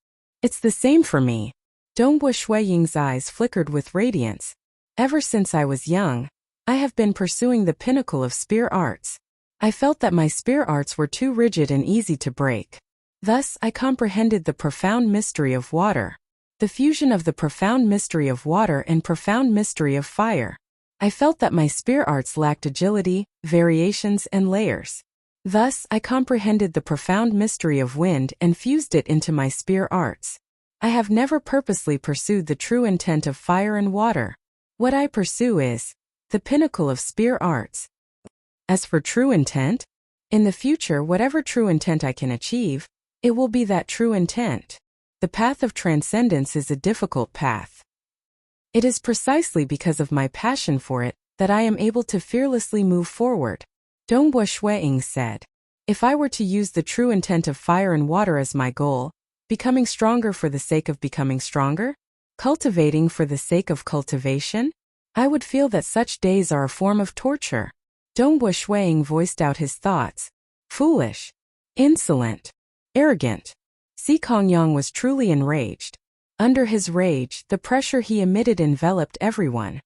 It's the same for me. Dongbua Shuiying's eyes flickered with radiance. Ever since I was young, I have been pursuing the pinnacle of spear arts. I felt that my spear arts were too rigid and easy to break. Thus, I comprehended the profound mystery of water. The fusion of the profound mystery of water and profound mystery of fire. I felt that my spear arts lacked agility, variations, and layers. Thus, I comprehended the profound mystery of wind and fused it into my spear arts. I have never purposely pursued the true intent of fire and water. What I pursue is the pinnacle of spear arts. As for true intent, in the future, whatever true intent I can achieve, it will be that true intent. The path of transcendence is a difficult path. It is precisely because of my passion for it that I am able to fearlessly move forward. Dongbua Shuiying said. If I were to use the true intent of fire and water as my goal, becoming stronger for the sake of becoming stronger, cultivating for the sake of cultivation, I would feel that such days are a form of torture. Dongbua Shuiying voiced out his thoughts. Foolish. Insolent. Arrogant. Si Kongyang was truly enraged. Under his rage, the pressure he emitted enveloped everyone.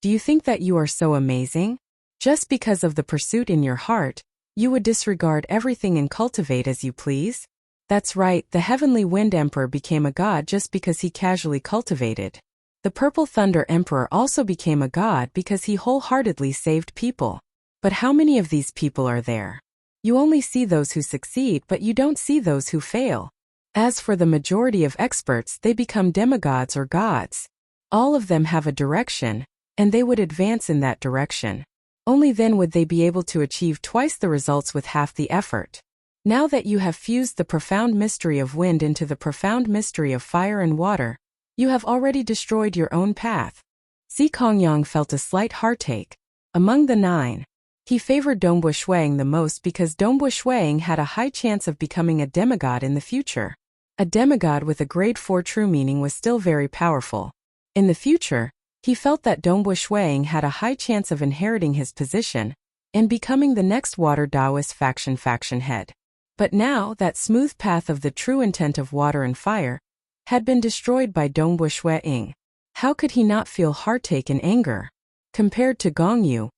Do you think that you are so amazing? Just because of the pursuit in your heart, you would disregard everything and cultivate as you please? That's right, the Heavenly Wind Emperor became a god just because he casually cultivated. The Purple Thunder Emperor also became a god because he wholeheartedly saved people. But how many of these people are there? You only see those who succeed, but you don't see those who fail. As for the majority of experts, they become demigods or gods. All of them have a direction, and they would advance in that direction. Only then would they be able to achieve twice the results with half the effort. Now that you have fused the profound mystery of wind into the profound mystery of fire and water, you have already destroyed your own path. Si Kongyang felt a slight heartache. Among the 9, he favored Dongbua Shuiying the most because Dongbua Shuiying had a high chance of becoming a demigod in the future. A demigod with a grade 4 true meaning was still very powerful. In the future, he felt that Dongbua Shuiying had a high chance of inheriting his position and becoming the next water Taoist faction head. But now, that smooth path of the true intent of water and fire had been destroyed by Dongbua Shuiying. How could he not feel heartache and anger? Compared to Gongyu,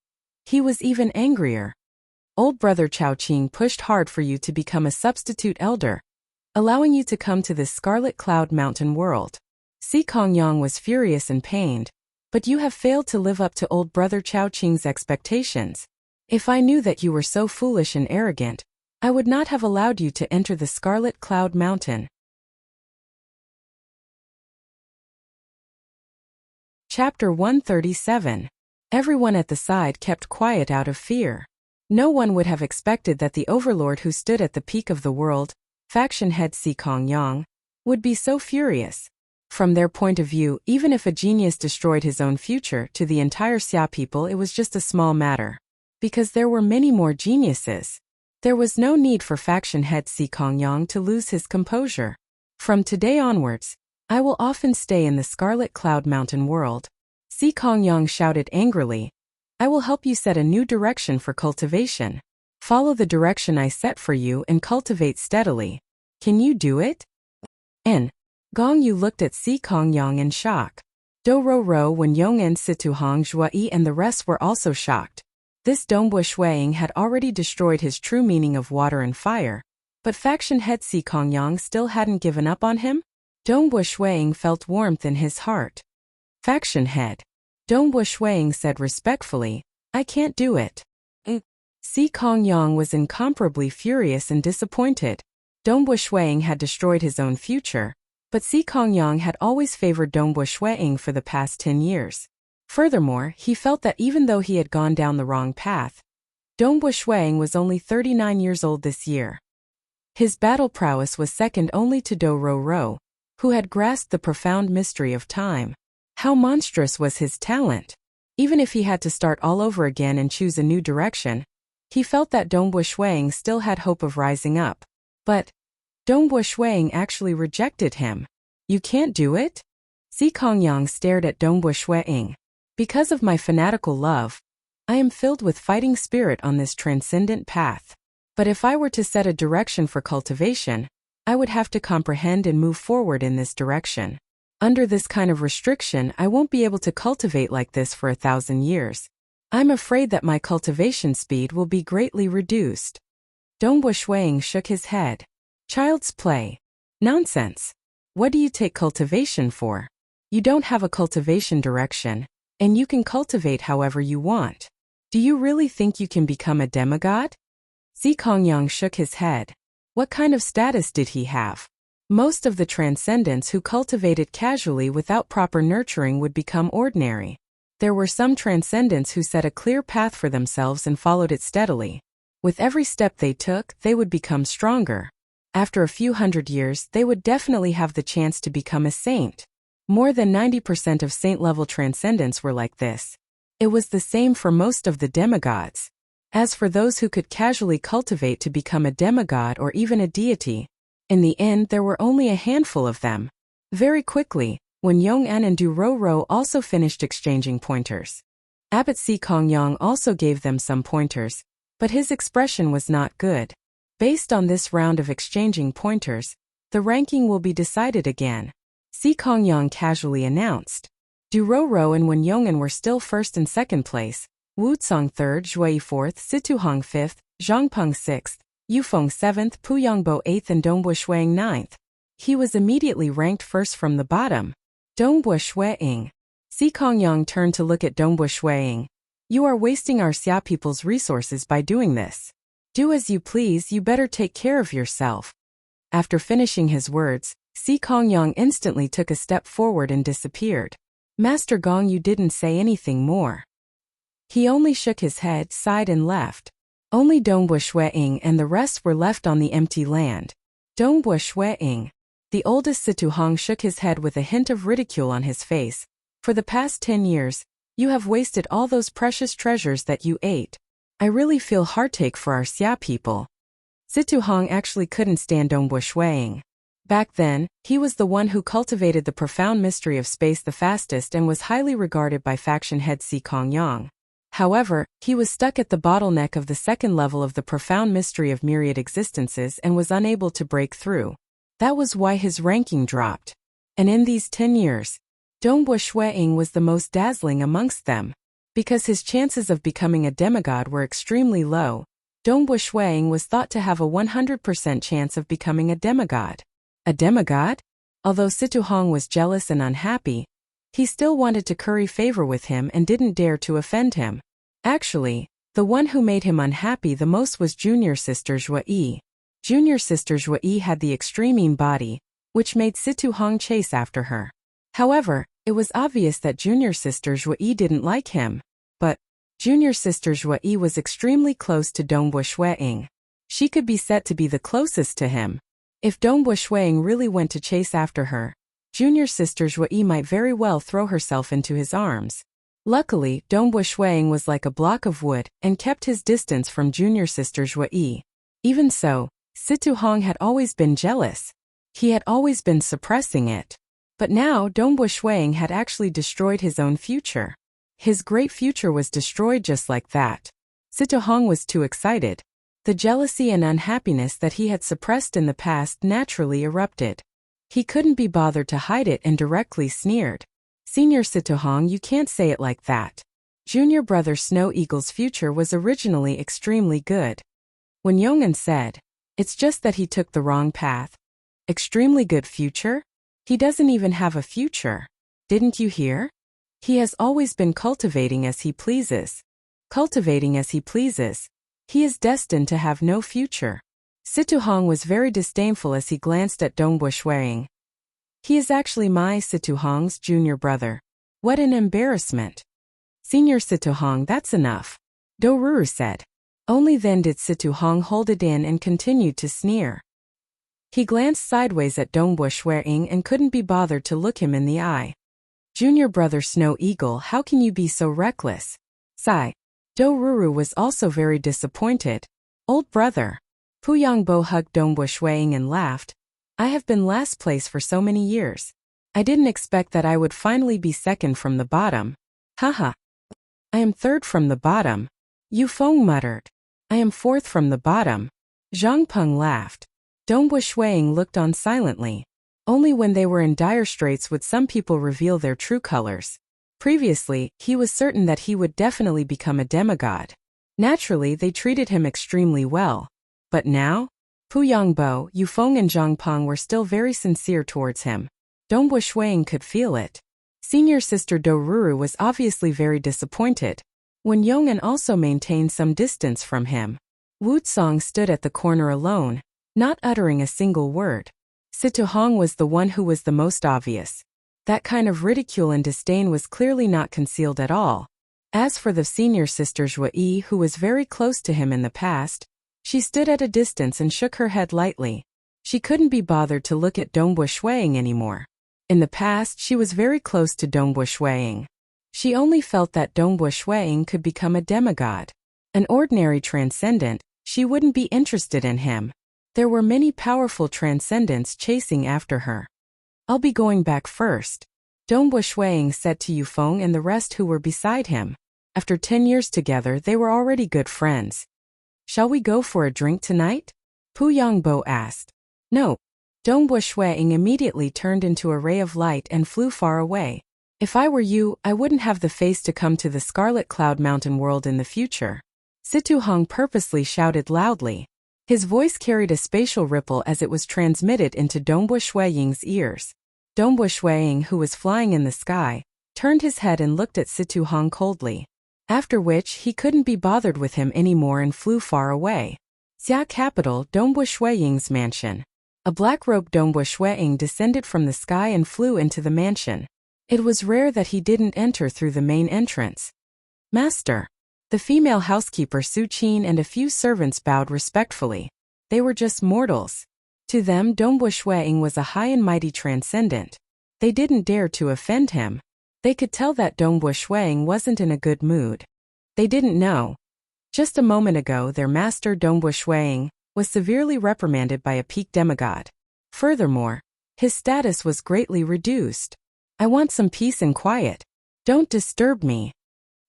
he was even angrier. Old brother Chaoqing pushed hard for you to become a substitute elder, allowing you to come to this Scarlet Cloud Mountain world. Si Kongyang was furious and pained, but you have failed to live up to old brother Chaoqing's expectations. If I knew that you were so foolish and arrogant, I would not have allowed you to enter the Scarlet Cloud Mountain. Chapter 137. Everyone at the side kept quiet out of fear. No one would have expected that the overlord who stood at the peak of the world, faction head Si Kongyang, would be so furious. From their point of view, even if a genius destroyed his own future, to the entire Xia people it was just a small matter. Because there were many more geniuses. There was no need for faction head Si Kongyang to lose his composure. From today onwards, I will often stay in the Scarlet Cloud Mountain world. Si Kongyang shouted angrily. I will help you set a new direction for cultivation. Follow the direction I set for you and cultivate steadily. Can you do it? N. Gong Yu looked at Si Kongyang in shock. Do Ro Ro, Wen Yong and Situhong Zhuai and the rest were also shocked. This Dongbu Shuiying had already destroyed his true meaning of water and fire, but faction head Si Kongyang still hadn't given up on him? Dongbu Shuiying felt warmth in his heart. Faction head. Dongbu Shuiying said respectfully, I can't do it. Si Kongyang was incomparably furious and disappointed. Dongbu Shuiying had destroyed his own future, but Si Kongyang had always favored Dongbu Shuiying for the past 10 years. Furthermore, he felt that even though he had gone down the wrong path, Dongbu Shuiying was only 39 years old this year. His battle prowess was second only to Do Ro Ro, who had grasped the profound mystery of time. How monstrous was his talent! Even if he had to start all over again and choose a new direction, he felt that Dongbu Shuiying still had hope of rising up. But Dongbu Shuiying actually rejected him. You can't do it? Si Kongyang stared at Dongbu Shuiying. Because of my fanatical love, I am filled with fighting spirit on this transcendent path. But if I were to set a direction for cultivation, I would have to comprehend and move forward in this direction. Under this kind of restriction, I won't be able to cultivate like this for 1,000 years. I'm afraid that my cultivation speed will be greatly reduced. Dongbu Shuiying shook his head. Child's play. Nonsense. What do you take cultivation for? You don't have a cultivation direction, and you can cultivate however you want. Do you really think you can become a demigod? Si Kongyang shook his head. What kind of status did he have? Most of the transcendents who cultivated casually without proper nurturing would become ordinary. There were some transcendents who set a clear path for themselves and followed it steadily. With every step they took, they would become stronger. After a few hundred years, they would definitely have the chance to become a saint. More than 90% of saint-level transcendents were like this. It was the same for most of the demigods. As for those who could casually cultivate to become a demigod or even a deity, in the end there were only a handful of them. Very quickly, when Yong'an and Du Ro Ro also finished exchanging pointers. Abbot Si Kongyang also gave them some pointers, but his expression was not good. Based on this round of exchanging pointers, the ranking will be decided again. Si Kongyang casually announced. Du Ro Ro and Wen Yong'an were still first and second place, Wucong third, Zhuai fourth, Situhong fifth, Zhangpeng sixth, Yufeng seventh, Puyangbo eighth and Dongbu Shuiying ninth. He was immediately ranked first from the bottom. Dongbu Shuiying. Si Kongyang turned to look at Dongbu Shuiying. You are wasting our Xia people's resources by doing this. Do as you please, you better take care of yourself. After finishing his words, Si Kongyang instantly took a step forward and disappeared. Master Gong, you didn't say anything more. He only shook his head, sighed and left. Only Dongbu Shuiying and the rest were left on the empty land. Dongbu Shuiying. The oldest Situhong shook his head with a hint of ridicule on his face. For the past 10 years, you have wasted all those precious treasures that you ate. I really feel heartache for our Xia people. Situhong actually couldn't stand Dongbu Shuiying. Back then, he was the one who cultivated the profound mystery of space the fastest and was highly regarded by faction head Si Kongyang. However, he was stuck at the bottleneck of the second level of the profound mystery of myriad existences and was unable to break through. That was why his ranking dropped. And in these 10 years, Dongbu Shuiying was the most dazzling amongst them. Because his chances of becoming a demigod were extremely low, Dongbu Shuiying was thought to have a 100% chance of becoming a demigod. A demigod? Although Situhong was jealous and unhappy, he still wanted to curry favor with him and didn't dare to offend him. Actually, the one who made him unhappy the most was junior sister Zhuai. Junior sister Zhuai had the extreme body, which made Situhong chase after her. However, it was obvious that junior sister Zhuai didn't like him. But junior sister Zhuai was extremely close to Dongbu Shuiying. She could be said to be the closest to him. If Dongbu Shuiying really went to chase after her, junior sister Zhuai might very well throw herself into his arms. Luckily, Dongbu Shuiying was like a block of wood and kept his distance from junior sister Zhuai. Even so, Situhong had always been jealous. He had always been suppressing it. But now Dongbu Shuang had actually destroyed his own future. His great future was destroyed just like that. Sitohong was too excited. The jealousy and unhappiness that he had suppressed in the past naturally erupted. He couldn't be bothered to hide it and directly sneered. Senior Sitohong, you can't say it like that. Junior brother Snow Eagle's future was originally extremely good. When Yong'an said, it's just that he took the wrong path. Extremely good future? He doesn't even have a future. Didn't you hear? He has always been cultivating as he pleases. Cultivating as he pleases. He is destined to have no future. Situhong was very disdainful as he glanced at Dongbu Shuang. He is actually my Situhong's junior brother. What an embarrassment. Senior Situhong, that's enough. Doruru said. Only then did Situhong hold it in and continued to sneer. He glanced sideways at Dongbu Shuang and couldn't be bothered to look him in the eye. Junior brother Snow Eagle, how can you be so reckless? Sigh. Doruru was also very disappointed. Old brother. Puyangbo hugged Dongbu Shuang and laughed. I have been last place for so many years. I didn't expect that I would finally be second from the bottom. Haha. I am third from the bottom. Yu Feng muttered. I am fourth from the bottom. Zhang Peng laughed. Dongbu Shuang looked on silently. Only when they were in dire straits would some people reveal their true colors. Previously, he was certain that he would definitely become a demigod. Naturally, they treated him extremely well. But now? Puyangbo, Yu Feng and Zhang Peng were still very sincere towards him. Dongbu Shuang could feel it. Senior sister Doruru was obviously very disappointed. When Yong'an also maintained some distance from him. Wutsong stood at the corner alone, not uttering a single word. Situhong was the one who was the most obvious. That kind of ridicule and disdain was clearly not concealed at all. As for the senior sister Zhuyi, who was very close to him in the past, she stood at a distance and shook her head lightly. She couldn't be bothered to look at Dongbu Shuang anymore. In the past, she was very close to Dongbu Shuang. She only felt that Dongbu Shuang could become a demigod. An ordinary transcendent, she wouldn't be interested in him. There were many powerful transcendents chasing after her. I'll be going back first. Dongbu Shuang said to Yu Feng and the rest who were beside him. After 10 years together, they were already good friends. Shall we go for a drink tonight? Puyangbo asked. No. Dongbu Shuang immediately turned into a ray of light and flew far away. If I were you, I wouldn't have the face to come to the Scarlet Cloud Mountain world in the future. Situhong purposely shouted loudly. His voice carried a spatial ripple as it was transmitted into Dongbu Shuang's ears. Dongbu Shuang, who was flying in the sky, turned his head and looked at Situhong coldly. After which, he couldn't be bothered with him anymore and flew far away. Xia capital, Dongbu Shuang's mansion. A black-robed Dongbu Shuang descended from the sky and flew into the mansion. It was rare that he didn't enter through the main entrance. Master. The female housekeeper Su Qin and a few servants bowed respectfully. They were just mortals. To them, Dongbu Shuang was a high and mighty transcendent. They didn't dare to offend him. They could tell that Dongbu Shuang wasn't in a good mood. They didn't know. Just a moment ago, their master Dongbu Shuang was severely reprimanded by a peak demigod. Furthermore, his status was greatly reduced. I want some peace and quiet. Don't disturb me.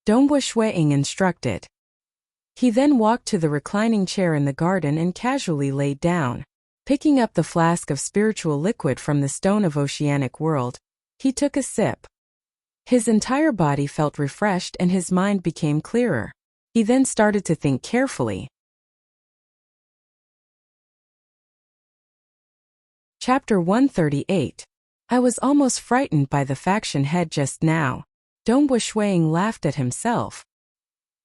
Dongbu Shuang instructed. He then walked to the reclining chair in the garden and casually laid down. Picking up the flask of spiritual liquid from the stone of oceanic world, he took a sip. His entire body felt refreshed and his mind became clearer. He then started to think carefully. Chapter 138. I was almost frightened by the faction head just now. Dongbu Shuang laughed at himself.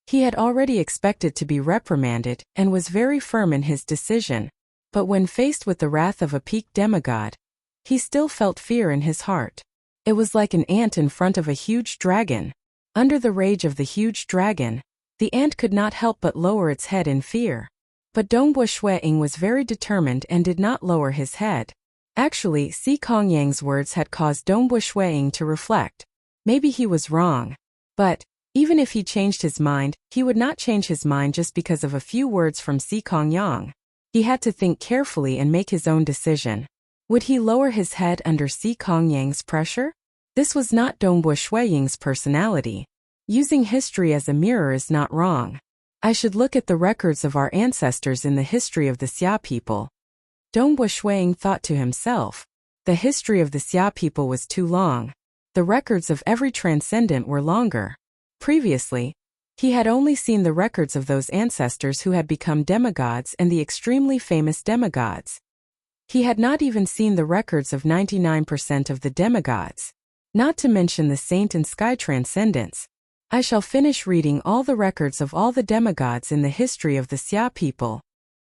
He had already expected to be reprimanded and was very firm in his decision, but when faced with the wrath of a peak demigod, he still felt fear in his heart. It was like an ant in front of a huge dragon. Under the rage of the huge dragon, the ant could not help but lower its head in fear. But Dongbu Shuang was very determined and did not lower his head. Actually, Si Kongyang's words had caused Dongbu Shuang to reflect. Maybe he was wrong. But, even if he changed his mind, he would not change his mind just because of a few words from Si Kongyang. He had to think carefully and make his own decision. Would he lower his head under Si Kongyang's pressure? This was not Dongbo Shuiying's personality. Using history as a mirror is not wrong. I should look at the records of our ancestors in the history of the Xia people. Dongbo Shuiying thought to himself. The history of the Xia people was too long. The records of every transcendent were longer. Previously, he had only seen the records of those ancestors who had become demigods and the extremely famous demigods. He had not even seen the records of 99% of the demigods, not to mention the saint and sky transcendents. I shall finish reading all the records of all the demigods in the history of the Xia people.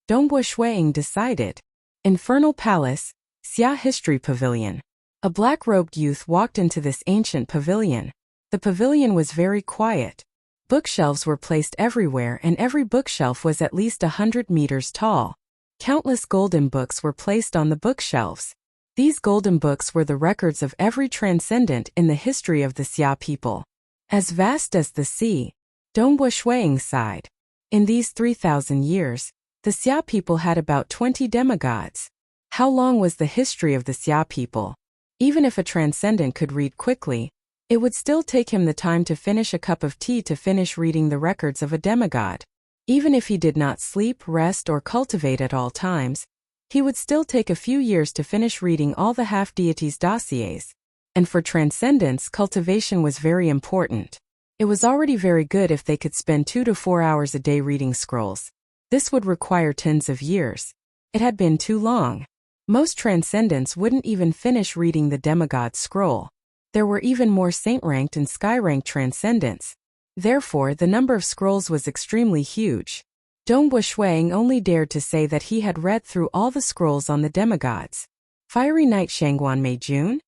Dongbo Shuiying decided. Infernal Palace, Xia History Pavilion. A black-robed youth walked into this ancient pavilion. The pavilion was very quiet. Bookshelves were placed everywhere and every bookshelf was at least 100 meters tall. Countless golden books were placed on the bookshelves. These golden books were the records of every transcendent in the history of the Xia people. As vast as the sea, Dongbo Shuiying sighed. In these 3,000 years, the Xia people had about 20 demigods. How long was the history of the Xia people? Even if a transcendent could read quickly, it would still take him the time to finish a cup of tea to finish reading the records of a demigod. Even if he did not sleep, rest, or cultivate at all times, he would still take a few years to finish reading all the half-deities' dossiers. And for transcendence, cultivation was very important. It was already very good if they could spend 2 to 4 hours a day reading scrolls. This would require tens of years. It had been too long. Most transcendents wouldn't even finish reading the demigod scroll. There were even more saint-ranked and sky-ranked transcendents. Therefore, the number of scrolls was extremely huge. Dongbo Shuiying only dared to say that he had read through all the scrolls on the demigods. Fiery Night Shangguan Mei June?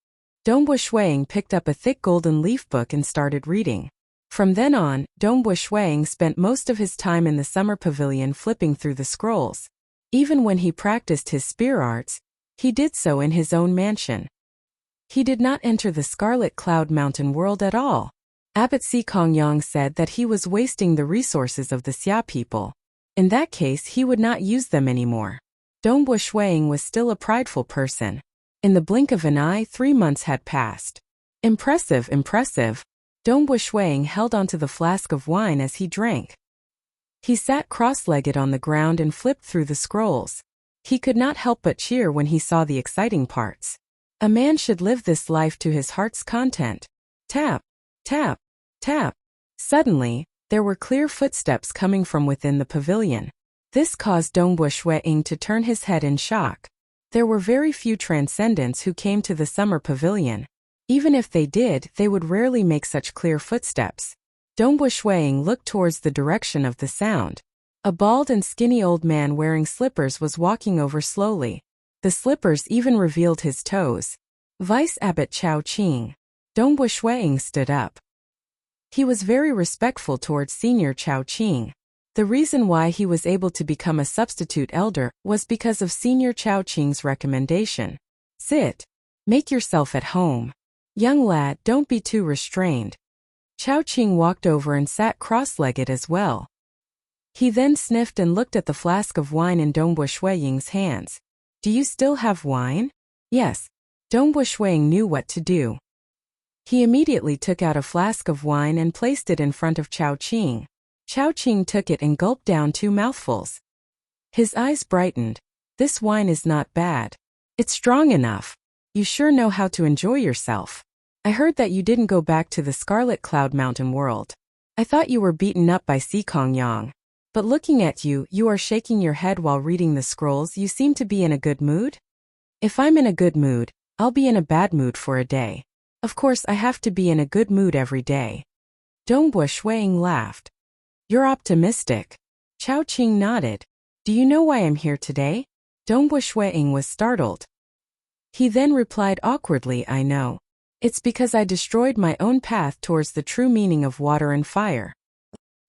Dongbo Shuiying picked up a thick golden leaf book and started reading. From then on, Dongbo Shuiying spent most of his time in the summer pavilion flipping through the scrolls. Even when he practiced his spear arts, he did so in his own mansion. He did not enter the Scarlet Cloud Mountain world at all. Abbot Si Kongyang said that he was wasting the resources of the Xia people. In that case, he would not use them anymore. Dongbo Shuiying was still a prideful person. In the blink of an eye, 3 months had passed. Impressive, impressive. Dongbo Shuiying held onto the flask of wine as he drank. He sat cross-legged on the ground and flipped through the scrolls. He could not help but cheer when he saw the exciting parts. A man should live this life to his heart's content. Tap, tap, tap. Suddenly, there were clear footsteps coming from within the pavilion. This caused Dongbo Shuiying to turn his head in shock. There were very few transcendents who came to the summer pavilion. Even if they did, they would rarely make such clear footsteps. Dongbo Shuiying looked towards the direction of the sound. A bald and skinny old man wearing slippers was walking over slowly. The slippers even revealed his toes. Vice Abbot Chao Qing. Dongbo Shuiying stood up. He was very respectful towards Senior Chao Qing. The reason why he was able to become a substitute elder was because of Senior Chao Qing's recommendation. Sit. Make yourself at home. Young lad, don't be too restrained. Chao Qing walked over and sat cross-legged as well. He then sniffed and looked at the flask of wine in Dongbo Shuiying's hands. Do you still have wine? Yes. Dongbo Shuiying knew what to do. He immediately took out a flask of wine and placed it in front of Chao Qing. Chao Qing took it and gulped down 2 mouthfuls. His eyes brightened. This wine is not bad. It's strong enough. You sure know how to enjoy yourself. I heard that you didn't go back to the Scarlet Cloud Mountain world. I thought you were beaten up by Si Kongyang. But looking at you, you are shaking your head while reading the scrolls. You seem to be in a good mood? If I'm in a good mood, I'll be in a bad mood for a day. Of course, I have to be in a good mood every day. Dongbo Shuiying laughed. You're optimistic. Chao Qing nodded. Do you know why I'm here today? Dongbo Shuiying was startled. He then replied awkwardly, I know. It's because I destroyed my own path towards the true meaning of water and fire.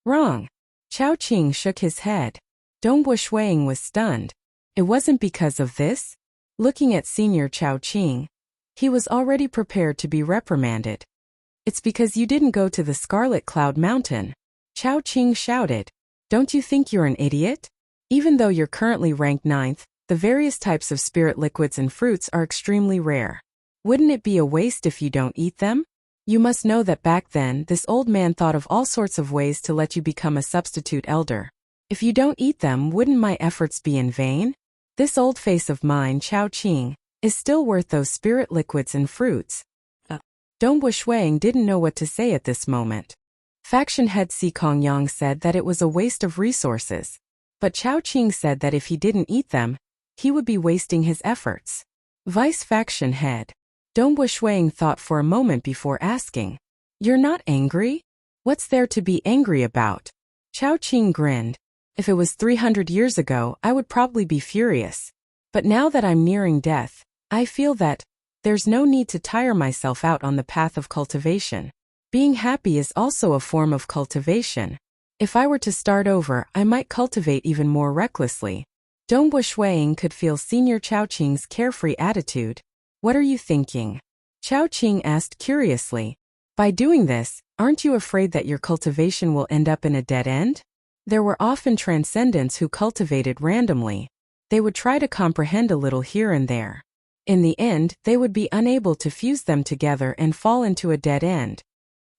Wrong. Chao Qing shook his head. Dongbo Shuiying was stunned. It wasn't because of this? Looking at Senior Chao Qing, he was already prepared to be reprimanded. It's because you didn't go to the Scarlet Cloud Mountain. Chao Qing shouted. Don't you think you're an idiot? Even though you're currently ranked 9th, the various types of spirit liquids and fruits are extremely rare. Wouldn't it be a waste if you don't eat them? You must know that back then, this old man thought of all sorts of ways to let you become a substitute elder. If you don't eat them, wouldn't my efforts be in vain? This old face of mine, Chao Qing, is still worth those spirit liquids and fruits. Dongbu Shuang didn't know what to say at this moment. Faction head Si Kongyang said that it was a waste of resources. But Chao Qing said that if he didn't eat them, he would be wasting his efforts. Vice faction head Dongbu Shuang thought for a moment before asking, "You're not angry? What's there to be angry about?" Chao Qing grinned. "If it was 300 years ago, I would probably be furious. But now that I'm nearing death, I feel that there's no need to tire myself out on the path of cultivation. Being happy is also a form of cultivation. If I were to start over, I might cultivate even more recklessly." Dongbu Shuang could feel Senior Chao Qing's carefree attitude. "What are you thinking?" Chao Qing asked curiously. "By doing this, aren't you afraid that your cultivation will end up in a dead end?" There were often transcendents who cultivated randomly. They would try to comprehend a little here and there. In the end, they would be unable to fuse them together and fall into a dead end.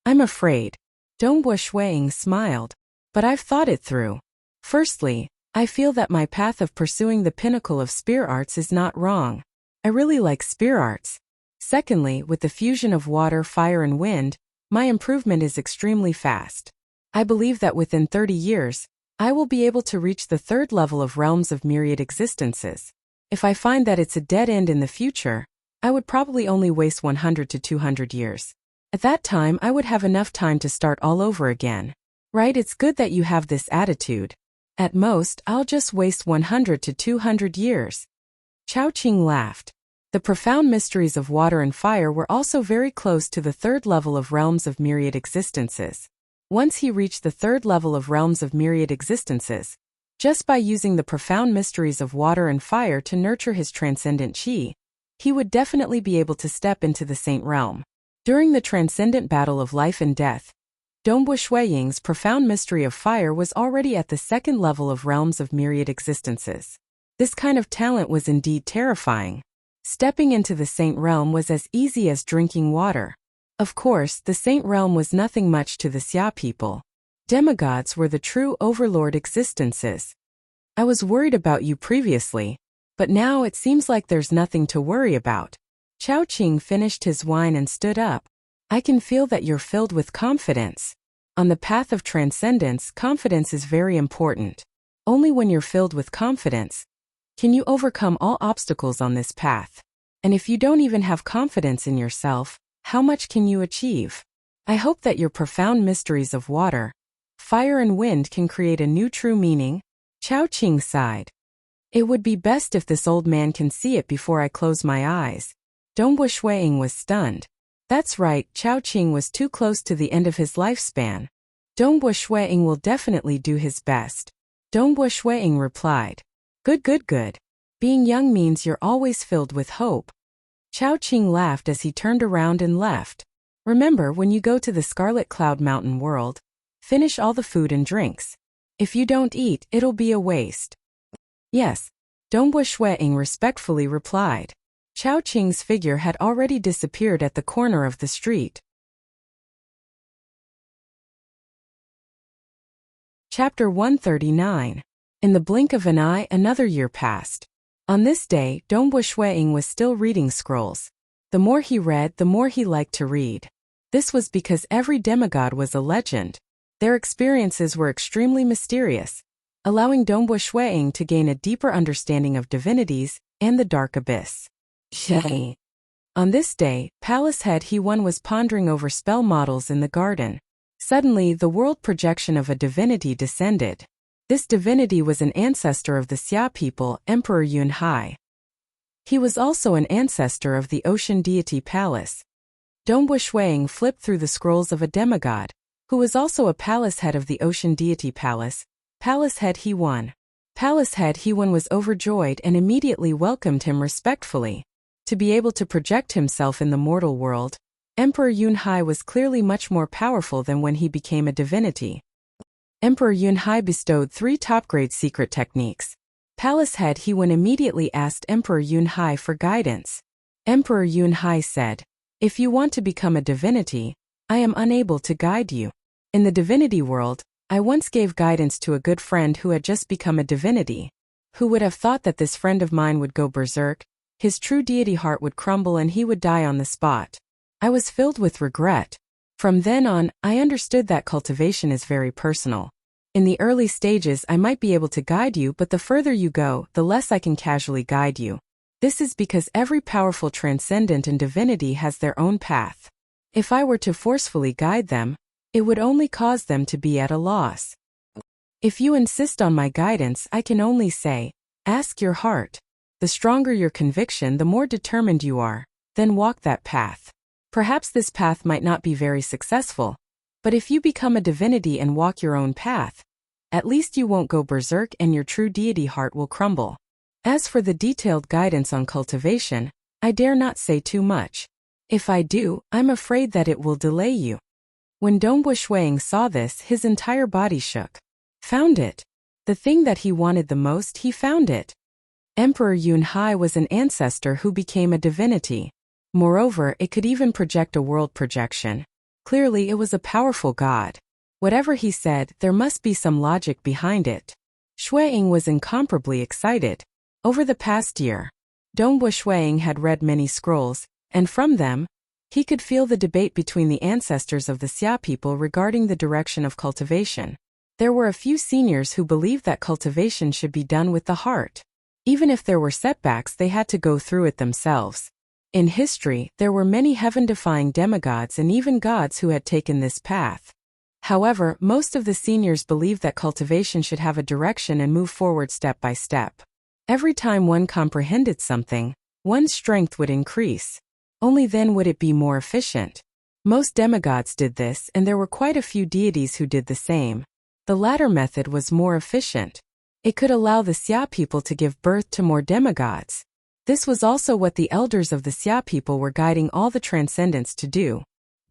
"I'm afraid." Dongbu Shuang smiled. "But I've thought it through. Firstly, I feel that my path of pursuing the pinnacle of spear arts is not wrong. I really like spear arts. Secondly, with the fusion of water, fire and wind, my improvement is extremely fast. I believe that within 30 years, I will be able to reach the third level of realms of myriad existences. If I find that it's a dead end in the future, I would probably only waste 100 to 200 years. At that time, I would have enough time to start all over again. Right? It's good that you have this attitude. At most, I'll just waste 100 to 200 years. Chao Qing laughed. The profound mysteries of water and fire were also very close to the third level of realms of myriad existences. Once he reached the third level of realms of myriad existences, just by using the profound mysteries of water and fire to nurture his transcendent qi, he would definitely be able to step into the saint realm. During the transcendent battle of life and death, Dongbu Shuiying's profound mystery of fire was already at the second level of realms of myriad existences. This kind of talent was indeed terrifying. Stepping into the saint realm was as easy as drinking water. Of course, the saint realm was nothing much to the Xia people. Demigods were the true overlord existences. I was worried about you previously, but now it seems like there's nothing to worry about. Chao Qing finished his wine and stood up. I can feel that you're filled with confidence. On the path of transcendence, confidence is very important. Only when you're filled with confidence can you overcome all obstacles on this path. And if you don't even have confidence in yourself, how much can you achieve? I hope that your profound mysteries of water, fire and wind can create a new true meaning. Chao Qing sighed. It would be best if this old man can see it before I close my eyes. Dongbu Shuiying was stunned. That's right, Chao Qing was too close to the end of his lifespan. Dongbu Shuiying will definitely do his best. Dongbu Shuiying replied. Good. Being young means you're always filled with hope. Chao Qing laughed as he turned around and left. Remember, when you go to the Scarlet Cloud Mountain world, finish all the food and drinks. If you don't eat, it'll be a waste. Yes, Dongbu Shuiying respectfully replied. Chao Qing's figure had already disappeared at the corner of the street. Chapter 139. In the blink of an eye, another year passed. On this day, Dongbu Shuiying was still reading scrolls. The more he read, the more he liked to read. This was because every demigod was a legend. Their experiences were extremely mysterious, allowing Dongbu Shuiying to gain a deeper understanding of divinities and the dark abyss. On this day, Palace Head He-One was pondering over spell models in the garden. Suddenly, the world projection of a divinity descended. This divinity was an ancestor of the Xia people, Emperor Yun Hai. He was also an ancestor of the ocean deity Palace. Dongbu Shuiying flipped through the scrolls of a demigod, who was also a palace head of the ocean deity Palace Head He-One. Palace Head He-One was overjoyed and immediately welcomed him respectfully. To be able to project himself in the mortal world, Emperor Yun Hai was clearly much more powerful than when he became a divinity. Emperor Yun Hai bestowed 3 top-grade secret techniques. Palace head He-Wen immediately asked Emperor Yun-hai for guidance. Emperor Yun-hai said, "If you want to become a divinity, I am unable to guide you. In the divinity world, I once gave guidance to a good friend who had just become a divinity. Who would have thought that this friend of mine would go berserk, his true deity heart would crumble and he would die on the spot. I was filled with regret. From then on, I understood that cultivation is very personal. In the early stages I might be able to guide you, but the further you go, the less I can casually guide you. This is because every powerful transcendent and divinity has their own path. If I were to forcefully guide them, it would only cause them to be at a loss. If you insist on my guidance, I can only say, ask your heart. The stronger your conviction, the more determined you are, then walk that path. Perhaps this path might not be very successful, but if you become a divinity and walk your own path, at least you won't go berserk and your true deity heart will crumble. As for the detailed guidance on cultivation, I dare not say too much. If I do, I'm afraid that it will delay you." When Dongbu Shuang saw this, his entire body shook. Found it. The thing that he wanted the most, he found it. Emperor Yun-hai was an ancestor who became a divinity. Moreover, it could even project a world projection. Clearly, it was a powerful god. Whatever he said, there must be some logic behind it. Shuang was incomparably excited. Over the past year, Dongbu Shuang had read many scrolls, and from them, he could feel the debate between the ancestors of the Xia people regarding the direction of cultivation. There were a few seniors who believed that cultivation should be done with the heart. Even if there were setbacks, they had to go through it themselves. In history, there were many heaven-defying demigods and even gods who had taken this path. However, most of the seniors believed that cultivation should have a direction and move forward step by step. Every time one comprehended something, one's strength would increase. Only then would it be more efficient. Most demigods did this, and there were quite a few deities who did the same. The latter method was more efficient. It could allow the Xia people to give birth to more demigods. This was also what the elders of the Xia people were guiding all the transcendents to do.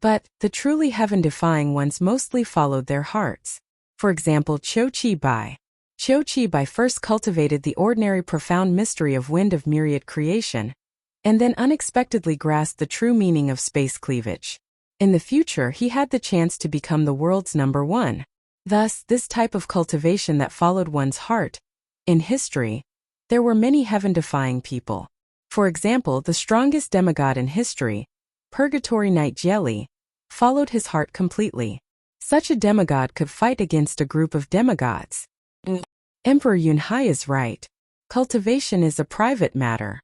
But, the truly heaven-defying ones mostly followed their hearts. For example, Qiu Qi Qiu Qi first cultivated the ordinary profound mystery of wind of myriad creation, and then unexpectedly grasped the true meaning of space cleavage. In the future, he had the chance to become the world's #1. Thus, this type of cultivation that followed one's heart. In history, there were many heaven-defying people. For example, the strongest demigod in history, Purgatory Knight Jieli, followed his heart completely. Such a demigod could fight against a group of demigods. Emperor Yun-hai is right. Cultivation is a private matter.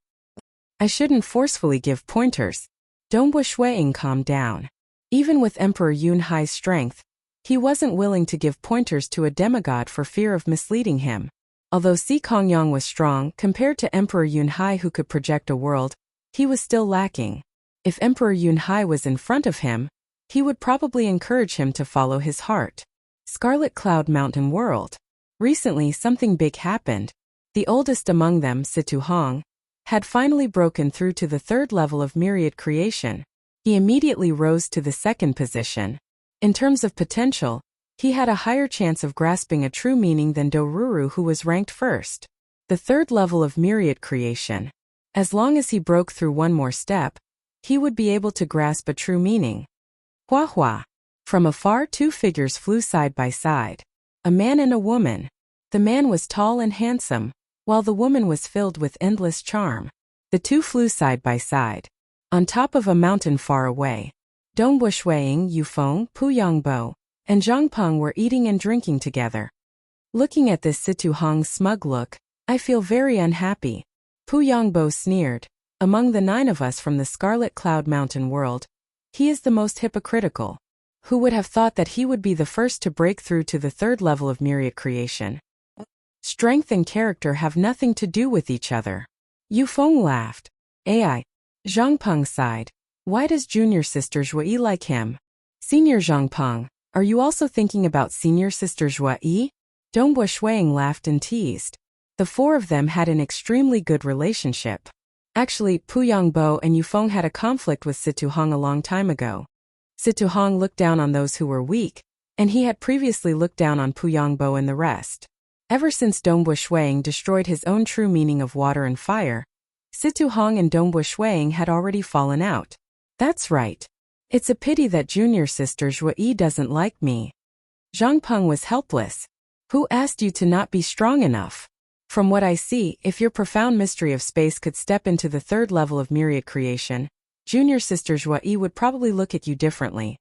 I shouldn't forcefully give pointers. Dongbu Shuang calmed down. Even with Emperor Yun-hai's strength, he wasn't willing to give pointers to a demigod for fear of misleading him. Although Si Kongyang was strong, compared to Emperor Yun-hai who could project a world, he was still lacking. If Emperor Yun-hai was in front of him, he would probably encourage him to follow his heart. Scarlet Cloud Mountain World. Recently, something big happened. The oldest among them, Situ Hong, had finally broken through to the 3rd level of myriad creation. He immediately rose to the 2nd position. In terms of potential, he had a higher chance of grasping a true meaning than Doruru, who was ranked 1st. The 3rd level of myriad creation. As long as he broke through one more step, he would be able to grasp a true meaning. Hua Hua. From afar, 2 figures flew side by side. A man and a woman. The man was tall and handsome, while the woman was filled with endless charm. The 2 flew side by side. On top of a mountain far away, Dongbu Shuang, Yufeng, Pu Yangbo, and Zhang Peng were eating and drinking together. Looking at this Situ Hong's smug look, I feel very unhappy. Pu Yangbo sneered. Among the 9 of us from the Scarlet Cloud Mountain world, he is the most hypocritical. Who would have thought that he would be the first to break through to the 3rd level of myriad creation? Strength and character have nothing to do with each other. Yufeng laughed. AI. Zhang Peng sighed. Why does junior sister Zhuyi like him? Senior Zhang Peng. Are you also thinking about senior sister Zhuyi? Dongbu Shuang laughed and teased. The 4 of them had an extremely good relationship. Actually, Pu Yangbo and Yufeng had a conflict with Situ Hong a long time ago. Situ Hong looked down on those who were weak, and he had previously looked down on Pu Yangbo and the rest. Ever since Dongbu Shuang destroyed his own true meaning of water and fire, Situ Hong and Dongbu Shuang had already fallen out. That's right. It's a pity that junior sister Zhuo Yi doesn't like me. Zhang Peng was helpless. Who asked you to not be strong enough? From what I see, if your profound mystery of space could step into the third level of myriad creation, junior sister Zhuo Yi would probably look at you differently.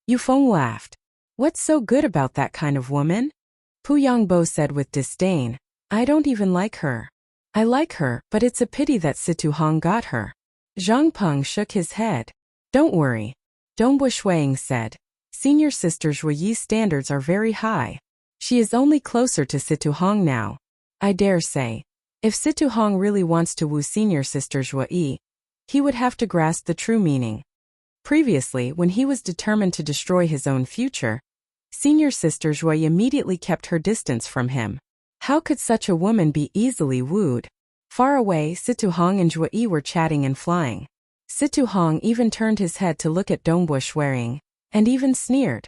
Yu Feng laughed. What's so good about that kind of woman? Pu Yangbo said with disdain. I don't even like her. I like her, but it's a pity that Situ Hong got her. Zhang Peng shook his head. Don't worry. Dongbu Shuang said. Senior sister Zhuo Yi's standards are very high. She is only closer to Situ Hong now. I dare say. If Situ Hong really wants to woo senior sister Zhuo Yi, he would have to grasp the true meaning. Previously, when he was determined to destroy his own future, senior sister Zhuo Yi immediately kept her distance from him. How could such a woman be easily wooed? Far away, Situ Hong and Zhuo Yi were chatting and flying. Situ Hong even turned his head to look at Dongbu Shuang, and even sneered.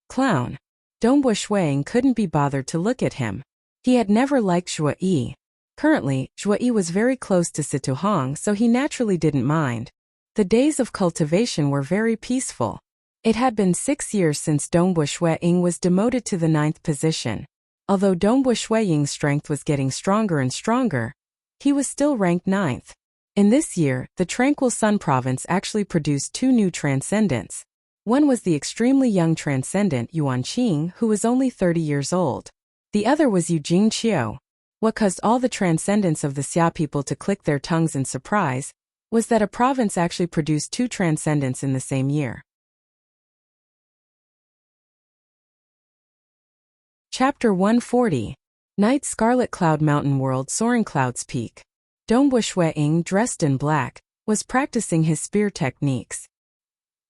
Clown. Dongbu Shuang couldn't be bothered to look at him. He had never liked Zhuo Yi. Currently, Zhuo Yi was very close to Situ Hong, so he naturally didn't mind. The days of cultivation were very peaceful. It had been 6 years since Dongbu Shuang was demoted to the 9th position. Although Dongbu Shuang's strength was getting stronger and stronger, he was still ranked 9th. In this year, the Tranquil Sun Province actually produced 2 new transcendents. One was the extremely young transcendent Yuan Qing, who was only 30 years old. The other was Yu Jingqiu. What caused all the transcendents of the Xia people to click their tongues in surprise was that a province actually produced 2 transcendents in the same year. Chapter 140. Night Scarlet Cloud Mountain World Soaring Clouds Peak. Dongbu Shuang, dressed in black, was practicing his spear techniques.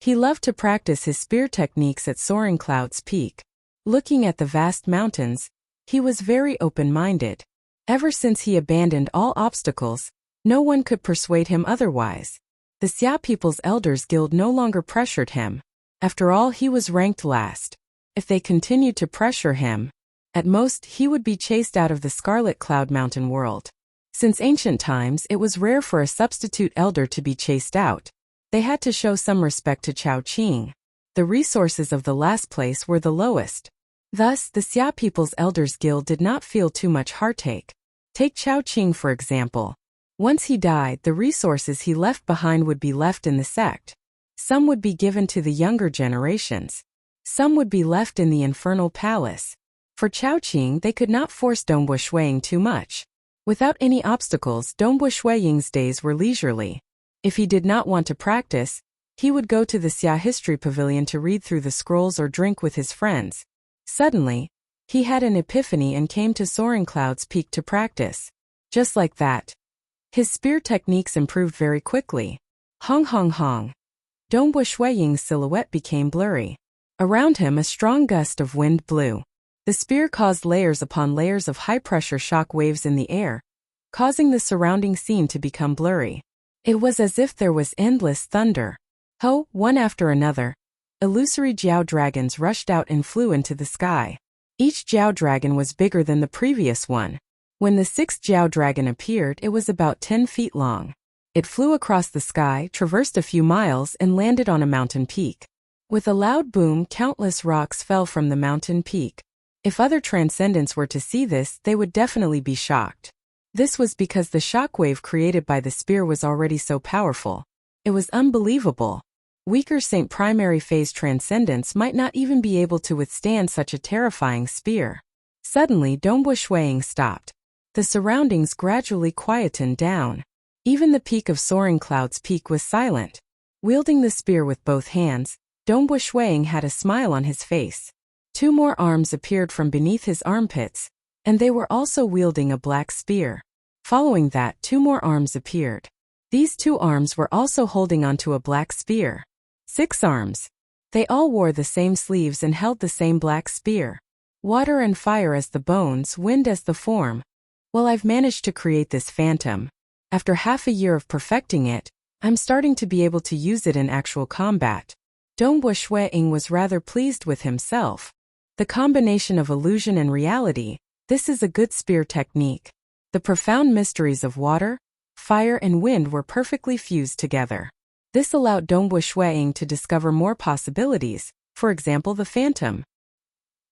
He loved to practice his spear techniques at Soaring Clouds Peak. Looking at the vast mountains, he was very open-minded. Ever since he abandoned all obstacles, no one could persuade him otherwise. The Xia People's Elders Guild no longer pressured him. After all, he was ranked last. If they continued to pressure him, at most he would be chased out of the Scarlet Cloud Mountain world. Since ancient times, it was rare for a substitute elder to be chased out. They had to show some respect to Chao Qing. The resources of the last place were the lowest. Thus, the Xia People's Elders Guild did not feel too much heartache. Take Chao Qing for example. Once he died, the resources he left behind would be left in the sect. Some would be given to the younger generations. Some would be left in the Infernal Palace. For Chao Qing, they could not force Dongbu Shuang too much. Without any obstacles, Dongbu Shuang's days were leisurely. If he did not want to practice, he would go to the Xia History Pavilion to read through the scrolls or drink with his friends. Suddenly, he had an epiphany and came to Soaring Clouds Peak to practice. Just like that. His spear techniques improved very quickly. Hong hong hong. Dongbu Shuang's silhouette became blurry. Around him a strong gust of wind blew. The spear caused layers upon layers of high-pressure shock waves in the air, causing the surrounding scene to become blurry. It was as if there was endless thunder. Ho, one after another, illusory Jiao dragons rushed out and flew into the sky. Each Jiao dragon was bigger than the previous one. When the 6th Jiao dragon appeared, it was about 10 feet long. It flew across the sky, traversed a few miles, and landed on a mountain peak. With a loud boom, countless rocks fell from the mountain peak. If other transcendents were to see this, they would definitely be shocked. This was because the shockwave created by the spear was already so powerful. It was unbelievable. Weaker Saint Primary Phase transcendents might not even be able to withstand such a terrifying spear. Suddenly, Dongbu Shuang stopped. The surroundings gradually quietened down. Even the peak of Soaring Clouds Peak was silent. Wielding the spear with both hands, Dongbu Shuang had a smile on his face. 2 more arms appeared from beneath his armpits, and they were also wielding a black spear. Following that, 2 more arms appeared. These 2 arms were also holding onto a black spear. 6 arms. They all wore the same sleeves and held the same black spear. Water and fire as the bones, wind as the form. Well, I've managed to create this phantom. After half a year of perfecting it, I'm starting to be able to use it in actual combat. Dongbu Shuang was rather pleased with himself. The combination of illusion and reality, This is a good spear technique. The profound mysteries of water, fire and wind were perfectly fused together. This allowed Dongbu Shuiying to discover more possibilities, for example the phantom.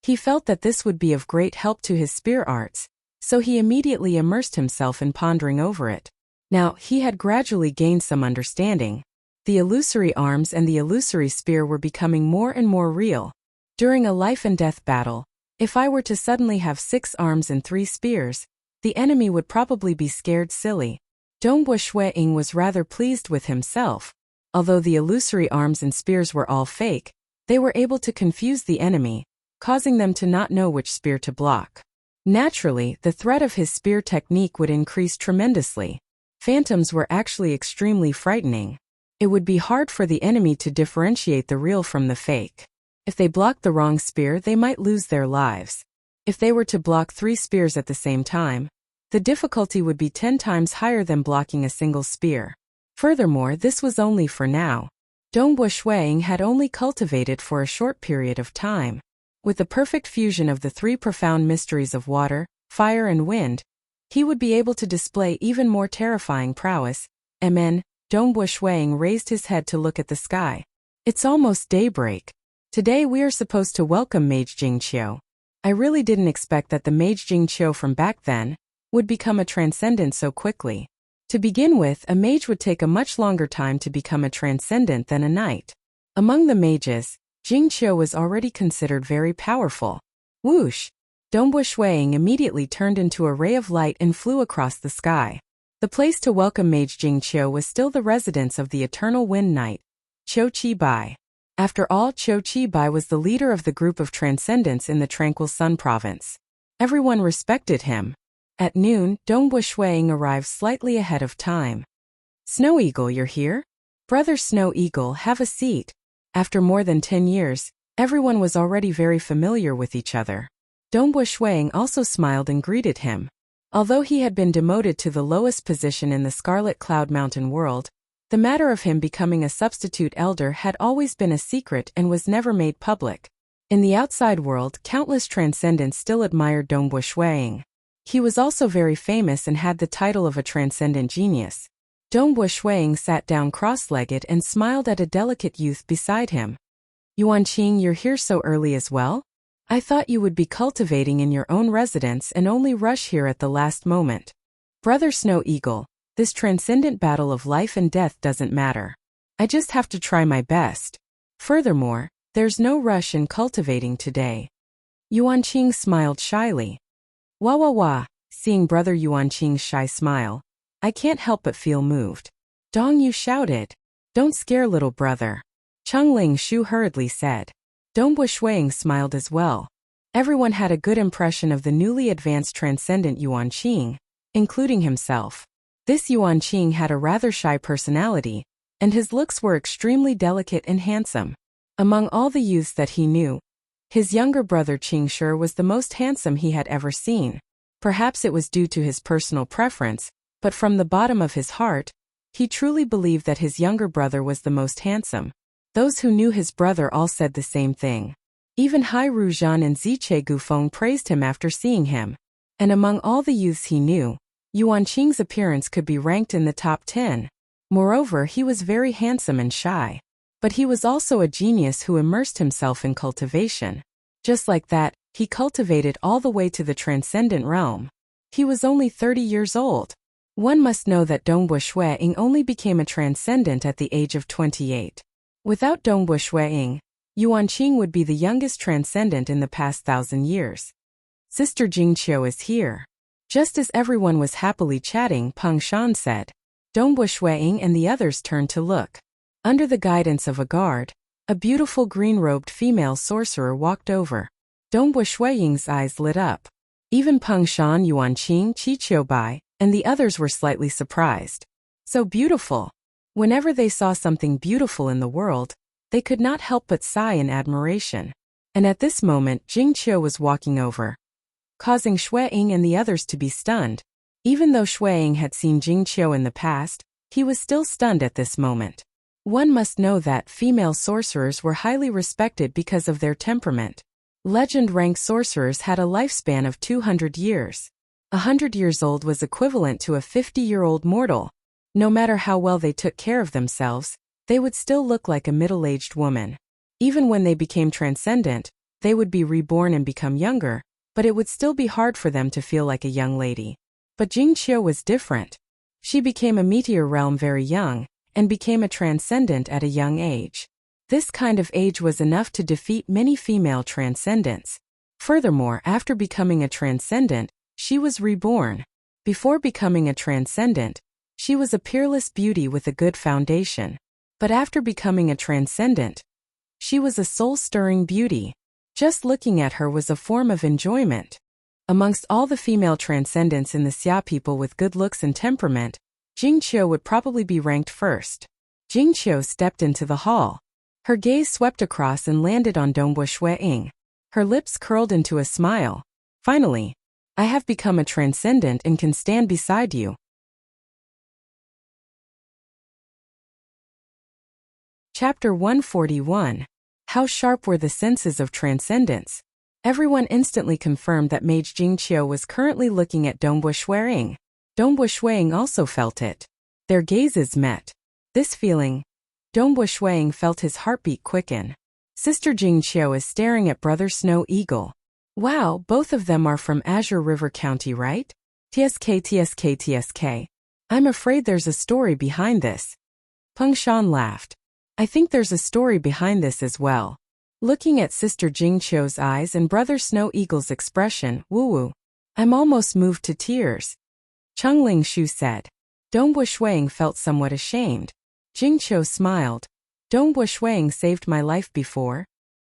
He felt that this would be of great help to his spear arts, so he immediately immersed himself in pondering over it. Now, he had gradually gained some understanding. The illusory arms and the illusory spear were becoming more and more real. During a life-and-death battle, if I were to suddenly have 6 arms and 3 spears, the enemy would probably be scared silly. Dongbu Shuiying was rather pleased with himself. Although the illusory arms and spears were all fake, they were able to confuse the enemy, causing them to not know which spear to block. Naturally, the threat of his spear technique would increase tremendously. Phantoms were actually extremely frightening. It would be hard for the enemy to differentiate the real from the fake. If they blocked the wrong spear, they might lose their lives. If they were to block 3 spears at the same time, the difficulty would be 10 times higher than blocking a single spear. Furthermore, this was only for now. Dongbu Shuiying had only cultivated for a short period of time. With the perfect fusion of the 3 profound mysteries of water, fire and wind, he would be able to display even more terrifying prowess. Dongbu Shuiying raised his head to look at the sky. It's almost daybreak. Today we are supposed to welcome Mage Jingqiu. I really didn't expect that the Mage Jingqiu from back then would become a transcendent so quickly. To begin with, a mage would take a much longer time to become a transcendent than a knight. Among the mages, Jingqiu was already considered very powerful. Whoosh! Dongbu Shuiying immediately turned into a ray of light and flew across the sky. The place to welcome Mage Jingqiu was still the residence of the Eternal Wind Knight, Qiu Qibai. After all, Qiu Qibai was the leader of the group of transcendents in the Tranquil Sun province. Everyone respected him. At noon, Dongbu Shuiying arrived slightly ahead of time. Snow Eagle, you're here? Brother Snow Eagle, have a seat. After more than 10 years, everyone was already very familiar with each other. Dongbu Shuiying also smiled and greeted him. Although he had been demoted to the lowest position in the Scarlet Cloud Mountain world, the matter of him becoming a substitute elder had always been a secret and was never made public. In the outside world, countless transcendents still admired Dongbu Shuiying. He was also very famous and had the title of a transcendent genius. Dongbu Shuiying sat down cross-legged and smiled at a delicate youth beside him. Yuanqing, you're here so early as well? I thought you would be cultivating in your own residence and only rush here at the last moment. Brother Snow Eagle, this transcendent battle of life and death doesn't matter. I just have to try my best. Furthermore, there's no rush in cultivating today. Yuanqing smiled shyly. Wah wah wah, seeing Brother Yuanqing's shy smile, I can't help but feel moved. Dong Yu shouted. Don't scare little brother. Chengling Shu hurriedly said. Dongbu Shuiying smiled as well. Everyone had a good impression of the newly advanced transcendent Yuanqing, including himself. This Yuanqing had a rather shy personality, and his looks were extremely delicate and handsome. Among all the youths that he knew, his younger brother Qingshi was the most handsome he had ever seen. Perhaps it was due to his personal preference, but from the bottom of his heart, he truly believed that his younger brother was the most handsome. Those who knew his brother all said the same thing. Even Hai Ruzhan and Ziche Gufeng praised him after seeing him. And among all the youths he knew, Yuanqing's appearance could be ranked in the top 10. Moreover, he was very handsome and shy. But he was also a genius who immersed himself in cultivation. Just like that, he cultivated all the way to the transcendent realm. He was only 30 years old. One must know that Dongbu Shuiying only became a transcendent at the age of 28. Without Dongbu Shuiying, Yuanqing would be the youngest transcendent in the past 1,000 years. Sister Jingqiu is here. Just as everyone was happily chatting, Peng Shan said. Dongbu Shuiying and the others turned to look. Under the guidance of a guard, a beautiful green-robed female sorcerer walked over. Dongbu Shuiying's eyes lit up. Even Peng Shan, Yuanqing, Qiqiubai, and the others were slightly surprised. So beautiful. Whenever they saw something beautiful in the world, they could not help but sigh in admiration. And at this moment, Jingqiu was walking over, causing Shuiying and the others to be stunned. Even though Shuiying had seen Jingqiu in the past, he was still stunned at this moment. One must know that female sorcerers were highly respected because of their temperament. Legend-ranked sorcerers had a lifespan of 200 years. 100 years old was equivalent to a 50-year-old mortal. No matter how well they took care of themselves, they would still look like a middle-aged woman. Even when they became transcendent, they would be reborn and become younger, but it would still be hard for them to feel like a young lady. But Jingqiu was different. She became a meteor realm very young, and became a transcendent at a young age. This kind of age was enough to defeat many female transcendents. Furthermore, after becoming a transcendent, she was reborn. Before becoming a transcendent, she was a peerless beauty with a good foundation. But after becoming a transcendent, she was a soul-stirring beauty. Just looking at her was a form of enjoyment. Amongst all the female transcendents in the Xia people with good looks and temperament, Jingqiu would probably be ranked first. Jingqiu stepped into the hall. Her gaze swept across and landed on Dongbo Shuiying. Her lips curled into a smile. Finally, I have become a transcendent and can stand beside you. Chapter 141. How sharp were the senses of transcendence? Everyone instantly confirmed that Mage Jingqiu was currently looking at Dongbo Shuiying. Dongbo Shuiying also felt it. Their gazes met. This feeling, Dongbo Shuiying felt his heartbeat quicken. Sister Jingqiu is staring at brother Snow Eagle. Wow, both of them are from Azure River County, right? TSK. I'm afraid there's a story behind this. Peng Shan laughed. I think there's a story behind this as well. Looking at Sister Jingqiu's eyes and brother Snow Eagle's expression, woo-woo, I'm almost moved to tears. Chengling Shu said. Dongbo Shuiying felt somewhat ashamed. Jingqiu smiled. Dongbo Shuiying saved my life before.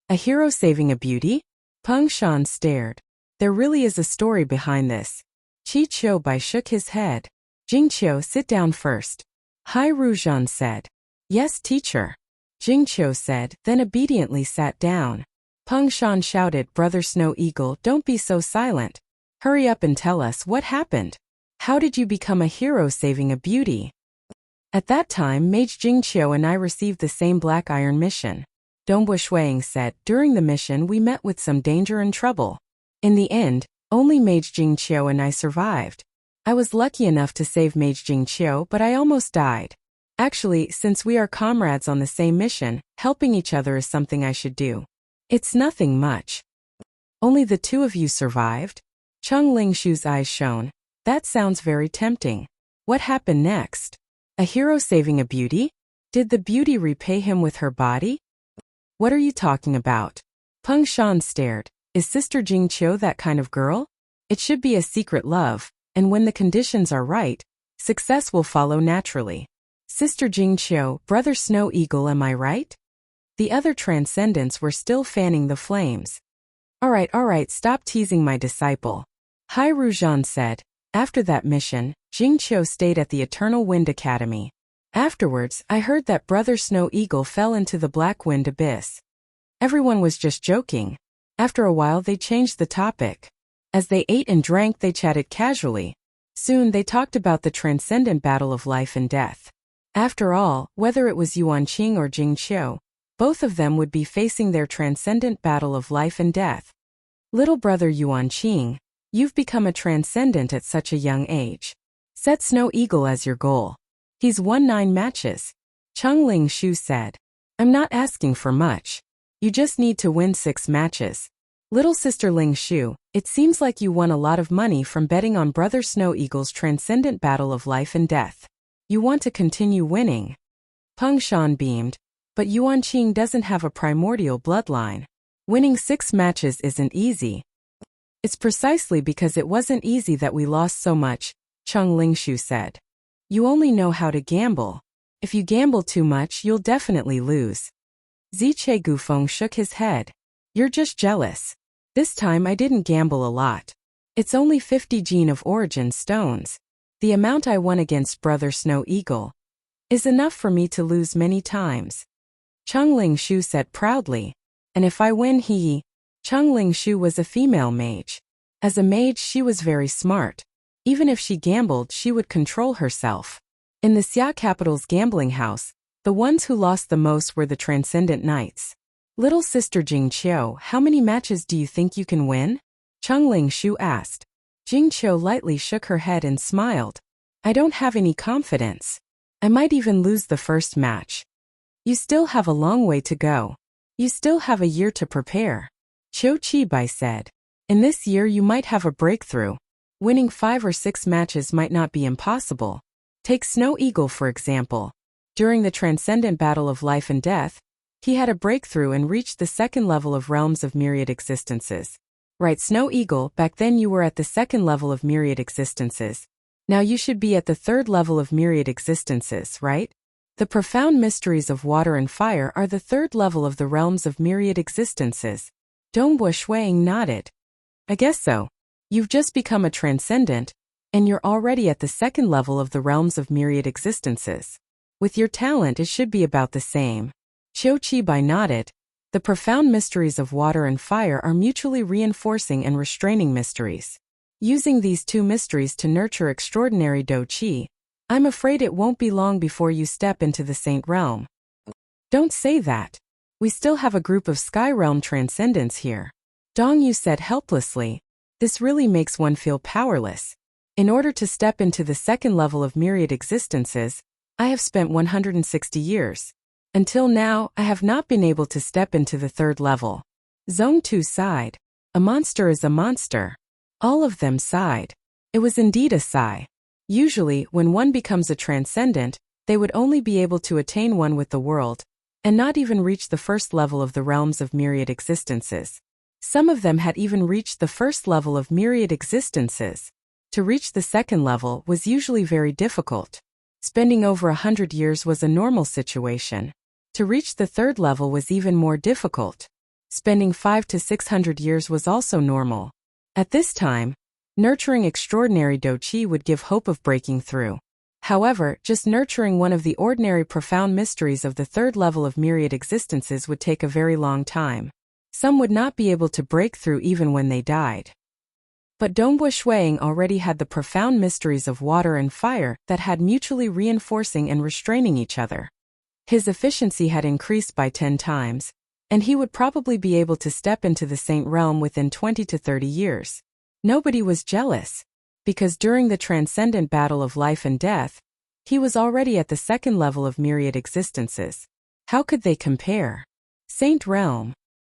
A hero saving a beauty? Peng Shan stared. There really is a story behind this. Qi Qiubai shook his head. Jingqiu, sit down first. Hai Ruzhan said. Yes, teacher. Jingqiu said, then obediently sat down. Peng Shan shouted, Brother Snow Eagle, don't be so silent. Hurry up and tell us what happened. How did you become a hero saving a beauty? At that time, Mage Jingqiu and I received the same black iron mission. Dongbo Shuiying said, during the mission we met with some danger and trouble. In the end, only Mage Jingqiu and I survived. I was lucky enough to save Mage Jingqiu, but I almost died. Actually, since we are comrades on the same mission, helping each other is something I should do. It's nothing much. Only the two of you survived? Chengling Shu's eyes shone. That sounds very tempting. What happened next? A hero saving a beauty? Did the beauty repay him with her body? What are you talking about? Peng Shan stared. Is Sister Jingqiu that kind of girl? It should be a secret love, and when the conditions are right, success will follow naturally. Sister Jingqiu, Brother Snow Eagle, am I right? The other transcendents were still fanning the flames. All right, stop teasing my disciple. Hai Ruzhan said. After that mission, Jingqiu stayed at the Eternal Wind Academy. Afterwards, I heard that Brother Snow Eagle fell into the Black Wind Abyss. Everyone was just joking. After a while they changed the topic. As they ate and drank they chatted casually. Soon they talked about the transcendent battle of life and death. After all, whether it was Yuanqing or Jingqiu, both of them would be facing their transcendent battle of life and death. Little brother Yuanqing, you've become a transcendent at such a young age. Set Snow Eagle as your goal. He's won 9 matches. Chengling Shu said. I'm not asking for much. You just need to win 6 matches. Little sister Ling Shu, it seems like you won a lot of money from betting on Brother Snow Eagle's transcendent battle of life and death. You want to continue winning. Peng Shan beamed. But Yuanqing doesn't have a primordial bloodline. Winning 6 matches isn't easy. It's precisely because it wasn't easy that we lost so much, Chengling Shu said. You only know how to gamble. If you gamble too much, you'll definitely lose. Ziche Gufeng shook his head. You're just jealous. This time I didn't gamble a lot. It's only 50 gene of origin stones. The amount I won against Brother Snow Eagle is enough for me to lose many times. Chengling Shu said proudly. And if I win Chengling Shu was a female mage. As a mage she was very smart. Even if she gambled she would control herself. In the Xia capital's gambling house, the ones who lost the most were the Transcendent Knights. Little sister Jingqiu, how many matches do you think you can win? Chengling Shu asked. Jingqiu lightly shook her head and smiled. I don't have any confidence. I might even lose the first match. You still have a long way to go. You still have a year to prepare. Qiu Qibai said. In this year you might have a breakthrough. Winning 5 or 6 matches might not be impossible. Take Snow Eagle for example. During the transcendent battle of life and death, he had a breakthrough and reached the second level of realms of myriad existences. Right, Snow Eagle, back then you were at the second level of myriad existences. Now you should be at the third level of myriad existences, right? The profound mysteries of water and fire are the third level of the realms of myriad existences. Dongbo Shuang nodded. I guess so. You've just become a transcendent, and you're already at the second level of the realms of myriad existences. With your talent it should be about the same. Qiu Qibai nodded. The profound mysteries of water and fire are mutually reinforcing and restraining mysteries. Using these two mysteries to nurture extraordinary Do Qi, I'm afraid it won't be long before you step into the Saint Realm. Don't say that. We still have a group of Sky Realm transcendents here. Dong Yu said helplessly. This really makes one feel powerless. In order to step into the second level of myriad existences, I have spent 160 years. Until now, I have not been able to step into the third level. Zong Tu sighed. A monster is a monster. All of them sighed. It was indeed a sigh. Usually, when one becomes a transcendent, they would only be able to attain one with the world, and not even reach the first level of the realms of myriad existences. Some of them had even reached the first level of myriad existences. To reach the second level was usually very difficult. Spending over 100 years was a normal situation. To reach the third level was even more difficult. Spending 500 to 600 years was also normal. At this time, nurturing extraordinary Do Qi would give hope of breaking through. However, just nurturing one of the ordinary profound mysteries of the third level of myriad existences would take a very long time. Some would not be able to break through even when they died. But Dongbo Shuang already had the profound mysteries of water and fire that had mutually reinforcing and restraining each other. His efficiency had increased by 10 times, and he would probably be able to step into the Saint Realm within 20 to 30 years. Nobody was jealous, because during the transcendent battle of life and death, he was already at the second level of myriad existences. How could they compare? Saint Realm.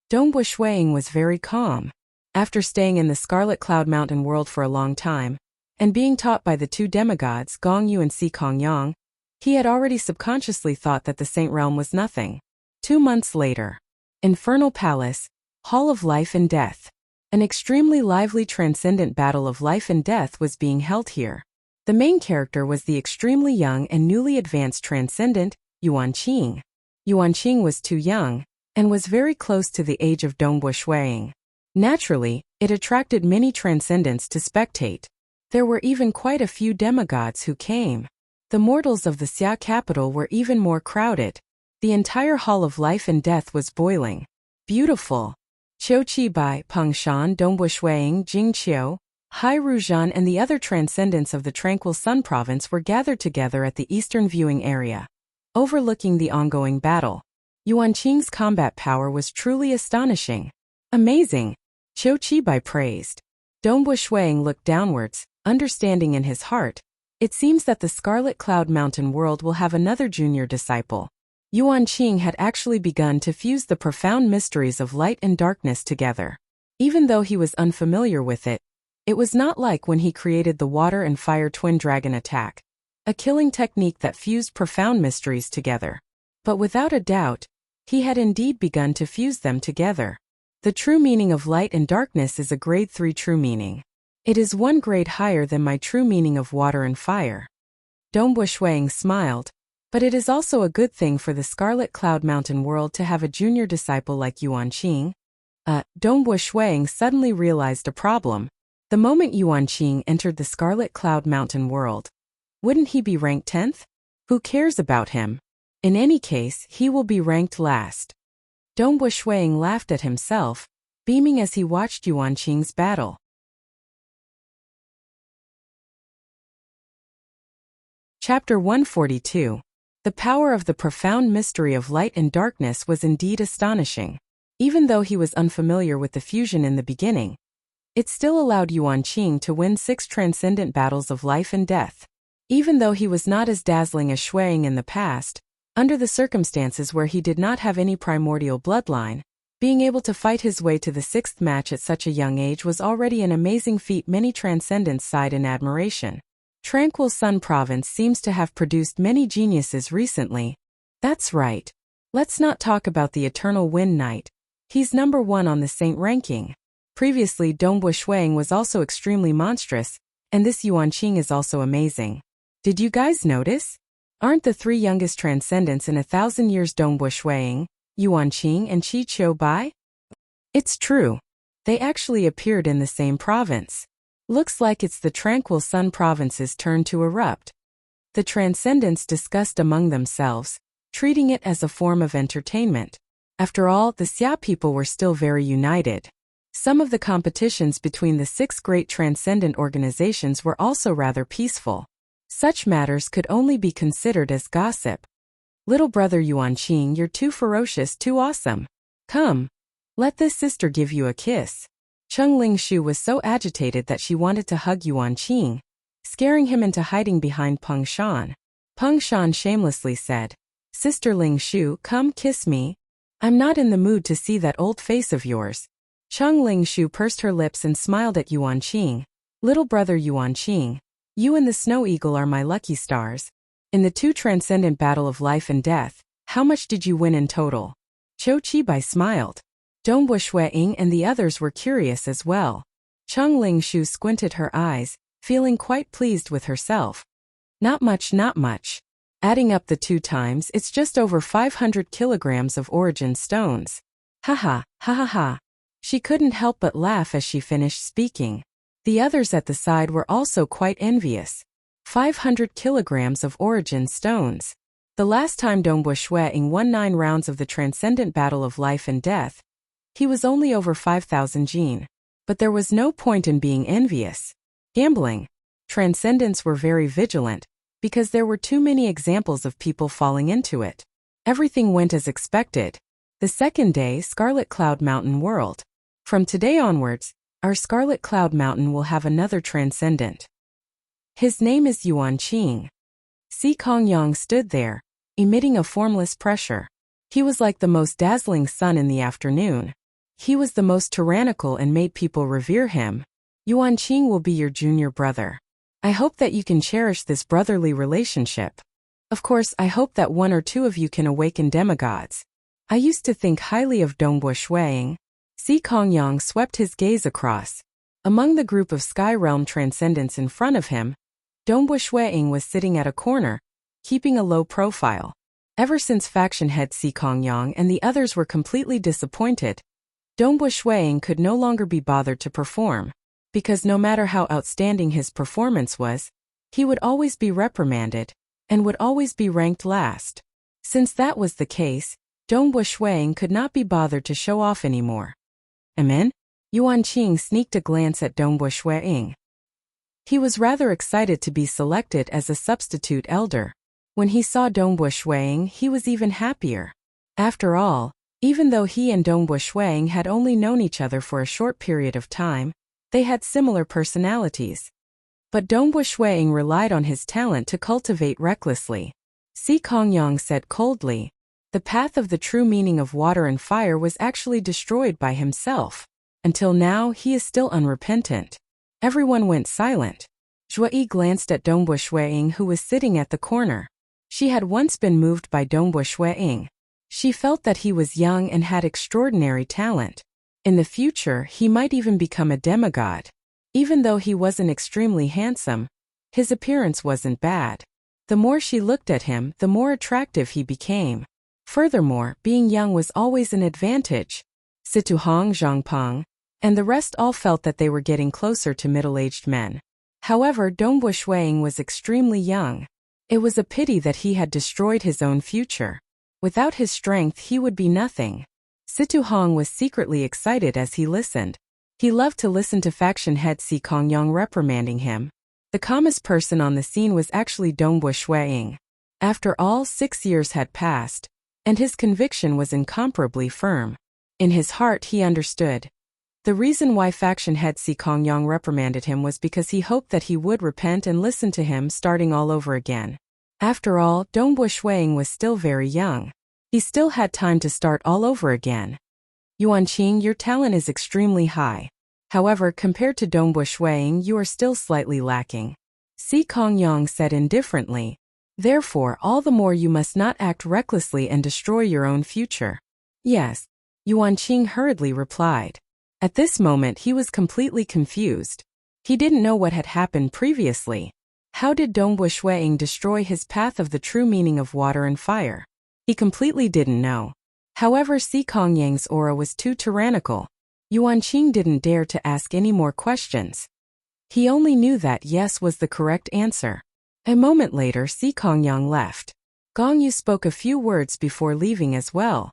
Dongbo Shuang was very calm. After staying in the Scarlet Cloud Mountain world for a long time, and being taught by the two demigods Gong Yu and Si Kong Yang, he had already subconsciously thought that the Saint Realm was nothing. 2 months later. Infernal Palace, Hall of Life and Death. An extremely lively transcendent battle of life and death was being held here. The main character was the extremely young and newly advanced transcendent, Yuanqing. Yuanqing was too young, and was very close to the age of Dongbo Shuang. Naturally, it attracted many transcendents to spectate. There were even quite a few demigods who came. The mortals of the Xia capital were even more crowded. The entire Hall of Life and Death was boiling. Beautiful. Qiu Qibai, Peng Shan, Dongbo Shuang, Jingqiu, Hai Ruzhan and the other transcendents of the Tranquil Sun Province were gathered together at the eastern viewing area, overlooking the ongoing battle. Yuanqing's combat power was truly astonishing. Amazing. Qiu Qibai praised. Dongbo Shuang looked downwards, understanding in his heart. It seems that the Scarlet Cloud Mountain world will have another junior disciple. Yuanqing had actually begun to fuse the profound mysteries of light and darkness together. Even though he was unfamiliar with it, it was not like when he created the water and fire twin dragon attack, a killing technique that fused profound mysteries together. But without a doubt, he had indeed begun to fuse them together. The true meaning of light and darkness is a grade 3 true meaning. It is 1 grade higher than my true meaning of water and fire. Dongbo Shuang smiled. But it is also a good thing for the Scarlet Cloud Mountain world to have a junior disciple like Yuanqing. Dongbo Shuang suddenly realized a problem. The moment Yuanqing entered the Scarlet Cloud Mountain world, wouldn't he be ranked 10th? Who cares about him? In any case, he will be ranked last. Dongbo Shuang laughed at himself, beaming as he watched Yuanqing's battle. Chapter 142. The power of the profound mystery of light and darkness was indeed astonishing. Even though he was unfamiliar with the fusion in the beginning, it still allowed Yuan Qing to win 6 transcendent battles of life and death. Even though he was not as dazzling as Shui Ying in the past, under the circumstances where he did not have any primordial bloodline, being able to fight his way to the 6th match at such a young age was already an amazing feat. Many transcendents sighed in admiration. Tranquil Sun Province seems to have produced many geniuses recently. That's right. Let's not talk about the Eternal Wind Knight. He's number 1 on the Saint ranking. Previously, Dongbu Shuang was also extremely monstrous, and this Yuan Qing is also amazing. Did you guys notice? Aren't the 3 youngest transcendents in 1,000 years Dongbu Shuang, Yuan Qing and Qi Qiu Bai? It's true. They actually appeared in the same province. Looks like it's the Tranquil Sun Province's turn to erupt. The transcendents discussed among themselves, treating it as a form of entertainment. After all, the Xia people were still very united. Some of the competitions between the 6 great transcendent organizations were also rather peaceful. Such matters could only be considered as gossip. Little brother Yuan Qing, you're too ferocious, too awesome. Come, let this sister give you a kiss. Cheng Lingshu was so agitated that she wanted to hug Yuan Qing, scaring him into hiding behind Peng Shan. Peng Shan shamelessly said, Sister Lingshu, come kiss me. I'm not in the mood to see that old face of yours. Cheng Lingshu pursed her lips and smiled at Yuan Qing. Little brother Yuan Qing, you and the Snow Eagle are my lucky stars. In the 2 transcendent battle of life and death, how much did you win in total? Zhou Qibai smiled. Dongbu Shuang and the others were curious as well. Cheng Lingshu squinted her eyes, feeling quite pleased with herself. Not much, not much. Adding up the 2 times, it's just over 500 kilograms of origin stones. Ha ha. She couldn't help but laugh as she finished speaking. The others at the side were also quite envious. 500 kilograms of origin stones. The last time Dongbu Shuang won 9 rounds of the transcendent battle of life and death, he was only over 5,000 jin. But there was no point in being envious. Gambling. Transcendents were very vigilant, because there were too many examples of people falling into it. Everything went as expected. The second day, Scarlet Cloud Mountain World. From today onwards, our Scarlet Cloud Mountain will have another transcendent. His name is Yuan Qing. Si Kongyang stood there, emitting a formless pressure. He was like the most dazzling sun in the afternoon. He was the most tyrannical and made people revere him. Yuan Qing will be your junior brother. I hope that you can cherish this brotherly relationship. Of course, I hope that 1 or 2 of you can awaken demigods. I used to think highly of Dongbu Shuang. Si Kongyang swept his gaze across. Among the group of Sky Realm transcendents in front of him, Dongbu Shuang was sitting at a corner, keeping a low profile. Ever since faction head Si Kongyang and the others were completely disappointed, Dongbu Shuang could no longer be bothered to perform, because no matter how outstanding his performance was, he would always be reprimanded, and would always be ranked last. Since that was the case, Dongbu Shuang could not be bothered to show off anymore. Amen? Yuan Qing sneaked a glance at Dongbu Shuang. He was rather excited to be selected as a substitute elder. When he saw Dongbu Shuang, he was even happier. After all, even though he and Dongbu Shuang had only known each other for a short period of time, they had similar personalities. But Dongbu Shuang relied on his talent to cultivate recklessly. Si Kongyang said coldly, the path of the true meaning of water and fire was actually destroyed by himself. Until now, he is still unrepentant. Everyone went silent. Zhuyi glanced at Dongbu Shuang, who was sitting at the corner. She had once been moved by Dongbu Shuang. She felt that he was young and had extraordinary talent. In the future, he might even become a demigod. Even though he wasn't extremely handsome, his appearance wasn't bad. The more she looked at him, the more attractive he became. Furthermore, being young was always an advantage. Situhong Zhangpeng and the rest all felt that they were getting closer to middle-aged men. However, Dongbu Shuang was extremely young. It was a pity that he had destroyed his own future. Without his strength, he would be nothing. Situhong was secretly excited as he listened. He loved to listen to faction head Si Kongyang reprimanding him. The calmest person on the scene was actually Dongbu Shuang. After all, 6 years had passed, and his conviction was incomparably firm. In his heart he understood. The reason why faction head Si Kongyang reprimanded him was because he hoped that he would repent and listen to him starting all over again. After all, Dongbo Shuang was still very young. He still had time to start all over again. Yuanqing, your talent is extremely high. However, compared to Dongbo Shuang, you are still slightly lacking. Si Kongyang said indifferently. Therefore, all the more you must not act recklessly and destroy your own future. Yes, Yuanqing hurriedly replied. At this moment he was completely confused. He didn't know what had happened previously. How did Dongbo Shuang destroy his path of the true meaning of water and fire? He completely didn't know. However, Si Kongyang's aura was too tyrannical. Yuanqing didn't dare to ask any more questions. He only knew that yes was the correct answer. A moment later Si Kongyang left. Gongyu spoke a few words before leaving as well.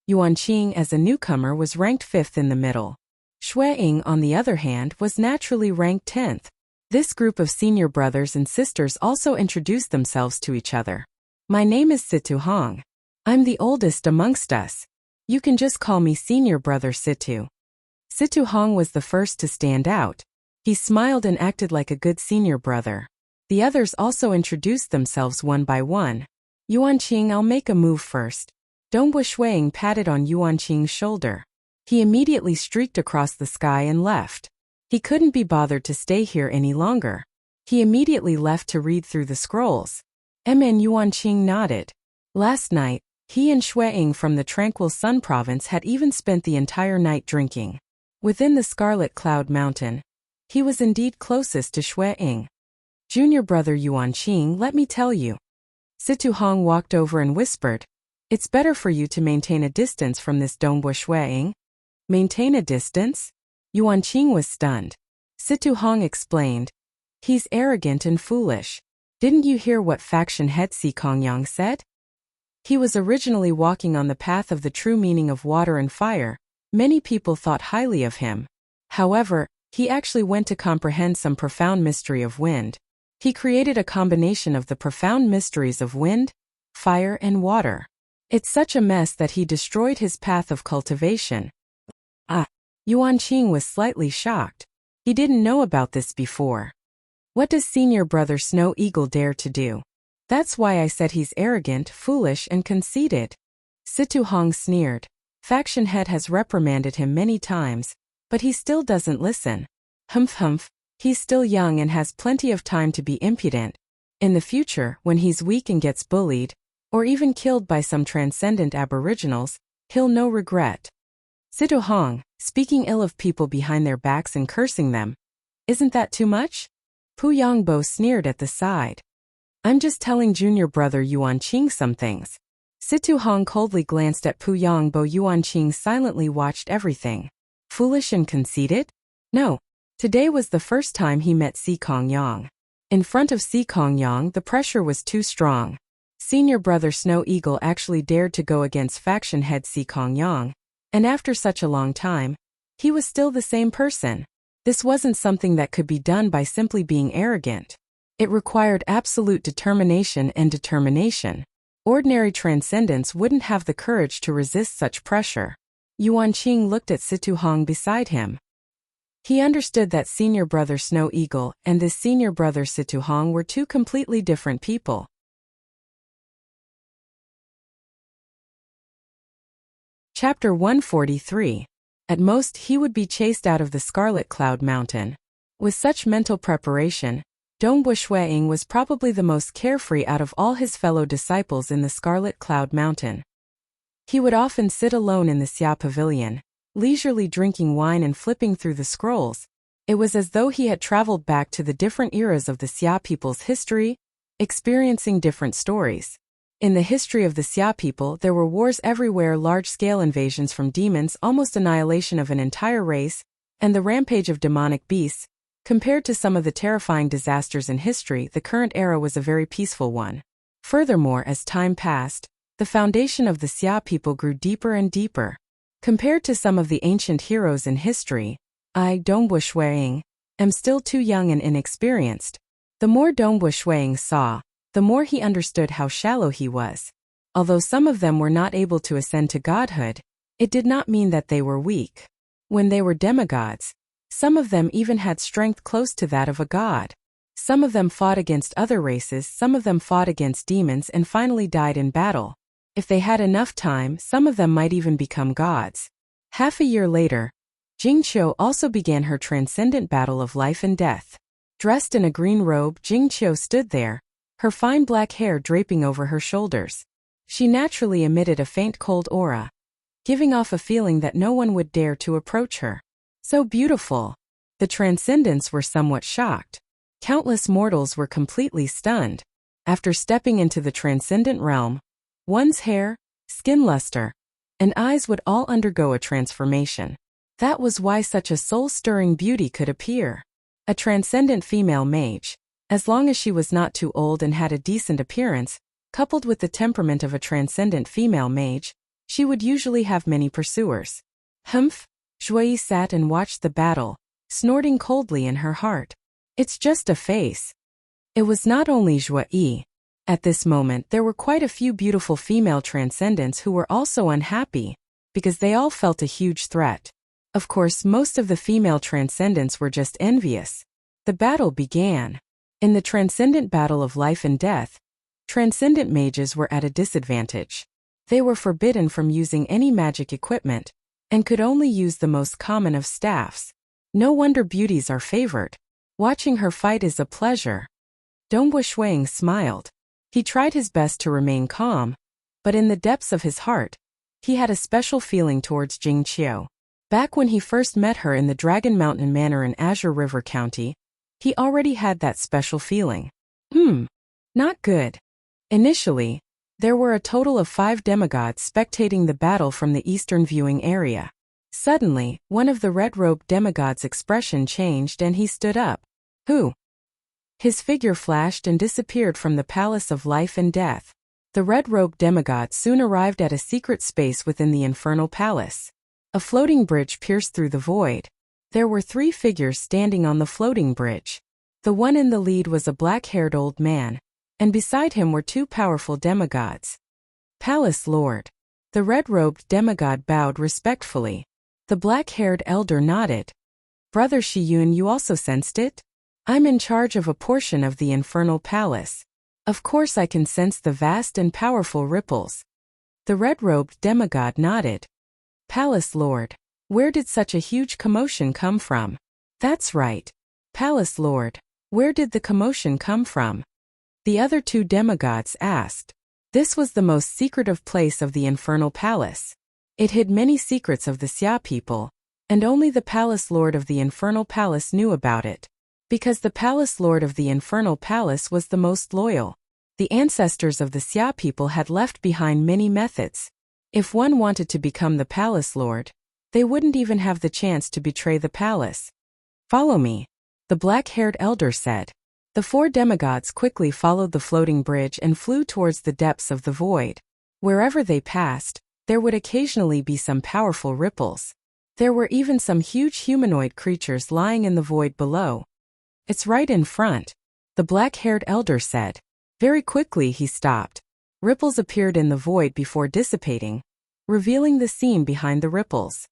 Yuanqing, as a newcomer, was ranked 5th in the middle. Shuang, on the other hand, was naturally ranked 10th. This group of senior brothers and sisters also introduced themselves to each other. My name is Situ Hong. I'm the oldest amongst us. You can just call me senior brother Situ. Situ Hong was the first to stand out. He smiled and acted like a good senior brother. The others also introduced themselves one by one. Yuanqing, I'll make a move first. Dongbo Shuang patted on Yuanqing's shoulder. He immediately streaked across the sky and left. He couldn't be bothered to stay here any longer. He immediately left to read through the scrolls. Yuanqing nodded. Last night, he and Shuang from the Tranquil Sun Province had even spent the entire night drinking. Within the Scarlet Cloud Mountain, he was indeed closest to Shuang. Junior brother Yuanqing, let me tell you. Situ Hong walked over and whispered, it's better for you to maintain a distance from this Dongbo Shuang. Maintain a distance? Yuanqing was stunned. Situ Hong explained, he's arrogant and foolish. Didn't you hear what faction head Si Kongyang said? He was originally walking on the path of the true meaning of water and fire. Many people thought highly of him. However, he actually went to comprehend some profound mystery of wind. He created a combination of the profound mysteries of wind, fire, and water. It's such a mess that he destroyed his path of cultivation. Yuanqing was slightly shocked. He didn't know about this before. What does senior brother Snow Eagle dare to do? That's why I said he's arrogant, foolish, and conceited. Situ Hong sneered. Faction head has reprimanded him many times, but he still doesn't listen. Humph, he's still young and has plenty of time to be impudent. In the future, when he's weak and gets bullied, or even killed by some transcendent aboriginals, he'll no regret. Situ Hong, speaking ill of people behind their backs and cursing them. Isn't that too much? Pu Yongbo sneered at the side. I'm just telling junior brother Yuanqing some things. Situ Hong coldly glanced at Pu Yongbo. Yuanqing silently watched everything. Foolish and conceited? No. Today was the first time he met Si Kongyang. In front of Si Kongyang, the pressure was too strong. Senior brother Snow Eagle actually dared to go against faction head Si Kongyang, and after such a long time, he was still the same person. This wasn't something that could be done by simply being arrogant. It required absolute determination and determination. Ordinary transcendence wouldn't have the courage to resist such pressure. Yuanqing looked at Situ Hong beside him. He understood that senior brother Snow Eagle and this senior brother Situ Hong were two completely different people. Chapter 143. At most, he would be chased out of the Scarlet Cloud Mountain. With such mental preparation, Dongbo Shuang was probably the most carefree out of all his fellow disciples in the Scarlet Cloud Mountain. He would often sit alone in the Xia Pavilion, leisurely drinking wine and flipping through the scrolls. It was as though he had traveled back to the different eras of the Xia people's history, experiencing different stories. In the history of the Xia people, there were wars everywhere, large-scale invasions from demons, almost annihilation of an entire race, and the rampage of demonic beasts. Compared to some of the terrifying disasters in history, the current era was a very peaceful one. Furthermore, as time passed, the foundation of the Xia people grew deeper and deeper. Compared to some of the ancient heroes in history, I, Dongbo Shuang, am still too young and inexperienced. The more Dongbo Shuang saw, the more he understood how shallow he was. Although some of them were not able to ascend to godhood, It did not mean that they were weak. When they were demigods, some of them even had strength close to that of a god. Some of them fought against other races, some of them fought against demons and finally died in battle. If they had enough time, some of them might even become gods. Half a year later, Jingqiu also began her transcendent battle of life and death. Dressed in a green robe, Jingqiu stood there, her fine black hair draping over her shoulders. She naturally emitted a faint cold aura, giving off a feeling that no one would dare to approach her. So beautiful. The transcendents were somewhat shocked. Countless mortals were completely stunned. After stepping into the transcendent realm, one's hair, skin luster, and eyes would all undergo a transformation. That was why such a soul-stirring beauty could appear. A transcendent female mage, as long as she was not too old and had a decent appearance, coupled with the temperament of a transcendent female mage, she would usually have many pursuers. Humph! Zhuyi sat and watched the battle, snorting coldly in her heart. It's just a face. It was not only Zhuyi. At this moment there were quite a few beautiful female transcendents who were also unhappy, because they all felt a huge threat. Of course, most of the female transcendents were just envious. The battle began. In the transcendent battle of life and death, transcendent mages were at a disadvantage. They were forbidden from using any magic equipment, and could only use the most common of staffs. No wonder beauties are favored. Watching her fight is a pleasure. Dongwu Shuang smiled. He tried his best to remain calm, but in the depths of his heart, he had a special feeling towards Jingqiu. Back when he first met her in the Dragon Mountain Manor in Azure River County, he already had that special feeling. Not good. Initially, there were a total of 5 demigods spectating the battle from the eastern viewing area. Suddenly, one of the red-robed demigods' expression changed and he stood up. Who? His figure flashed and disappeared from the Palace of Life and Death. The red-robed demigod soon arrived at a secret space within the Infernal Palace. A floating bridge pierced through the void. There were 3 figures standing on the floating bridge. The one in the lead was a black-haired old man, and beside him were 2 powerful demigods. Palace Lord. The red-robed demigod bowed respectfully. The black-haired elder nodded. Brother Shiyun, you also sensed it? I'm in charge of a portion of the Infernal Palace. Of course I can sense the vast and powerful ripples. The red-robed demigod nodded. Palace Lord. Where did such a huge commotion come from? That's right. Palace Lord. Where did the commotion come from? The other 2 demigods asked. This was the most secretive place of the Infernal Palace. It hid many secrets of the Xia people, and only the Palace Lord of the Infernal Palace knew about it. Because the Palace Lord of the Infernal Palace was the most loyal. The ancestors of the Xia people had left behind many methods. If one wanted to become the Palace Lord, they wouldn't even have the chance to betray the palace. Follow me, the black-haired elder said. The 4 demigods quickly followed the floating bridge and flew towards the depths of the void. Wherever they passed, there would occasionally be some powerful ripples. There were even some huge humanoid creatures lying in the void below. It's right in front, the black-haired elder said. Very quickly he stopped. Ripples appeared in the void before dissipating, revealing the scene behind the ripples.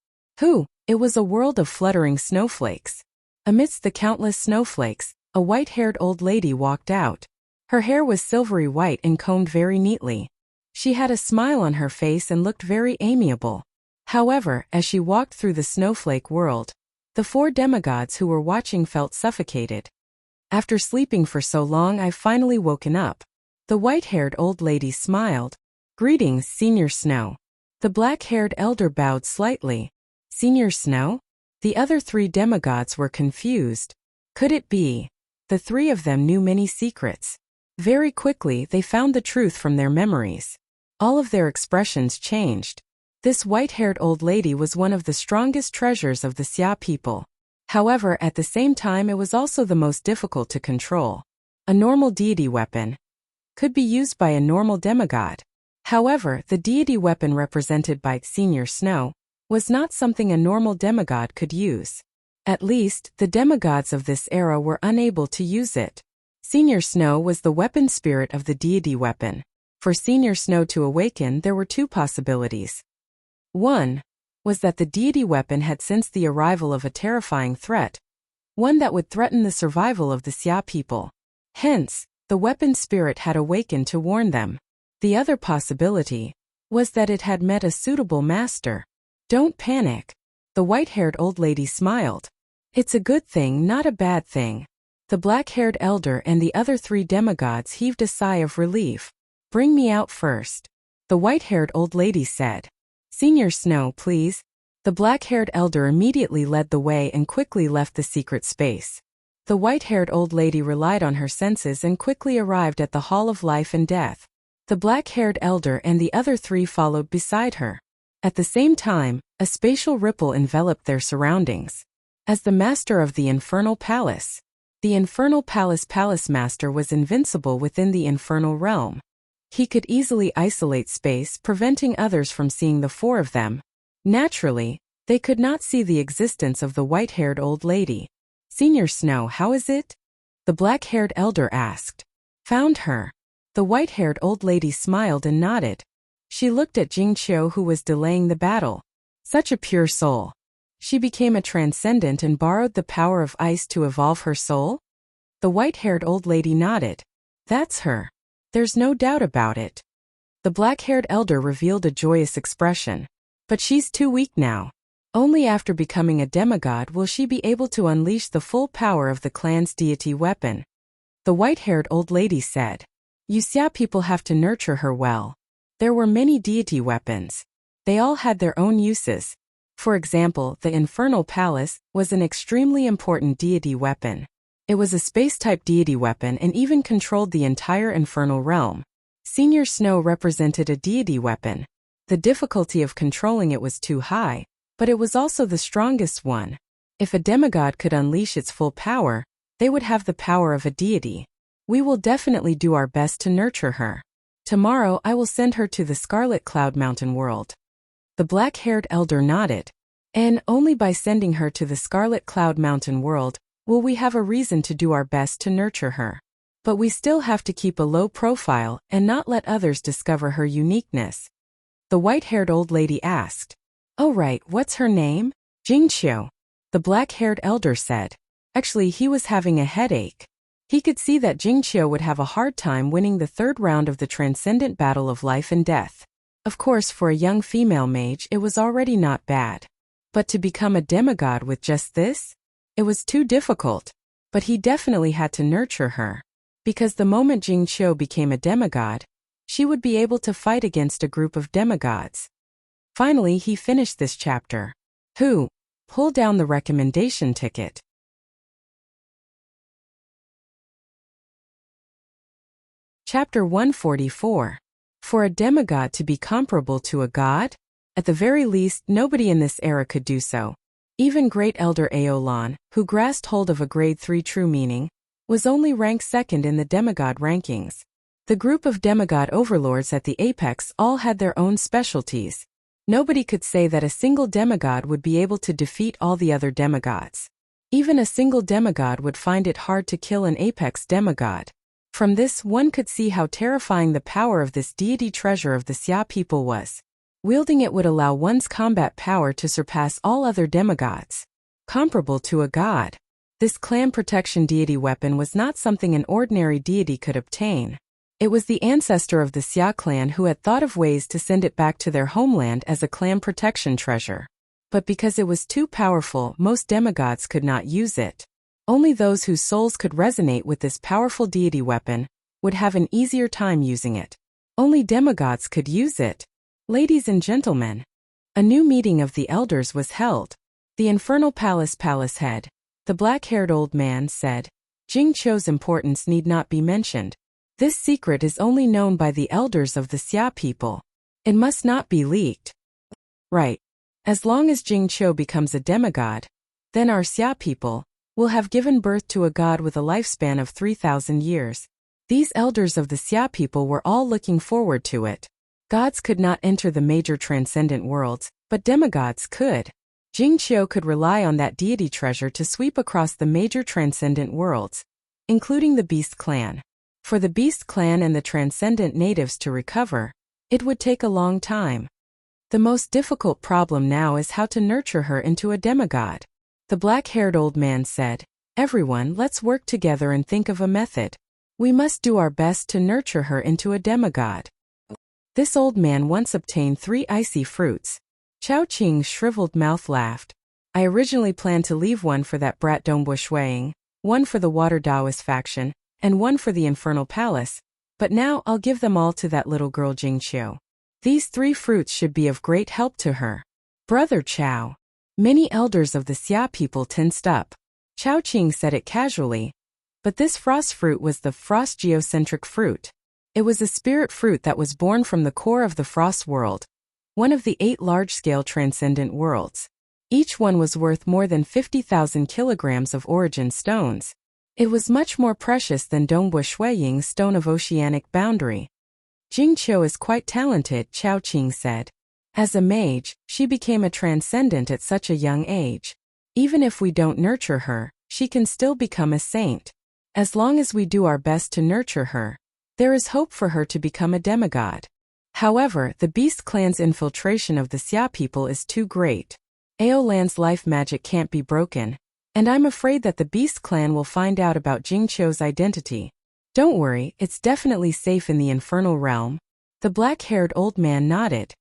It was a world of fluttering snowflakes. Amidst the countless snowflakes, a white-haired old lady walked out. Her hair was silvery white and combed very neatly. She had a smile on her face and looked very amiable. However, as she walked through the snowflake world, the 4 demigods who were watching felt suffocated. After sleeping for so long, I've finally woken up. The white-haired old lady smiled. Greetings, Senior Snow. The black-haired elder bowed slightly. Senior Snow? The other 3 demigods were confused. Could it be? The 3 of them knew many secrets. Very quickly they found the truth from their memories. All of their expressions changed. This white-haired old lady was one of the strongest treasures of the Xia people. However, at the same time it was also the most difficult to control. A normal deity weapon could be used by a normal demigod. However, the deity weapon represented by Senior Snow was not something a normal demigod could use. At least, the demigods of this era were unable to use it. Senior Snow was the weapon spirit of the deity weapon. For Senior Snow to awaken, there were 2 possibilities. 1. was that the deity weapon had sensed the arrival of a terrifying threat, one that would threaten the survival of the Xia people. Hence, the weapon spirit had awakened to warn them. The other possibility was that it had met a suitable master. Don't panic. The white-haired old lady smiled. It's a good thing, not a bad thing. The black-haired elder and the other 3 demigods heaved a sigh of relief. Bring me out first. The white-haired old lady said. Senior Snow, please. The black-haired elder immediately led the way and quickly left the secret space. The white-haired old lady relied on her senses and quickly arrived at the Hall of Life and Death. The black-haired elder and the other 3 followed beside her. At the same time, a spatial ripple enveloped their surroundings. As the master of the Infernal Palace, the Infernal Palace master was invincible within the infernal realm. He could easily isolate space, preventing others from seeing the 4 of them. Naturally, they could not see the existence of the white-haired old lady. Senior Snow, how is it? The black-haired elder asked. Found her. The white-haired old lady smiled and nodded. She looked at Jing Qiu, who was delaying the battle. Such a pure soul. She became a transcendent and borrowed the power of ice to evolve her soul? The white-haired old lady nodded. That's her. There's no doubt about it. The black-haired elder revealed a joyous expression. But she's too weak now. Only after becoming a demigod will she be able to unleash the full power of the clan's deity weapon. The white-haired old lady said. You Xia people have to nurture her well. There were many deity weapons. They all had their own uses. For example, the Infernal Palace was an extremely important deity weapon. It was a space-type deity weapon and even controlled the entire infernal realm. Senior Snow represented a deity weapon. The difficulty of controlling it was too high, but it was also the strongest one. If a demigod could unleash its full power, they would have the power of a deity. We will definitely do our best to nurture her. Tomorrow I will send her to the Scarlet Cloud Mountain world. The black-haired elder nodded. And only by sending her to the Scarlet Cloud Mountain world will we have a reason to do our best to nurture her. But we still have to keep a low profile and not let others discover her uniqueness. The white-haired old lady asked. Oh right, what's her name? Jing Qiu. The black-haired elder said. Actually, he was having a headache. He could see that Jing Qiu would have a hard time winning the 3rd round of the transcendent battle of life and death. Of course, for a young female mage it was already not bad. But to become a demigod with just this? It was too difficult. But he definitely had to nurture her. Because the moment Jing Qiu became a demigod, she would be able to fight against a group of demigods. Finally, he finished this chapter. Who? Pull down the recommendation ticket. Chapter 144. For a demigod to be comparable to a god? At the very least, nobody in this era could do so. Even Great Elder Aolan, who grasped hold of a grade 3 true meaning, was only ranked 2nd in the demigod rankings. The group of demigod overlords at the apex all had their own specialties. Nobody could say that a single demigod would be able to defeat all the other demigods. Even a single demigod would find it hard to kill an apex demigod. From this, one could see how terrifying the power of this deity treasure of the Xia people was. Wielding it would allow one's combat power to surpass all other demigods. Comparable to a god. This clan protection deity weapon was not something an ordinary deity could obtain. It was the ancestor of the Xia clan who had thought of ways to send it back to their homeland as a clan protection treasure. But because it was too powerful, most demigods could not use it. Only those whose souls could resonate with this powerful deity weapon would have an easier time using it. Only demigods could use it. Ladies and gentlemen, a new meeting of the elders was held. The Infernal Palace head, the black-haired old man, said, Jing Qiu's importance need not be mentioned. This secret is only known by the elders of the Xia people. It must not be leaked. Right. As long as Jing Qiu becomes a demigod, then our Xia people will have given birth to a god with a lifespan of 3,000 years. These elders of the Xia people were all looking forward to it. Gods could not enter the major transcendent worlds, but demigods could. Jing Qiu could rely on that deity treasure to sweep across the major transcendent worlds, including the Beast Clan. For the Beast Clan and the transcendent natives to recover, it would take a long time. The most difficult problem now is how to nurture her into a demigod. The black-haired old man said, "Everyone, let's work together and think of a method. We must do our best to nurture her into a demigod." This old man once obtained 3 icy fruits. Chao Qing's shriveled mouth laughed. "I originally planned to leave one for that brat Dongbo Shuiying, one for the Water Taoist faction, and one for the Infernal Palace, but now I'll give them all to that little girl Jingqiu. These 3 fruits should be of great help to her." "Brother Chao." Many elders of the Xia people tensed up. Chao Qing said it casually, but this frost fruit was the frost geocentric fruit. It was a spirit fruit that was born from the core of the frost world, one of the 8 large-scale transcendent worlds. Each one was worth more than 50,000 kilograms of origin stones. It was much more precious than Dongbo Shuiying's stone of oceanic boundary. "Jingqiu is quite talented," Chao Qing said. "As a mage, she became a transcendent at such a young age. Even if we don't nurture her, she can still become a saint. As long as we do our best to nurture her, there is hope for her to become a demigod. However, the Beast Clan's infiltration of the Xia people is too great. Aolan's life magic can't be broken, and I'm afraid that the Beast Clan will find out about Jingqiu's identity." "Don't worry, it's definitely safe in the infernal realm." The black-haired old man nodded.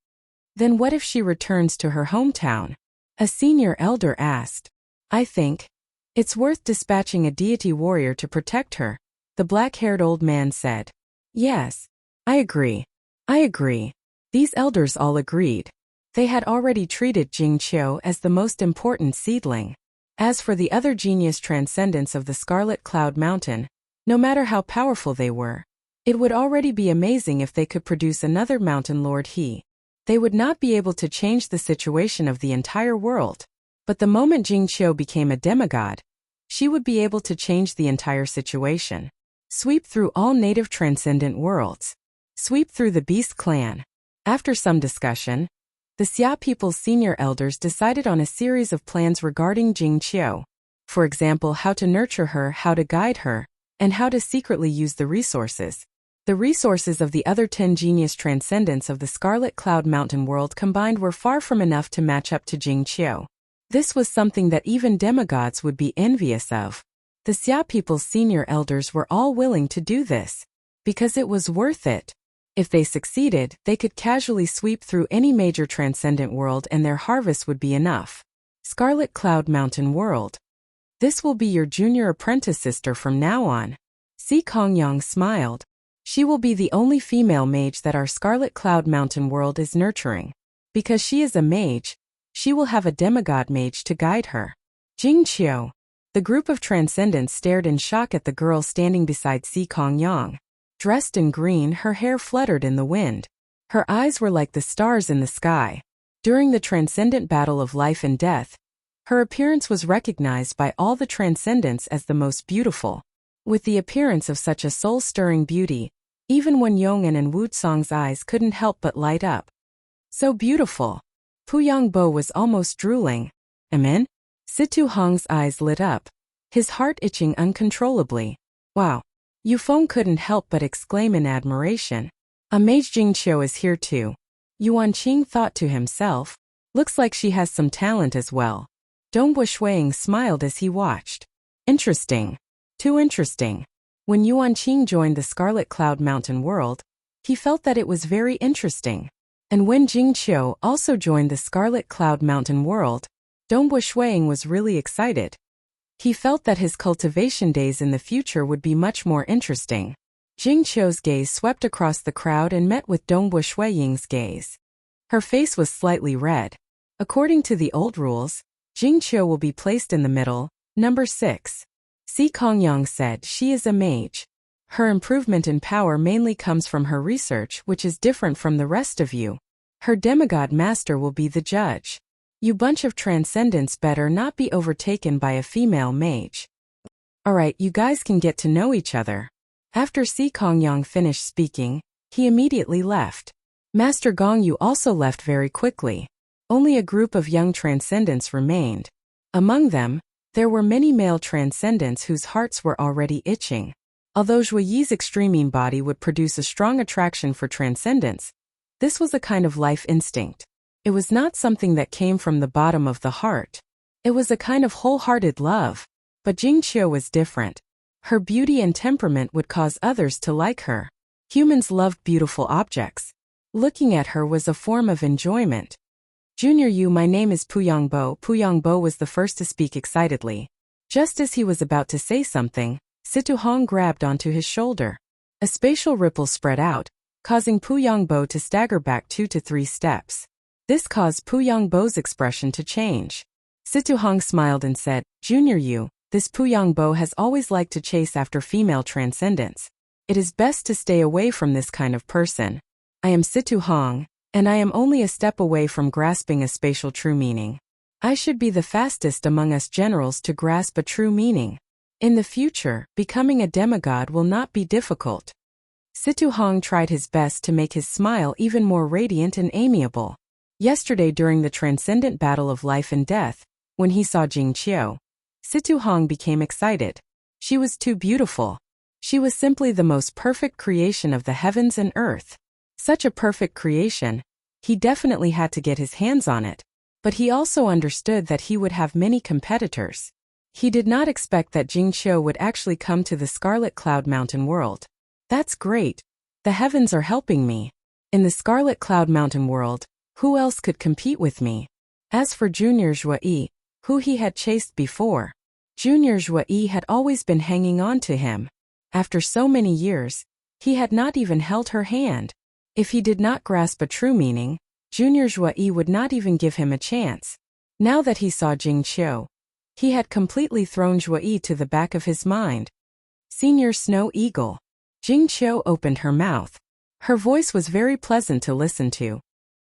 "Then what if she returns to her hometown?" a senior elder asked. "I think it's worth dispatching a deity warrior to protect her," the black-haired old man said. "Yes, I agree. I agree." These elders all agreed. They had already treated Jingqiu as the most important seedling. As for the other genius transcendents of the Scarlet Cloud Mountain, no matter how powerful they were, it would already be amazing if they could produce another mountain lord he. They would not be able to change the situation of the entire world. But the moment Jingqiu became a demigod, she would be able to change the entire situation. Sweep through all native transcendent worlds. Sweep through the Beast Clan. After some discussion, the Xia people's senior elders decided on a series of plans regarding Jingqiu. For example, how to nurture her, how to guide her, and how to secretly use the resources. The resources of the other 10 genius transcendents of the Scarlet Cloud Mountain world combined were far from enough to match up to Jingqiu. This was something that even demigods would be envious of. The Xia people's senior elders were all willing to do this, because it was worth it. If they succeeded, they could casually sweep through any major transcendent world and their harvest would be enough. Scarlet Cloud Mountain World. This will be your junior apprentice sister from now on. Si Kongyang smiled. She will be the only female mage that our Scarlet Cloud Mountain world is nurturing. Because she is a mage, she will have a demigod mage to guide her. Jingqiu. The group of transcendents stared in shock at the girl standing beside Si Kongyang. Dressed in green, her hair fluttered in the wind. Her eyes were like the stars in the sky. During the transcendent battle of life and death, her appearance was recognized by all the transcendents as the most beautiful. With the appearance of such a soul-stirring beauty, even Wen Yong'an and Wu Tsong's eyes couldn't help but light up. So beautiful. Puyang Bo was almost drooling. Amen? Situ Hong's eyes lit up, his heart itching uncontrollably. Wow. Yufeng couldn't help but exclaim in admiration. A mage Jingqiu is here too. Yuan Qing thought to himself. Looks like she has some talent as well. Dongbo Shuiying smiled as he watched. Interesting. Too interesting. When Yuan Qing joined the Scarlet Cloud Mountain world, he felt that it was very interesting. And when Jingqiu also joined the Scarlet Cloud Mountain world, Dongbo Shuiying was really excited. He felt that his cultivation days in the future would be much more interesting. Jingqiu's gaze swept across the crowd and met with Dongbo Shuiying's gaze. Her face was slightly red. According to the old rules, Jingqiu will be placed in the middle, number 6. Si Kongyang said she is a mage. Her improvement in power mainly comes from her research, which is different from the rest of you. Her demigod master will be the judge. You bunch of transcendents better not be overtaken by a female mage. Alright, you guys can get to know each other. After Si Kongyang finished speaking, he immediately left. Master Gongyu also left very quickly. Only a group of young transcendents remained. Among them, there were many male transcendents whose hearts were already itching. Although Zhui Yi's extreme body would produce a strong attraction for transcendents, this was a kind of life instinct. It was not something that came from the bottom of the heart. It was a kind of wholehearted love. But Jing Qiu was different. Her beauty and temperament would cause others to like her. Humans loved beautiful objects. Looking at her was a form of enjoyment. Junior Yu, my name is Puyangbo. Puyangbo was the first to speak excitedly. Just as he was about to say something, Situhong grabbed onto his shoulder. A spatial ripple spread out, causing Puyangbo to stagger back 2 to 3 steps. This caused Puyangbo's expression to change. Situhong smiled and said, Junior Yu, this Puyangbo has always liked to chase after female transcendence. It is best to stay away from this kind of person. I am Situhong, and I am only a step away from grasping a spatial true meaning. I should be the fastest among us generals to grasp a true meaning. In the future, becoming a demigod will not be difficult. Situhong tried his best to make his smile even more radiant and amiable. Yesterday during the transcendent battle of life and death, when he saw Jing Qiu, Situhong became excited. She was too beautiful. She was simply the most perfect creation of the heavens and earth. Such a perfect creation, he definitely had to get his hands on it. But he also understood that he would have many competitors. He did not expect that Jing Qiu would actually come to the Scarlet Cloud Mountain world. That's great. The heavens are helping me. In the Scarlet Cloud Mountain world, who else could compete with me? As for Junior Zhuyi, who he had chased before, Junior Zhuyi had always been hanging on to him. After so many years, he had not even held her hand. If he did not grasp a true meaning, Junior Zhuyi would not even give him a chance. Now that he saw Jing Qiu, he had completely thrown Zhuyi to the back of his mind. Senior Snow Eagle. Jing Qiu opened her mouth. Her voice was very pleasant to listen to.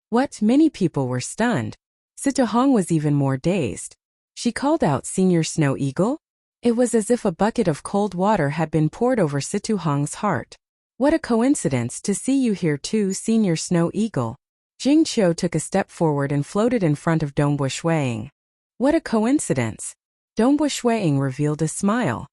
What? Many people were stunned. Situhong was even more dazed. She called out, Senior Snow Eagle? It was as if a bucket of cold water had been poured over Situhong's heart. What a coincidence to see you here too, Senior Snow Eagle. Jing Qiu took a step forward and floated in front of Dongbu Shuiying. What a coincidence. Dongbu Shuiying revealed a smile.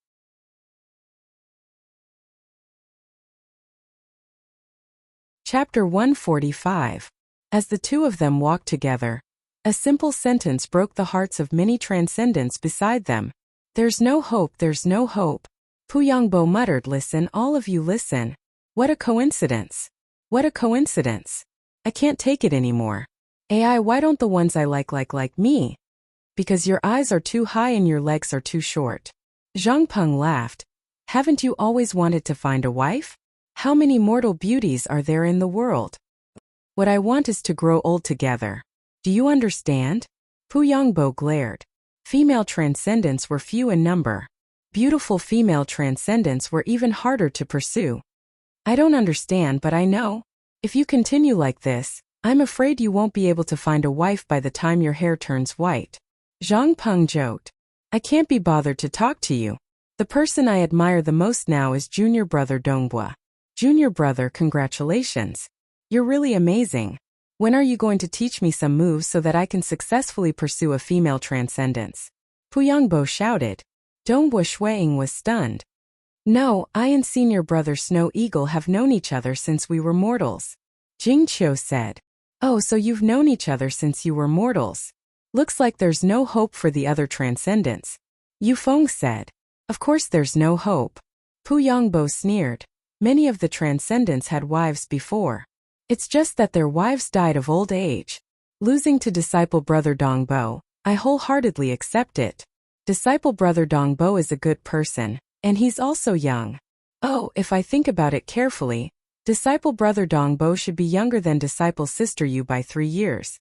Chapter 145. As the two of them walked together, a simple sentence broke the hearts of many transcendents beside them. There's no hope, there's no hope. Puyangbo muttered, listen, all of you listen. What a coincidence. What a coincidence. I can't take it anymore. AI, why don't the ones I like me? Because your eyes are too high and your legs are too short. Zhang Peng laughed. Haven't you always wanted to find a wife? How many mortal beauties are there in the world? What I want is to grow old together. Do you understand? Puyangbo glared. Female transcendents were few in number. Beautiful female transcendents were even harder to pursue. I don't understand, but I know. If you continue like this, I'm afraid you won't be able to find a wife by the time your hair turns white. Zhang Peng joked. I can't be bothered to talk to you. The person I admire the most now is junior brother Dongbua. Junior brother, congratulations. You're really amazing. When are you going to teach me some moves so that I can successfully pursue a female transcendence? Puyangbo shouted. Dongbu Shuiying was stunned. No, I and senior brother Snow Eagle have known each other since we were mortals. Jing Qiu said. Oh, so you've known each other since you were mortals. Looks like there's no hope for the other transcendents. Yu Feng said. Of course there's no hope. Puyangbo sneered. Many of the transcendents had wives before. It's just that their wives died of old age. Losing to disciple brother Dongbo, I wholeheartedly accept it. Disciple brother Dongbo is a good person, and he's also young. Oh, if I think about it carefully, disciple brother Dongbo should be younger than disciple sister Yu by 3 years.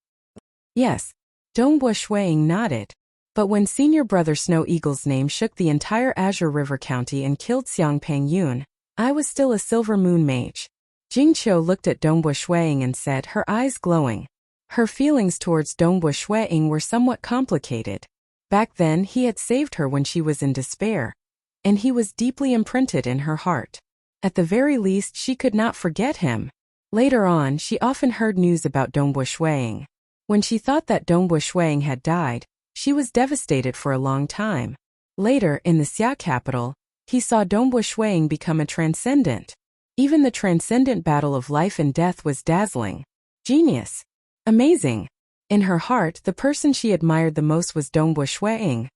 Yes. Dongbu Shuiying nodded. But when senior brother Snow Eagle's name shook the entire Azure River County and killed Xiang Pangyun, I was still a silver moon mage. Jing Qiu looked at Dongbu Shuiying and said, her eyes glowing. Her feelings towards Dongbu Shuiying were somewhat complicated. Back then he had saved her when she was in despair, and he was deeply imprinted in her heart. At the very least she could not forget him. Later on she often heard news about Dongbu Shuiying. When she thought that Dongbu Shuiying had died, she was devastated for a long time. Later, in the Xia capital, he saw Dongbu Shuiying become a transcendent. Even the transcendent battle of life and death was dazzling. Genius. Amazing. In her heart, the person she admired the most was Dongbo Shuiying,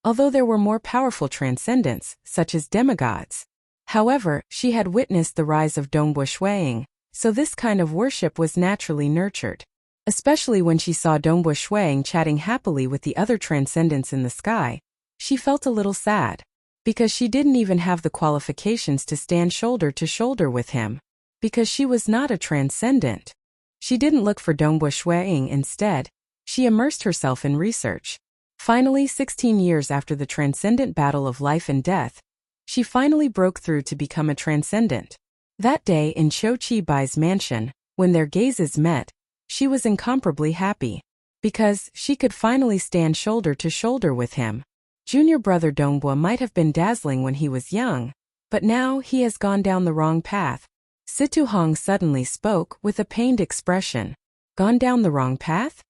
although there were more powerful transcendents, such as demigods. However, she had witnessed the rise of Dongbo Shuiying, so this kind of worship was naturally nurtured. Especially when she saw Dongbo Shuiying chatting happily with the other transcendents in the sky, she felt a little sad, because she didn't even have the qualifications to stand shoulder to shoulder with him, because she was not a transcendent. She didn't look for Dongbo Shuiying instead, she immersed herself in research. Finally, 16 years after the transcendent battle of life and death, she finally broke through to become a transcendent. That day in Qiu Qibai's mansion, when their gazes met, she was incomparably happy, because she could finally stand shoulder to shoulder with him. Junior brother Dongbo might have been dazzling when he was young, but now he has gone down the wrong path. Situ Hong suddenly spoke with a pained expression. Gone down the wrong path?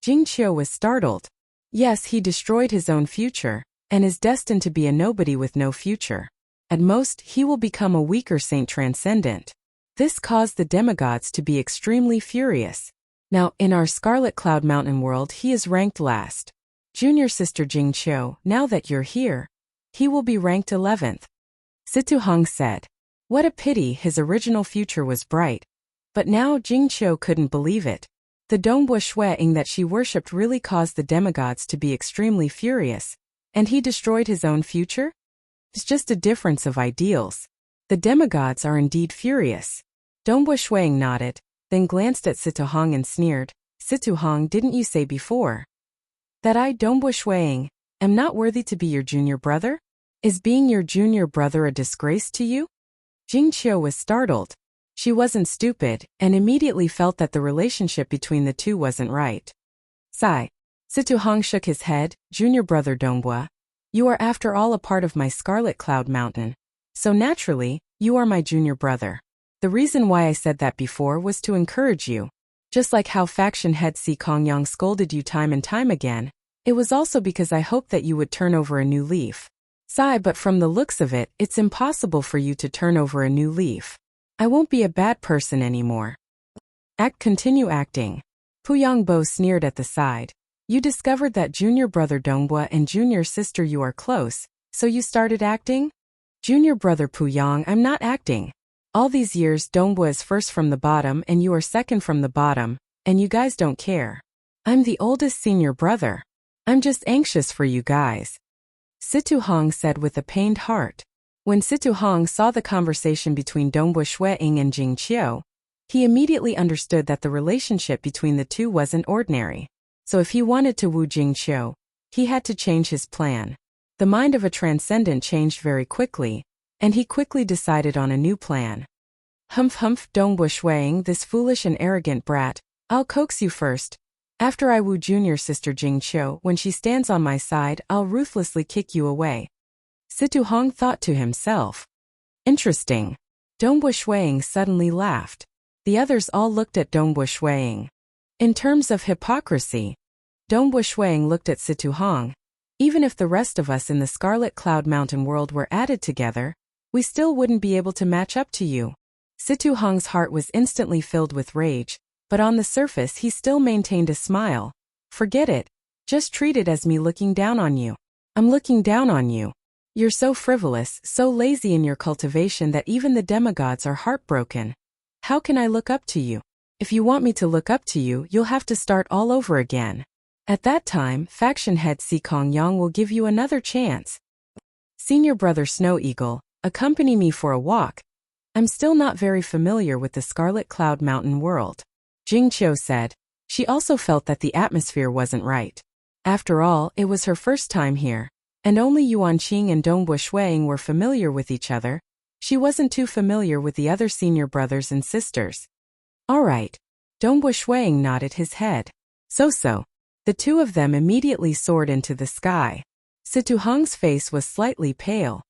Jing Qiu was startled. Yes, he destroyed his own future, and is destined to be a nobody with no future. At most, he will become a weaker saint transcendent. This caused the demigods to be extremely furious. Now, in our Scarlet Cloud Mountain world, he is ranked last. Junior sister Jing Qiu, now that you're here, he will be ranked 11th. Situ Hong said. What a pity, his original future was bright. But now Jing Qiu couldn't believe it. The Dongbo Shuiying that she worshipped really caused the demigods to be extremely furious, and he destroyed his own future? It's just a difference of ideals. The demigods are indeed furious. Dongbo Shuiying nodded, then glanced at Situ Hong and sneered. Situ Hong, didn't you say before that I, Dongbo Shuiying, am not worthy to be your junior brother? Is being your junior brother a disgrace to you? Jing Qiu was startled. She wasn't stupid, and immediately felt that the relationship between the two wasn't right. Sigh. Situ Hong shook his head. Junior brother Dongbo, you are after all a part of my Scarlet Cloud Mountain. So naturally, you are my junior brother. The reason why I said that before was to encourage you. Just like how faction head Si Kongyang scolded you time and time again, it was also because I hoped that you would turn over a new leaf. Sigh, but from the looks of it, it's impossible for you to turn over a new leaf. I won't be a bad person anymore. Continue acting. Puyang Bo sneered at the side. You discovered that junior brother Dongbo and junior sister you are close, so you started acting? Junior brother Puyang, I'm not acting. All these years Dongbo is first from the bottom and you are second from the bottom, and you guys don't care. I'm the oldest senior brother. I'm just anxious for you guys. Situ Hong said with a pained heart. When Situ Hong saw the conversation between Dongbo Shuiying and Jing Qiu, he immediately understood that the relationship between the two wasn't ordinary. So if he wanted to woo Jing Qiu, he had to change his plan. The mind of a transcendent changed very quickly, and he quickly decided on a new plan. Humph humph, Dongbo Shuiying, this foolish and arrogant brat, I'll coax you first. After I woo junior sister Jing Qiu, when she stands on my side, I'll ruthlessly kick you away. Situ Hong thought to himself. Interesting. Dongbo Shuiying suddenly laughed. The others all looked at Dongbo Shuiying. In terms of hypocrisy, Dongbo Shuiying looked at Situ Hong. Even if the rest of us in the Scarlet Cloud Mountain world were added together, we still wouldn't be able to match up to you. Situ Hong's heart was instantly filled with rage, but on the surface he still maintained a smile. Forget it. Just treat it as me looking down on you. I'm looking down on you. You're so frivolous, so lazy in your cultivation that even the demigods are heartbroken. How can I look up to you? If you want me to look up to you, you'll have to start all over again. At that time, faction head Si Kongyang will give you another chance. Senior brother Snow Eagle, accompany me for a walk. I'm still not very familiar with the Scarlet Cloud Mountain world. Jing Qiu said. She also felt that the atmosphere wasn't right. After all, it was her first time here, and only Yuan Qing and Dongbo Shuiying were familiar with each other. She wasn't too familiar with the other senior brothers and sisters. All right. Dongbo Shuiying nodded his head. So. The two of them immediately soared into the sky. Situ Hong's face was slightly pale.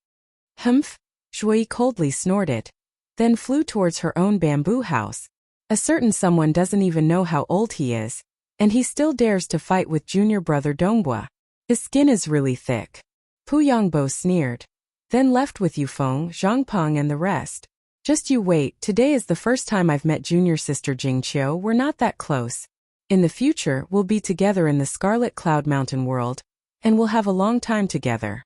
Humph, Shui coldly snorted, then flew towards her own bamboo house. A certain someone doesn't even know how old he is, and he still dares to fight with junior brother Dongbo. His skin is really thick. Puyang Bo sneered. Then left with Yufeng, Zhangpeng and the rest. Just you wait, today is the first time I've met junior sister Jing Qiu. We're not that close. In the future, we'll be together in the Scarlet Cloud Mountain world, and we'll have a long time together.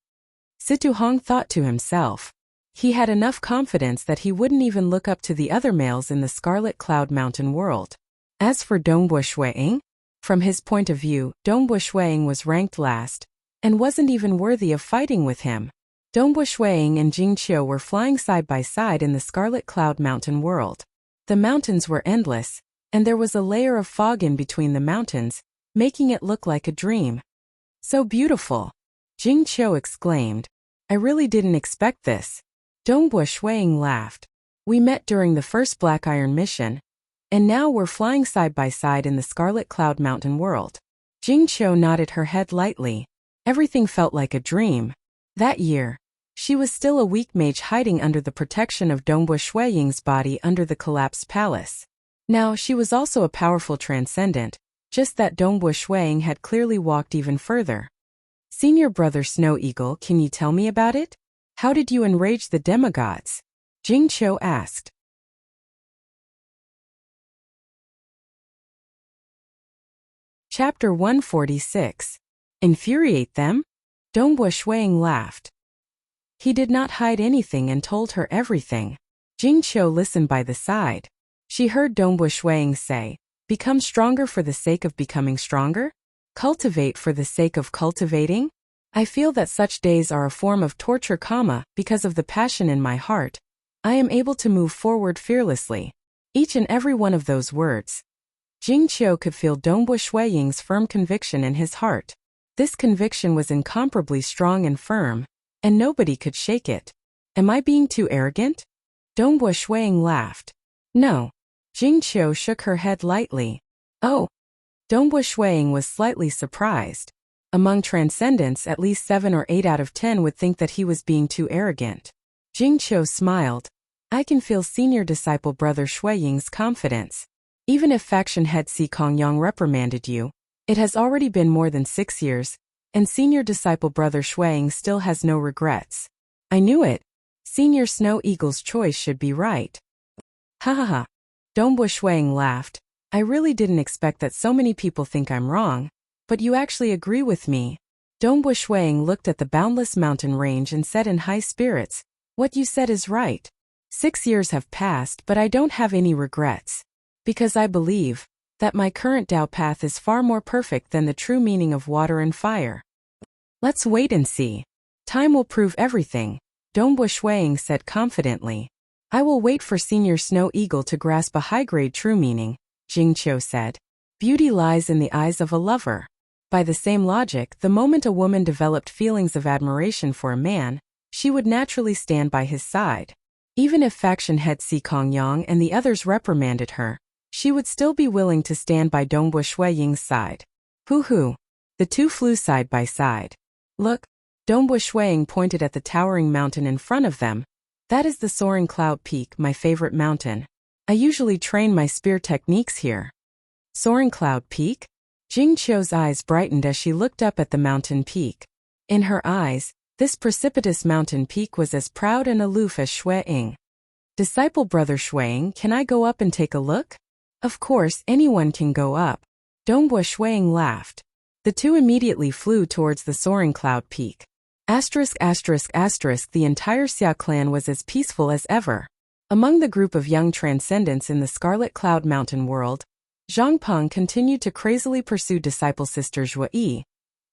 Situhong thought to himself. He had enough confidence that he wouldn't even look up to the other males in the Scarlet Cloud Mountain world. As for Dongbo Shuiying, from his point of view, Dongbo Shuiying was ranked last, and wasn't even worthy of fighting with him. Dongbo Shuiying and Jing Qiu were flying side by side in the Scarlet Cloud Mountain world. The mountains were endless, and there was a layer of fog in between the mountains, making it look like a dream. So beautiful! Jing Qiu exclaimed. I really didn't expect this. Dongbo Shuiying laughed. We met during the first Black Iron mission, and now we're flying side by side in the Scarlet Cloud Mountain world. Jing Qiu nodded her head lightly. Everything felt like a dream. That year, she was still a weak mage hiding under the protection of Dongbo Shuiying's body under the collapsed palace. Now she was also a powerful transcendent, just that Dongbo Shuiying had clearly walked even further. Senior brother Snow Eagle, can you tell me about it? How did you enrage the demigods? Jing Qiu asked. Chapter 146. Infuriate them? Dongbo Shuiying laughed. He did not hide anything and told her everything. Jing Qiu listened by the side. She heard Dongbo Shuiying say, become stronger for the sake of becoming stronger? Cultivate for the sake of cultivating? I feel that such days are a form of torture, because of the passion in my heart. I am able to move forward fearlessly. Each and every one of those words. Jing Qiu could feel Dongbo Shuiying's firm conviction in his heart. This conviction was incomparably strong and firm, and nobody could shake it. Am I being too arrogant? Dongbo Shuiying laughed. No. Jing Qiu shook her head lightly. Oh. Dongbo Shuiying was slightly surprised. Among transcendents, at least 7 or 8 out of 10 would think that he was being too arrogant. Jing Qiu smiled. I can feel senior disciple brother Shuiying's confidence. Even if faction head Si Kongyang reprimanded you, it has already been more than 6 years, and senior disciple brother Shuiying still has no regrets. I knew it. Senior Snow Eagle's choice should be right. Ha ha ha. Dongbo Shuiying laughed. I really didn't expect that so many people think I'm wrong. But you actually agree with me. Dongbo Shuiying looked at the boundless mountain range and said in high spirits, what you said is right. 6 years have passed, but I don't have any regrets. Because I believe that my current Tao path is far more perfect than the true meaning of water and fire. Let's wait and see. Time will prove everything, Dongbo Shuiying said confidently. I will wait for Senior Snow Eagle to grasp a high-grade true meaning, Jing Qiu said. Beauty lies in the eyes of a lover. By the same logic, the moment a woman developed feelings of admiration for a man, she would naturally stand by his side. Even if faction head Si Kongyang and the others reprimanded her, she would still be willing to stand by Dongbo Shuiying's side. Hoo-hoo. The two flew side by side. Look. Dongbo Shuiying pointed at the towering mountain in front of them. That is the Soaring Cloud Peak, my favorite mountain. I usually train my spear techniques here. Soaring Cloud Peak? Jing Qiu's eyes brightened as she looked up at the mountain peak. In her eyes, this precipitous mountain peak was as proud and aloof as Shuiying. Disciple brother Shuiying, can I go up and take a look? Of course, anyone can go up. Dongbo Shuiying laughed. The two immediately flew towards the Soaring Cloud Peak. The entire Xia clan was as peaceful as ever. Among the group of young transcendents in the Scarlet Cloud Mountain world, Zhang Peng continued to crazily pursue disciple sister Zhuo Yi.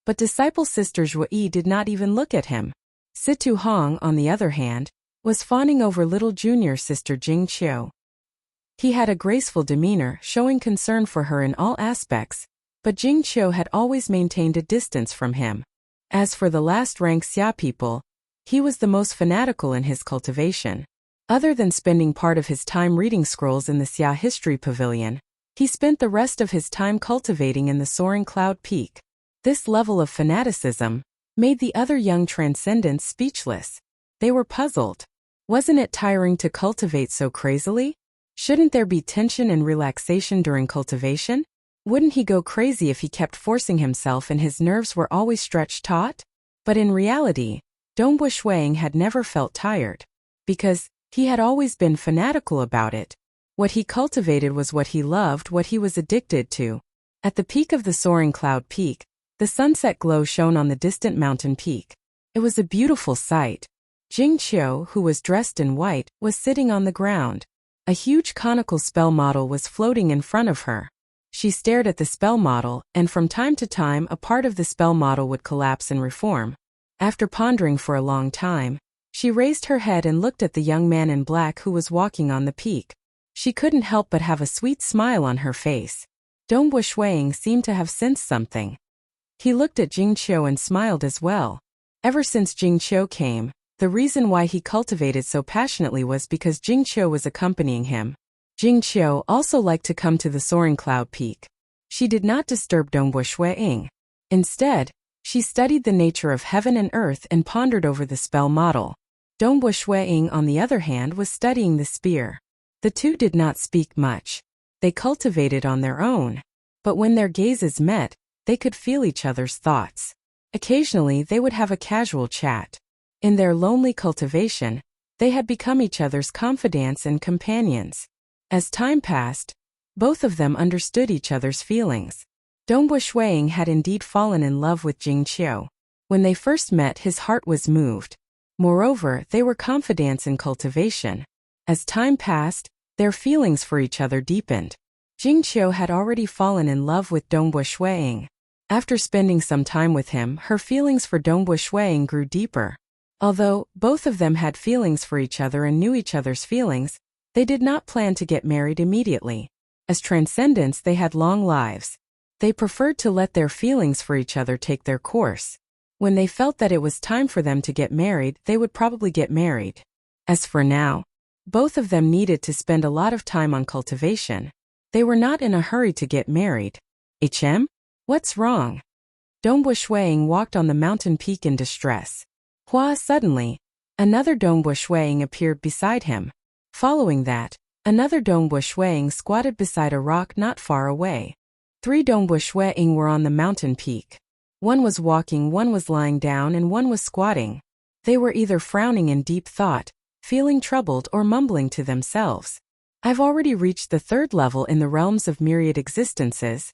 But disciple sister Zhuo Yi did not even look at him. Situ Hong, on the other hand, was fawning over little junior sister Jing Qiu. He had a graceful demeanor, showing concern for her in all aspects, but Jing Qiu had always maintained a distance from him. As for the last rank Xia people, he was the most fanatical in his cultivation. Other than spending part of his time reading scrolls in the Xia History Pavilion, he spent the rest of his time cultivating in the Soaring Cloud Peak. This level of fanaticism made the other young transcendents speechless. They were puzzled. Wasn't it tiring to cultivate so crazily? Shouldn't there be tension and relaxation during cultivation? Wouldn't he go crazy if he kept forcing himself and his nerves were always stretched taut? But in reality, Dongbo Shuiying had never felt tired. Because he had always been fanatical about it. What he cultivated was what he loved, what he was addicted to. At the peak of the soaring cloud peak, the sunset glow shone on the distant mountain peak. It was a beautiful sight. Jing Qiu, who was dressed in white, was sitting on the ground. A huge conical spell model was floating in front of her. She stared at the spell model, and from time to time a part of the spell model would collapse and reform. After pondering for a long time, she raised her head and looked at the young man in black who was walking on the peak. She couldn't help but have a sweet smile on her face. Dongbu Shuiying seemed to have sensed something. He looked at Jing Qiu and smiled as well. Ever since Jing Qiu came, the reason why he cultivated so passionately was because Jing Qiu was accompanying him. Jing Qiu also liked to come to the soaring cloud peak. She did not disturb Dongbu Shuiying. Instead, she studied the nature of heaven and earth and pondered over the spell model. Dongbu Shuiying, on the other hand, was studying the spear. The two did not speak much. They cultivated on their own. But when their gazes met, they could feel each other's thoughts. Occasionally, they would have a casual chat. In their lonely cultivation, they had become each other's confidants and companions. As time passed, both of them understood each other's feelings. Dongbu Shuiying had indeed fallen in love with Jing Qiu. When they first met, his heart was moved. Moreover, they were confidants in cultivation. As time passed, their feelings for each other deepened. Jing Qiu had already fallen in love with Dongbu Shuiying. After spending some time with him, her feelings for Dongbu Shuiying grew deeper. Although both of them had feelings for each other and knew each other's feelings, they did not plan to get married immediately. As transcendents, they had long lives. They preferred to let their feelings for each other take their course. When they felt that it was time for them to get married, they would probably get married. As for now, both of them needed to spend a lot of time on cultivation. They were not in a hurry to get married. HM? What's wrong? Dongbu Shuiying walked on the mountain peak in distress. Suddenly, another Dongbu Shuiying appeared beside him. Following that, another Dongbu Shuiying squatted beside a rock not far away. 3 Dongbu Shuiying were on the mountain peak. One was walking, one was lying down, and one was squatting. They were either frowning in deep thought, feeling troubled, or mumbling to themselves. I've already reached the 3rd level in the realms of myriad existences.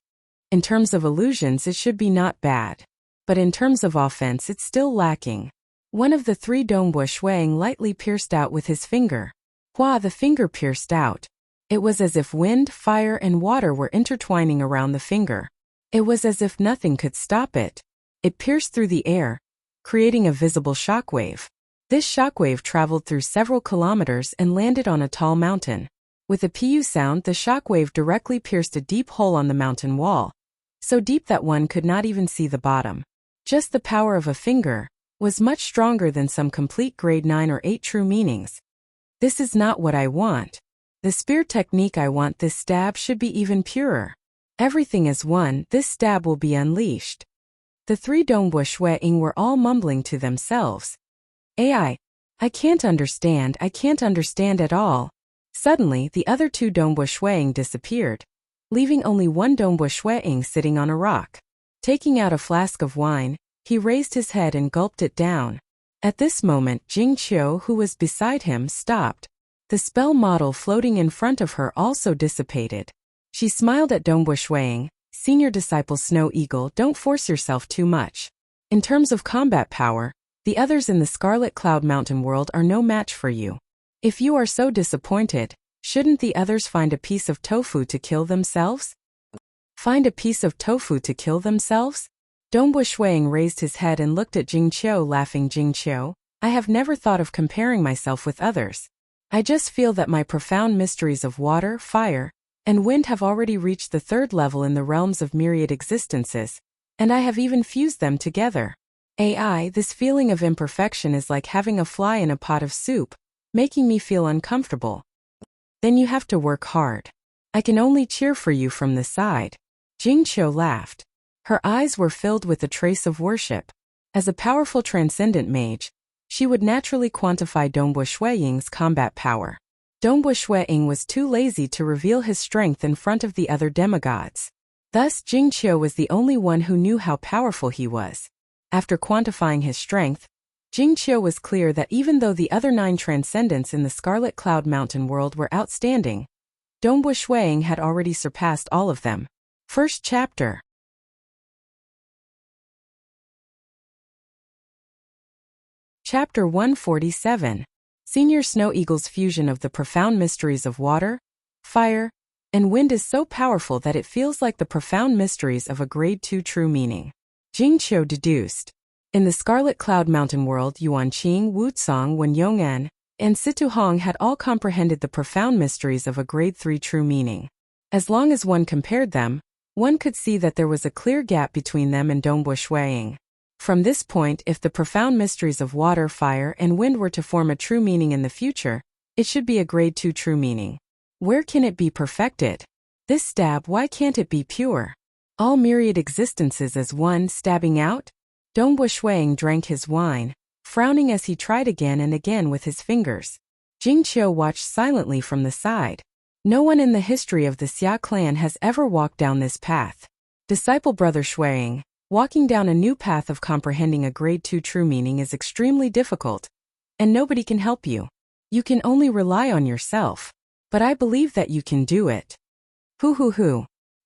In terms of illusions, it should be not bad. But in terms of offense, it's still lacking. One of the 3 Dongbu Shuiying lightly pierced out with his finger. The finger pierced out. It was as if wind, fire, and water were intertwining around the finger. It was as if nothing could stop it. It pierced through the air, creating a visible shockwave. This shockwave traveled through several kilometers and landed on a tall mountain. With a pu sound, the shockwave directly pierced a deep hole on the mountain wall, so deep that one could not even see the bottom. Just the power of a finger was much stronger than some complete grade 9 or 8 true meanings. This is not what I want. The spear technique I want, this stab should be even purer. Everything is one, this stab will be unleashed. The 3 Dongbu Shuiying were all mumbling to themselves. I can't understand at all. Suddenly, the other 2 Dongbu Shuiying disappeared, leaving only one Dongbu Shuiying sitting on a rock. Taking out a flask of wine, he raised his head and gulped it down. At this moment, Jing Qiu, who was beside him, stopped. The spell model floating in front of her also dissipated. She smiled at Dongbu Shuiying. Senior disciple Snow Eagle, don't force yourself too much. In terms of combat power, the others in the Scarlet Cloud Mountain world are no match for you. If you are so disappointed, shouldn't the others find a piece of tofu to kill themselves? Find a piece of tofu to kill themselves? Dongbu Shuiying raised his head and looked at Jing Qiu, laughing. Jing Qiu, I have never thought of comparing myself with others. I just feel that my profound mysteries of water, fire, and wind have already reached the 3rd level in the realms of myriad existences, and I have even fused them together. This feeling of imperfection is like having a fly in a pot of soup, making me feel uncomfortable. Then you have to work hard. I can only cheer for you from the side. Jing Qiu laughed. Her eyes were filled with a trace of worship. As a powerful transcendent mage, she would naturally quantify Dongbu Shuiying's combat power. Dongbu Shuiying was too lazy to reveal his strength in front of the other demigods. Thus, Jing Qiu was the only one who knew how powerful he was. After quantifying his strength, Jing Qiu was clear that even though the other 9 transcendents in the Scarlet Cloud Mountain world were outstanding, Dongbu Shuiying had already surpassed all of them. First chapter. Chapter 147. Senior Snow Eagle's fusion of the profound mysteries of water, fire, and wind is so powerful that it feels like the profound mysteries of a grade 2 true meaning. Jing Qiu deduced. In the Scarlet Cloud Mountain world, Yuan Qing, Wu Cong, Wen Yong'an, and Situ Hong had all comprehended the profound mysteries of a grade 3 true meaning. As long as one compared them, one could see that there was a clear gap between them and Dongbo Shuiying. From this point, if the profound mysteries of water, fire, and wind were to form a true meaning in the future, it should be a grade 2 true meaning. Where can it be perfected? This stab, why can't it be pure? All myriad existences as one stabbing out? Dongbo Shuiying drank his wine, frowning as he tried again and again with his fingers. Jing Qiu watched silently from the side. No one in the history of the Xia clan has ever walked down this path. Disciple Brother Shuiying, walking down a new path of comprehending a grade 2 true meaning is extremely difficult, and nobody can help you. You can only rely on yourself. But I believe that you can do it. Hu.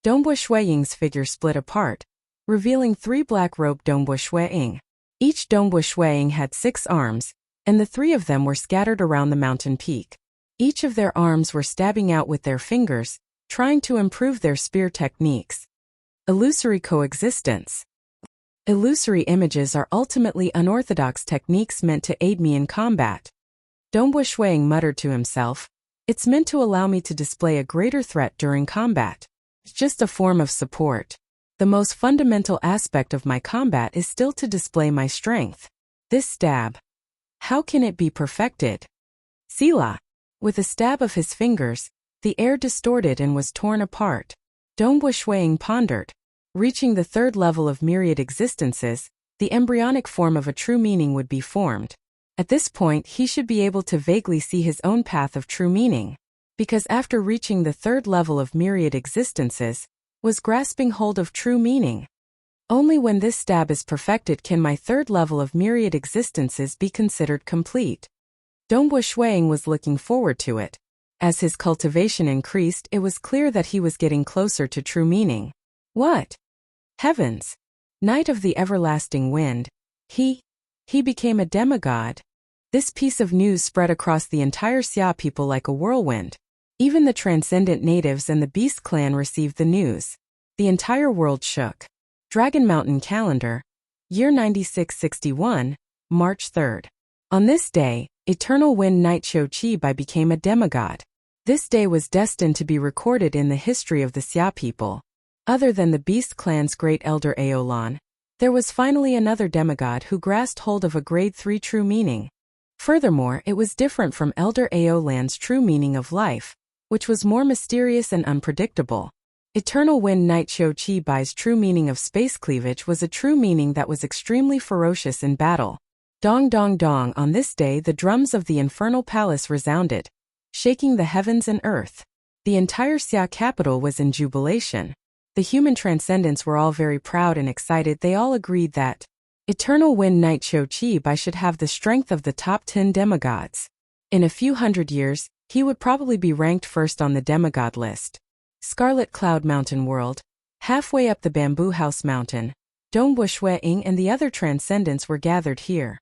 Dongbo Shuiying's figure split apart, revealing 3 black-robed Dongbo Shuiying. Each Dongbo Shuiying had 6 arms, and the 3 of them were scattered around the mountain peak. Each of their arms were stabbing out with their fingers, trying to improve their spear techniques. Illusory coexistence. Illusory images are ultimately unorthodox techniques meant to aid me in combat. Dongbo Shuiying muttered to himself, "It's meant to allow me to display a greater threat during combat. It's just a form of support. The most fundamental aspect of my combat is still to display my strength. This stab. How can it be perfected?" Sila. With a stab of his fingers, the air distorted and was torn apart. Dongbo Shuiying pondered. Reaching the 3rd level of myriad existences, the embryonic form of a true meaning would be formed. At this point, he should be able to vaguely see his own path of true meaning. Because after reaching the 3rd level of myriad existences, was grasping hold of true meaning. Only when this stab is perfected can my 3rd level of myriad existences be considered complete. Dongbo Shuiying was looking forward to it. As his cultivation increased, it was clear that he was getting closer to true meaning. What? Heavens! Knight of the everlasting wind. He became a demigod. This piece of news spread across the entire Xia people like a whirlwind. Even the transcendent natives and the Beast clan received the news. The entire world shook. Dragon Mountain Calendar. Year 9661, March 3rd. On this day, Eternal Wind Knight Qiu Qi became a demigod. This day was destined to be recorded in the history of the Xia people. Other than the Beast clan's great elder Aolan, there was finally another demigod who grasped hold of a grade 3 true meaning. Furthermore, it was different from Elder Aolan's true meaning of life, which was more mysterious and unpredictable. Eternal Wind Knight Qiu Qi's true meaning of space cleavage was a true meaning that was extremely ferocious in battle. Dong dong dong, on this day the drums of the Infernal Palace resounded, shaking the heavens and earth. The entire Xia capital was in jubilation. The human transcendents were all very proud and excited. They all agreed that Eternal Wind Knight Qiu Qi should have the strength of the top 10 demigods. In a few hundred years, he would probably be ranked first on the demigod list. Scarlet Cloud Mountain World. Halfway up the Bamboo House Mountain, Dongbo Shuiying and the other transcendents were gathered here.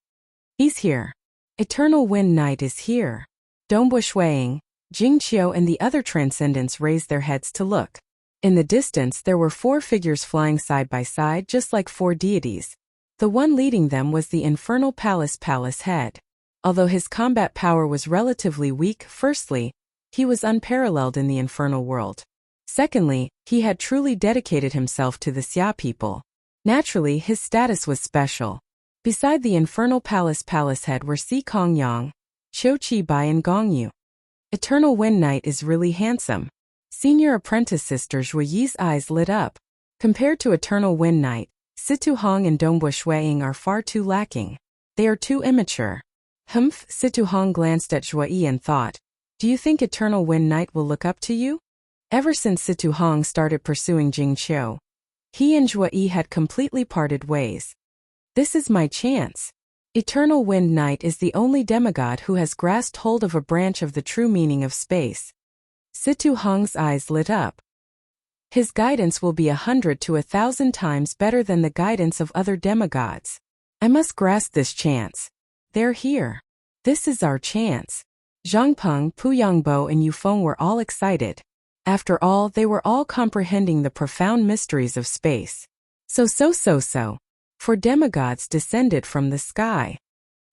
He's here. Eternal Wind Knight is here. Dongbo Shuiying, Jing Qiu and the other transcendents raised their heads to look. In the distance there were 4 figures flying side by side just like 4 deities. The one leading them was the Infernal Palace head. Although his combat power was relatively weak, firstly, he was unparalleled in the infernal world. Secondly, he had truly dedicated himself to the Xia people. Naturally, his status was special. Beside the Infernal Palace head were Si Kongyang, Qiu Qi and Gong Yu. Eternal Wind Knight is really handsome. Senior apprentice sister Zhuo Yi's eyes lit up. Compared to Eternal Wind Knight, Situ Hong and Dongbo Shuiying are far too lacking. They are too immature. Humph, Situ Hong glanced at Zhuo Yi and thought, "Do you think Eternal Wind Knight will look up to you?" Ever since Situ Hong started pursuing Jing Qiu, he and Zhuo Yi had completely parted ways. This is my chance. Eternal Wind Knight is the only demigod who has grasped hold of a branch of the true meaning of space. Situ Hong's eyes lit up. His guidance will be 100 to 1,000 times better than the guidance of other demigods. I must grasp this chance. They're here. This is our chance. Zhang Peng, Pu Yangbo and Yufeng were all excited. After all, they were all comprehending the profound mysteries of space. So. For demigods descended from the sky.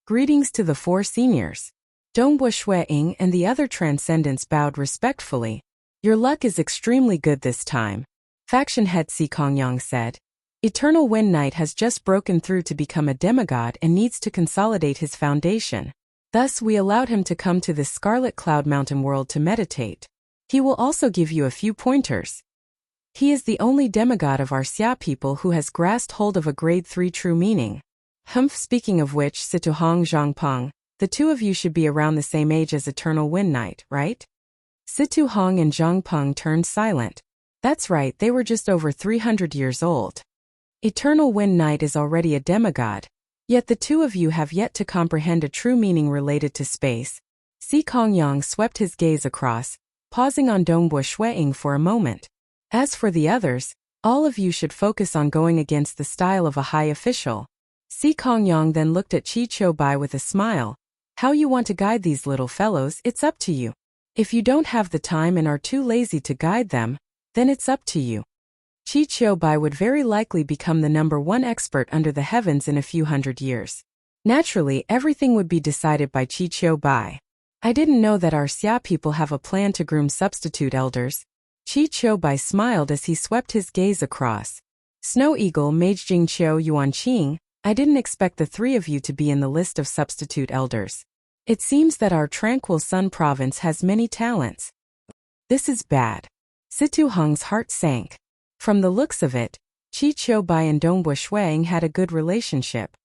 Greetings to the 4 seniors. Dongbo Shuiying and the other transcendents bowed respectfully. Your luck is extremely good this time. Faction head Si Kongyang said. Eternal Wind Knight has just broken through to become a demigod and needs to consolidate his foundation. Thus we allowed him to come to this Scarlet Cloud Mountain world to meditate. He will also give you a few pointers. He is the only demigod of our Xia people who has grasped hold of a grade 3 true meaning. Speaking of which, Situhong Zhangpeng, the 2 of you should be around the same age as Eternal Wind Knight, right? Situhong and Zhangpeng turned silent. That's right, they were just over 300 years old. Eternal Wind Knight is already a demigod. Yet the 2 of you have yet to comprehend a true meaning related to space. Si Kongyang swept his gaze across, pausing on Dongbo Shuiying for a moment. As for the others, all of you should focus on going against the style of a high official. Si Kongyang then looked at Qi Qiubai with a smile. How you want to guide these little fellows, it's up to you. If you don't have the time and are too lazy to guide them, then it's up to you. Qi Qiubai would very likely become the #1 expert under the heavens in a few hundred years. Naturally, everything would be decided by Qi Qiubai. I didn't know that our Xia people have a plan to groom substitute elders. Qi Qiubai smiled as he swept his gaze across. Snow Eagle, Mage Jingqiu Yuanqing, I didn't expect the 3 of you to be in the list of substitute elders. It seems that our Tranquil Sun province has many talents. This is bad. Situ Hong's heart sank. From the looks of it, Qi Qiubai and Dongbo Shuiying had a good relationship.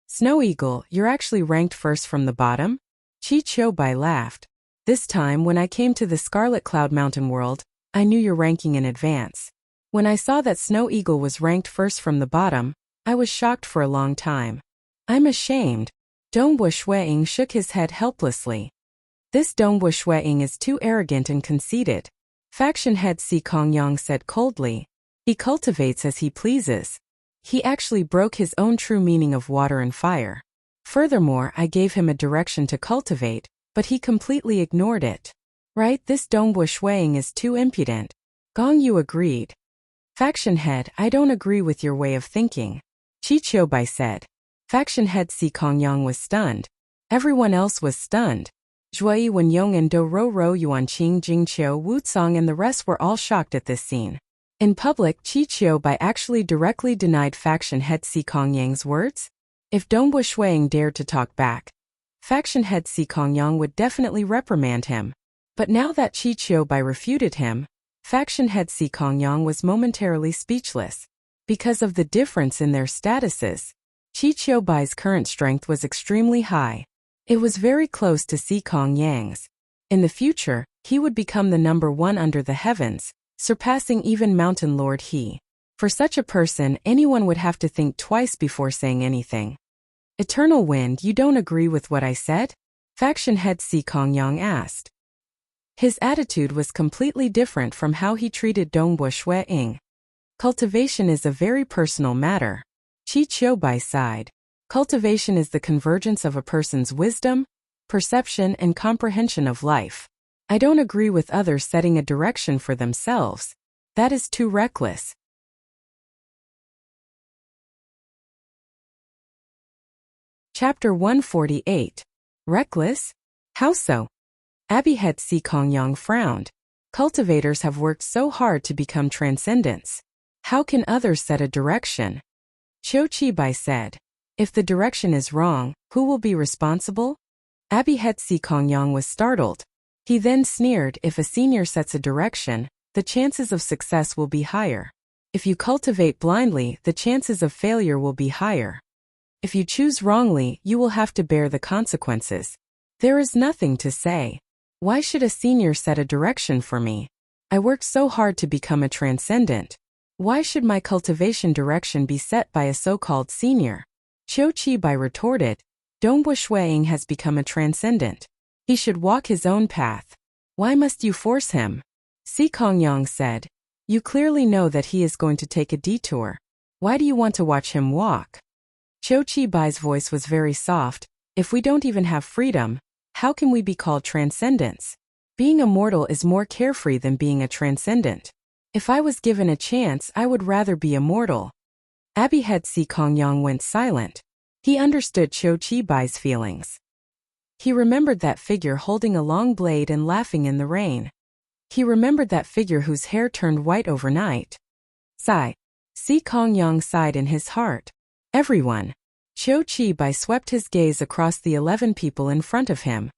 Snow Eagle, you're actually ranked first from the bottom? Qi Qiubai laughed. This time when I came to the Scarlet Cloud Mountain world, I knew your ranking in advance. When I saw that Snow Eagle was ranked first from the bottom, I was shocked for a long time. I'm ashamed. Dongbo Shuiying shook his head helplessly. This Dongbo Shuiying is too arrogant and conceited. Faction head Si Kongyang said coldly. He cultivates as he pleases. He actually broke his own true meaning of water and fire. Furthermore, I gave him a direction to cultivate, but he completely ignored it. Right, this Dongbo Shuiying is too impudent. Gong Yu agreed. Faction head, I don't agree with your way of thinking. Qi Qiubai said. Faction head Si Kongyang was stunned. Everyone else was stunned. Zhuyi Wenyong and Do Ro Ro Yuanqing Jingqiu Wu Cong and the rest were all shocked at this scene. In public, Qi Qiubai actually directly denied faction head Si Kongyang's words. If Dongbo Shuiying dared to talk back, faction head Si Kongyang would definitely reprimand him. But now that Qi Qiubai refuted him, faction head Si Kongyang was momentarily speechless. Because of the difference in their statuses, Qi Qiubai's current strength was extremely high. It was very close to Si Kongyang's. In the future, he would become the #1 under the heavens, surpassing even Mountain Lord He. For such a person, anyone would have to think twice before saying anything. Eternal Wind, you don't agree with what I said? Faction head Si Kongyang asked. His attitude was completely different from how he treated Dongbo Shuiying. Cultivation is a very personal matter. Qi Qiubai sighed. Cultivation is the convergence of a person's wisdom, perception, and comprehension of life. I don't agree with others setting a direction for themselves. That is too reckless. Chapter 148. Reckless? How so? Abbey head Si Kongyang frowned. Cultivators have worked so hard to become transcendents. How can others set a direction? Qiu Qibai said. If the direction is wrong, who will be responsible? Abbey head Si Kongyang was startled. He then sneered, if a senior sets a direction, the chances of success will be higher. If you cultivate blindly, the chances of failure will be higher. If you choose wrongly, you will have to bear the consequences. There is nothing to say. Why should a senior set a direction for me? I worked so hard to become a transcendent. Why should my cultivation direction be set by a so-called senior? Qiu Qibai retorted, Dongbo Shuiying has become a transcendent. He should walk his own path. Why must you force him? Si Kongyang said, You clearly know that he is going to take a detour. Why do you want to watch him walk? Cho Chi-bai's voice was very soft. If we don't even have freedom, how can we be called transcendents? Being a mortal is more carefree than being a transcendent. If I was given a chance, I would rather be a mortal. Abbey head Si Kongyang went silent. He understood Cho Chi-bai's feelings. He remembered that figure holding a long blade and laughing in the rain. He remembered that figure whose hair turned white overnight. Sigh. Si Kongyang sighed in his heart. Everyone. Cho Chi-bai swept his gaze across the 11 people in front of him.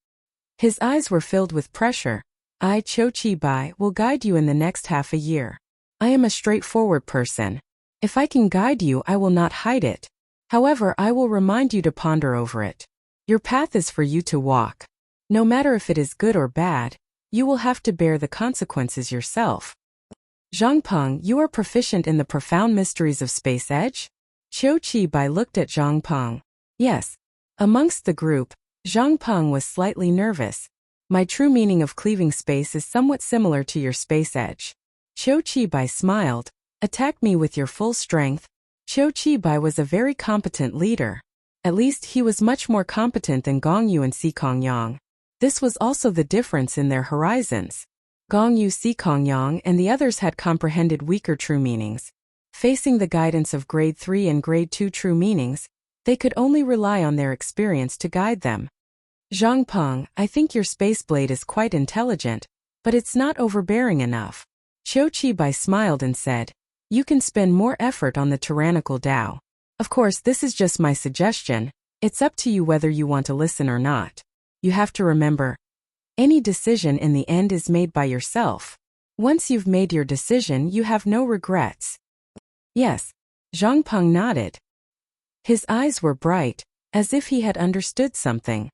His eyes were filled with pressure. I, Cho Chi-bai, will guide you in the next half a year. I am a straightforward person. If I can guide you, I will not hide it. However, I will remind you to ponder over it. Your path is for you to walk. No matter if it is good or bad, you will have to bear the consequences yourself. Zhang Peng, you are proficient in the profound mysteries of space edge? Cho Chi-bai looked at Zhang Peng. Yes. Amongst the group, Zhang Peng was slightly nervous. My true meaning of cleaving space is somewhat similar to your space edge. Cho Chi-bai smiled. Attack me with your full strength. Cho Chi-bai was a very competent leader. At least he was much more competent than Gong Yu and Si Kongyang. This was also the difference in their horizons. Gong Yu, Si Kongyang, and the others had comprehended weaker true meanings. Facing the guidance of Grade 3 and Grade 2 true meanings, they could only rely on their experience to guide them. Zhang Peng, I think your space blade is quite intelligent, but it's not overbearing enough. Cho Chi-bai smiled and said, you can spend more effort on the tyrannical Tao. Of course, this is just my suggestion. It's up to you whether you want to listen or not. You have to remember, any decision in the end is made by yourself. Once you've made your decision, you have no regrets. Yes. Zhang Peng nodded. His eyes were bright, as if he had understood something.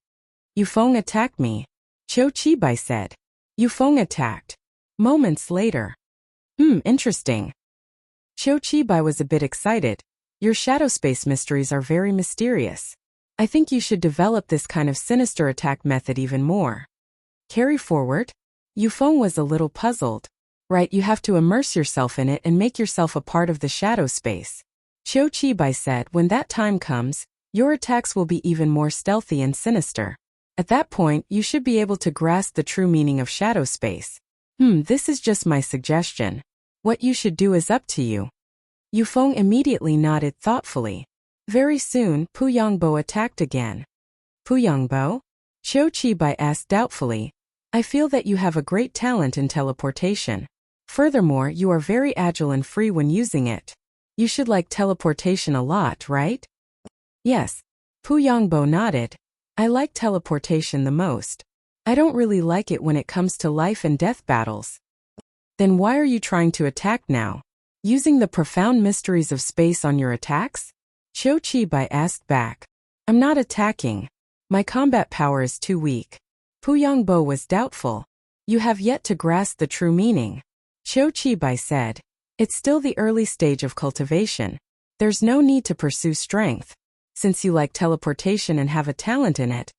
Yufeng attacked me. Cho Chi-bai said. Yufeng attacked. Moments later. Interesting. Cho Chi-bai was a bit excited. Your shadow space mysteries are very mysterious. I think you should develop this kind of sinister attack method even more. Carry forward? Yufeng was a little puzzled. Right, you have to immerse yourself in it and make yourself a part of the shadow space. Cho Chi-bai said, when that time comes, your attacks will be even more stealthy and sinister. At that point, you should be able to grasp the true meaning of shadow space. This is just my suggestion. What you should do is up to you. Yufeng immediately nodded thoughtfully. Very soon, Pu Yongbo attacked again. Pu Yongbo? Cho Chi-bai asked doubtfully. I feel that you have a great talent in teleportation. Furthermore, you are very agile and free when using it. You should like teleportation a lot, right? Yes. Pu Yongbo nodded. I like teleportation the most. I don't really like it when it comes to life and death battles. Then why are you trying to attack now? Using the profound mysteries of space on your attacks? Cho Chi-bai asked back. I'm not attacking. My combat power is too weak. Pu Yongbo was doubtful. You have yet to grasp the true meaning. Cho Chi-bai said. It's still the early stage of cultivation. There's no need to pursue strength. Since you like teleportation and have a talent in it,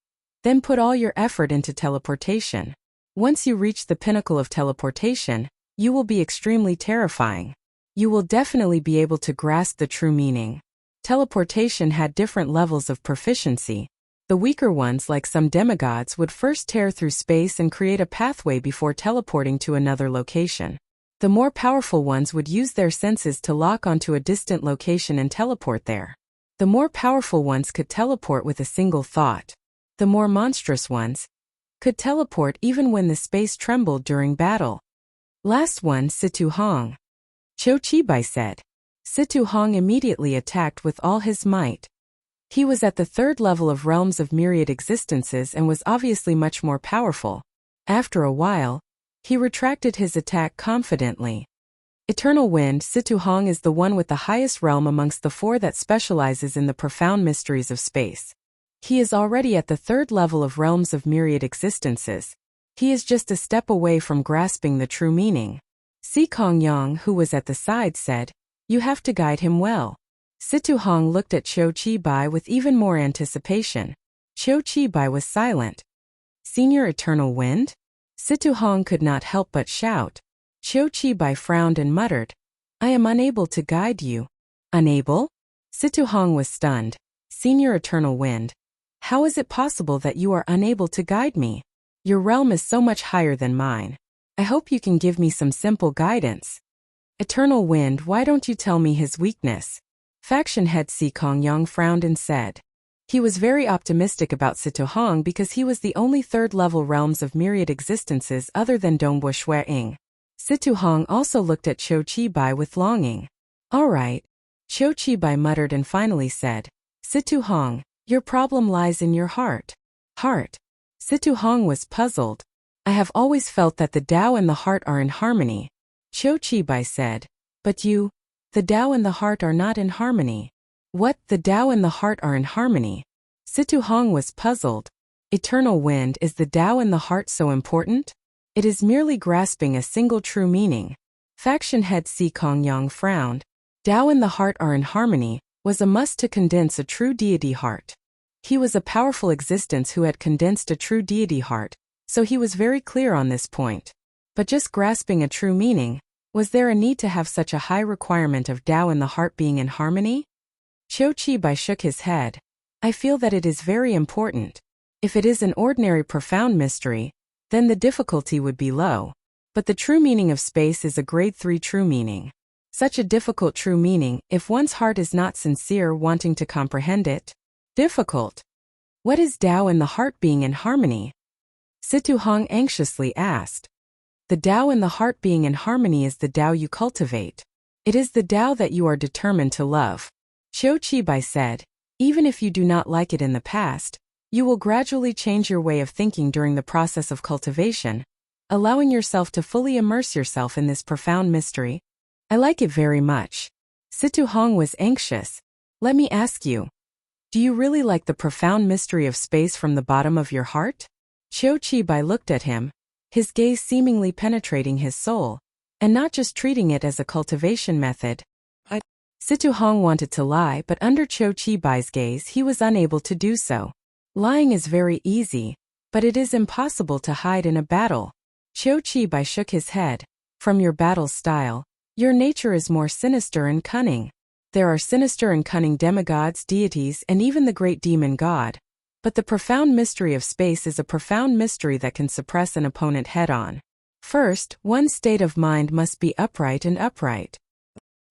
then put all your effort into teleportation. Once you reach the pinnacle of teleportation, you will be extremely terrifying. You will definitely be able to grasp the true meaning. Teleportation had different levels of proficiency. The weaker ones, like some demigods, would first tear through space and create a pathway before teleporting to another location. The more powerful ones would use their senses to lock onto a distant location and teleport there. The more powerful ones could teleport with a single thought. The more monstrous ones could teleport even when the space trembled during battle. Last one, Situ Hong. Cho Chi-bai said. Situ Hong immediately attacked with all his might. He was at the third level of realms of myriad existences and was obviously much more powerful. After a while, he retracted his attack confidently. Eternal Wind, Situ Hong is the one with the highest realm amongst the four that specializes in the profound mysteries of space. He is already at the third level of realms of myriad existences. He is just a step away from grasping the true meaning. Si Kongyang, who was at the side, said, You have to guide him well. Situ Hong looked at Cho Chi-bai with even more anticipation. Cho Chi-bai was silent. Senior Eternal Wind? Situ Hong could not help but shout. Qiu Qibai frowned and muttered, I am unable to guide you. Unable? Situhong was stunned. Senior Eternal Wind. How is it possible that you are unable to guide me? Your realm is so much higher than mine. I hope you can give me some simple guidance. Eternal Wind, why don't you tell me his weakness? Faction head Si Kongyang frowned and said. He was very optimistic about Situhong because he was the only third-level realms of myriad existences other than Dongbo Shui-ing. Situhong also looked at Qiu Qibai with longing. All right. Qiu Qibai muttered and finally said, Situhong, your problem lies in your heart. Heart. Situhong was puzzled. I have always felt that the Tao and the heart are in harmony. Qiu Qibai said. But you, the Tao and the heart are not in harmony. What, the Tao and the heart are in harmony? Situhong was puzzled. Eternal Wind, is the Tao and the heart so important? It is merely grasping a single true meaning. Faction head Si Kongyang frowned. Tao and the heart are in harmony was a must to condense a true deity heart. He was a powerful existence who had condensed a true deity heart, so he was very clear on this point. But just grasping a true meaning, was there a need to have such a high requirement of Tao and the heart being in harmony? Qiu Qibai shook his head. I feel that it is very important. If it is an ordinary profound mystery, then the difficulty would be low. But the true meaning of space is a grade 3 true meaning. Such a difficult true meaning, if one's heart is not sincere wanting to comprehend it. Difficult. What is Tao and the heart being in harmony? Situhong anxiously asked. The Tao and the heart being in harmony is the Tao you cultivate. It is the Tao that you are determined to love. Qiu Qibai said, even if you do not like it in the past, you will gradually change your way of thinking during the process of cultivation, allowing yourself to fully immerse yourself in this profound mystery. I like it very much. Situhong was anxious. Let me ask you. Do you really like the profound mystery of space from the bottom of your heart? Qiu Qibai looked at him, his gaze seemingly penetrating his soul, and not just treating it as a cultivation method. Situhong wanted to lie, but under Qiu Qibai's gaze he was unable to do so. Lying is very easy, but it is impossible to hide in a battle. Qiu Qibai shook his head. From your battle style, your nature is more sinister and cunning. There are sinister and cunning demigods, deities, and even the great demon god. But the profound mystery of space is a profound mystery that can suppress an opponent head-on. First, one's state of mind must be upright and upright.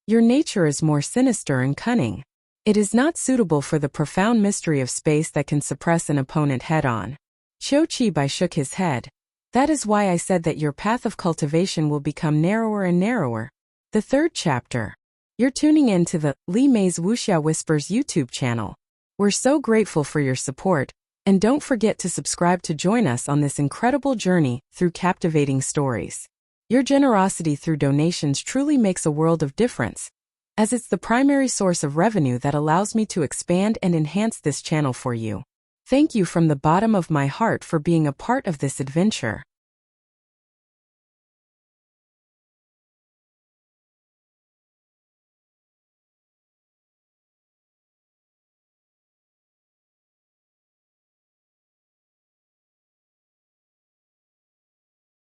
Your nature is more sinister and cunning. It is not suitable for the profound mystery of space that can suppress an opponent head-on. Qiu Qibai shook his head. That is why I said that your path of cultivation will become narrower and narrower. The third chapter. You're tuning in to the Li Mei's Wuxia Whispers YouTube channel. We're so grateful for your support, and don't forget to subscribe to join us on this incredible journey through captivating stories. Your generosity through donations truly makes a world of difference, as it's the primary source of revenue that allows me to expand and enhance this channel for you. Thank you from the bottom of my heart for being a part of this adventure.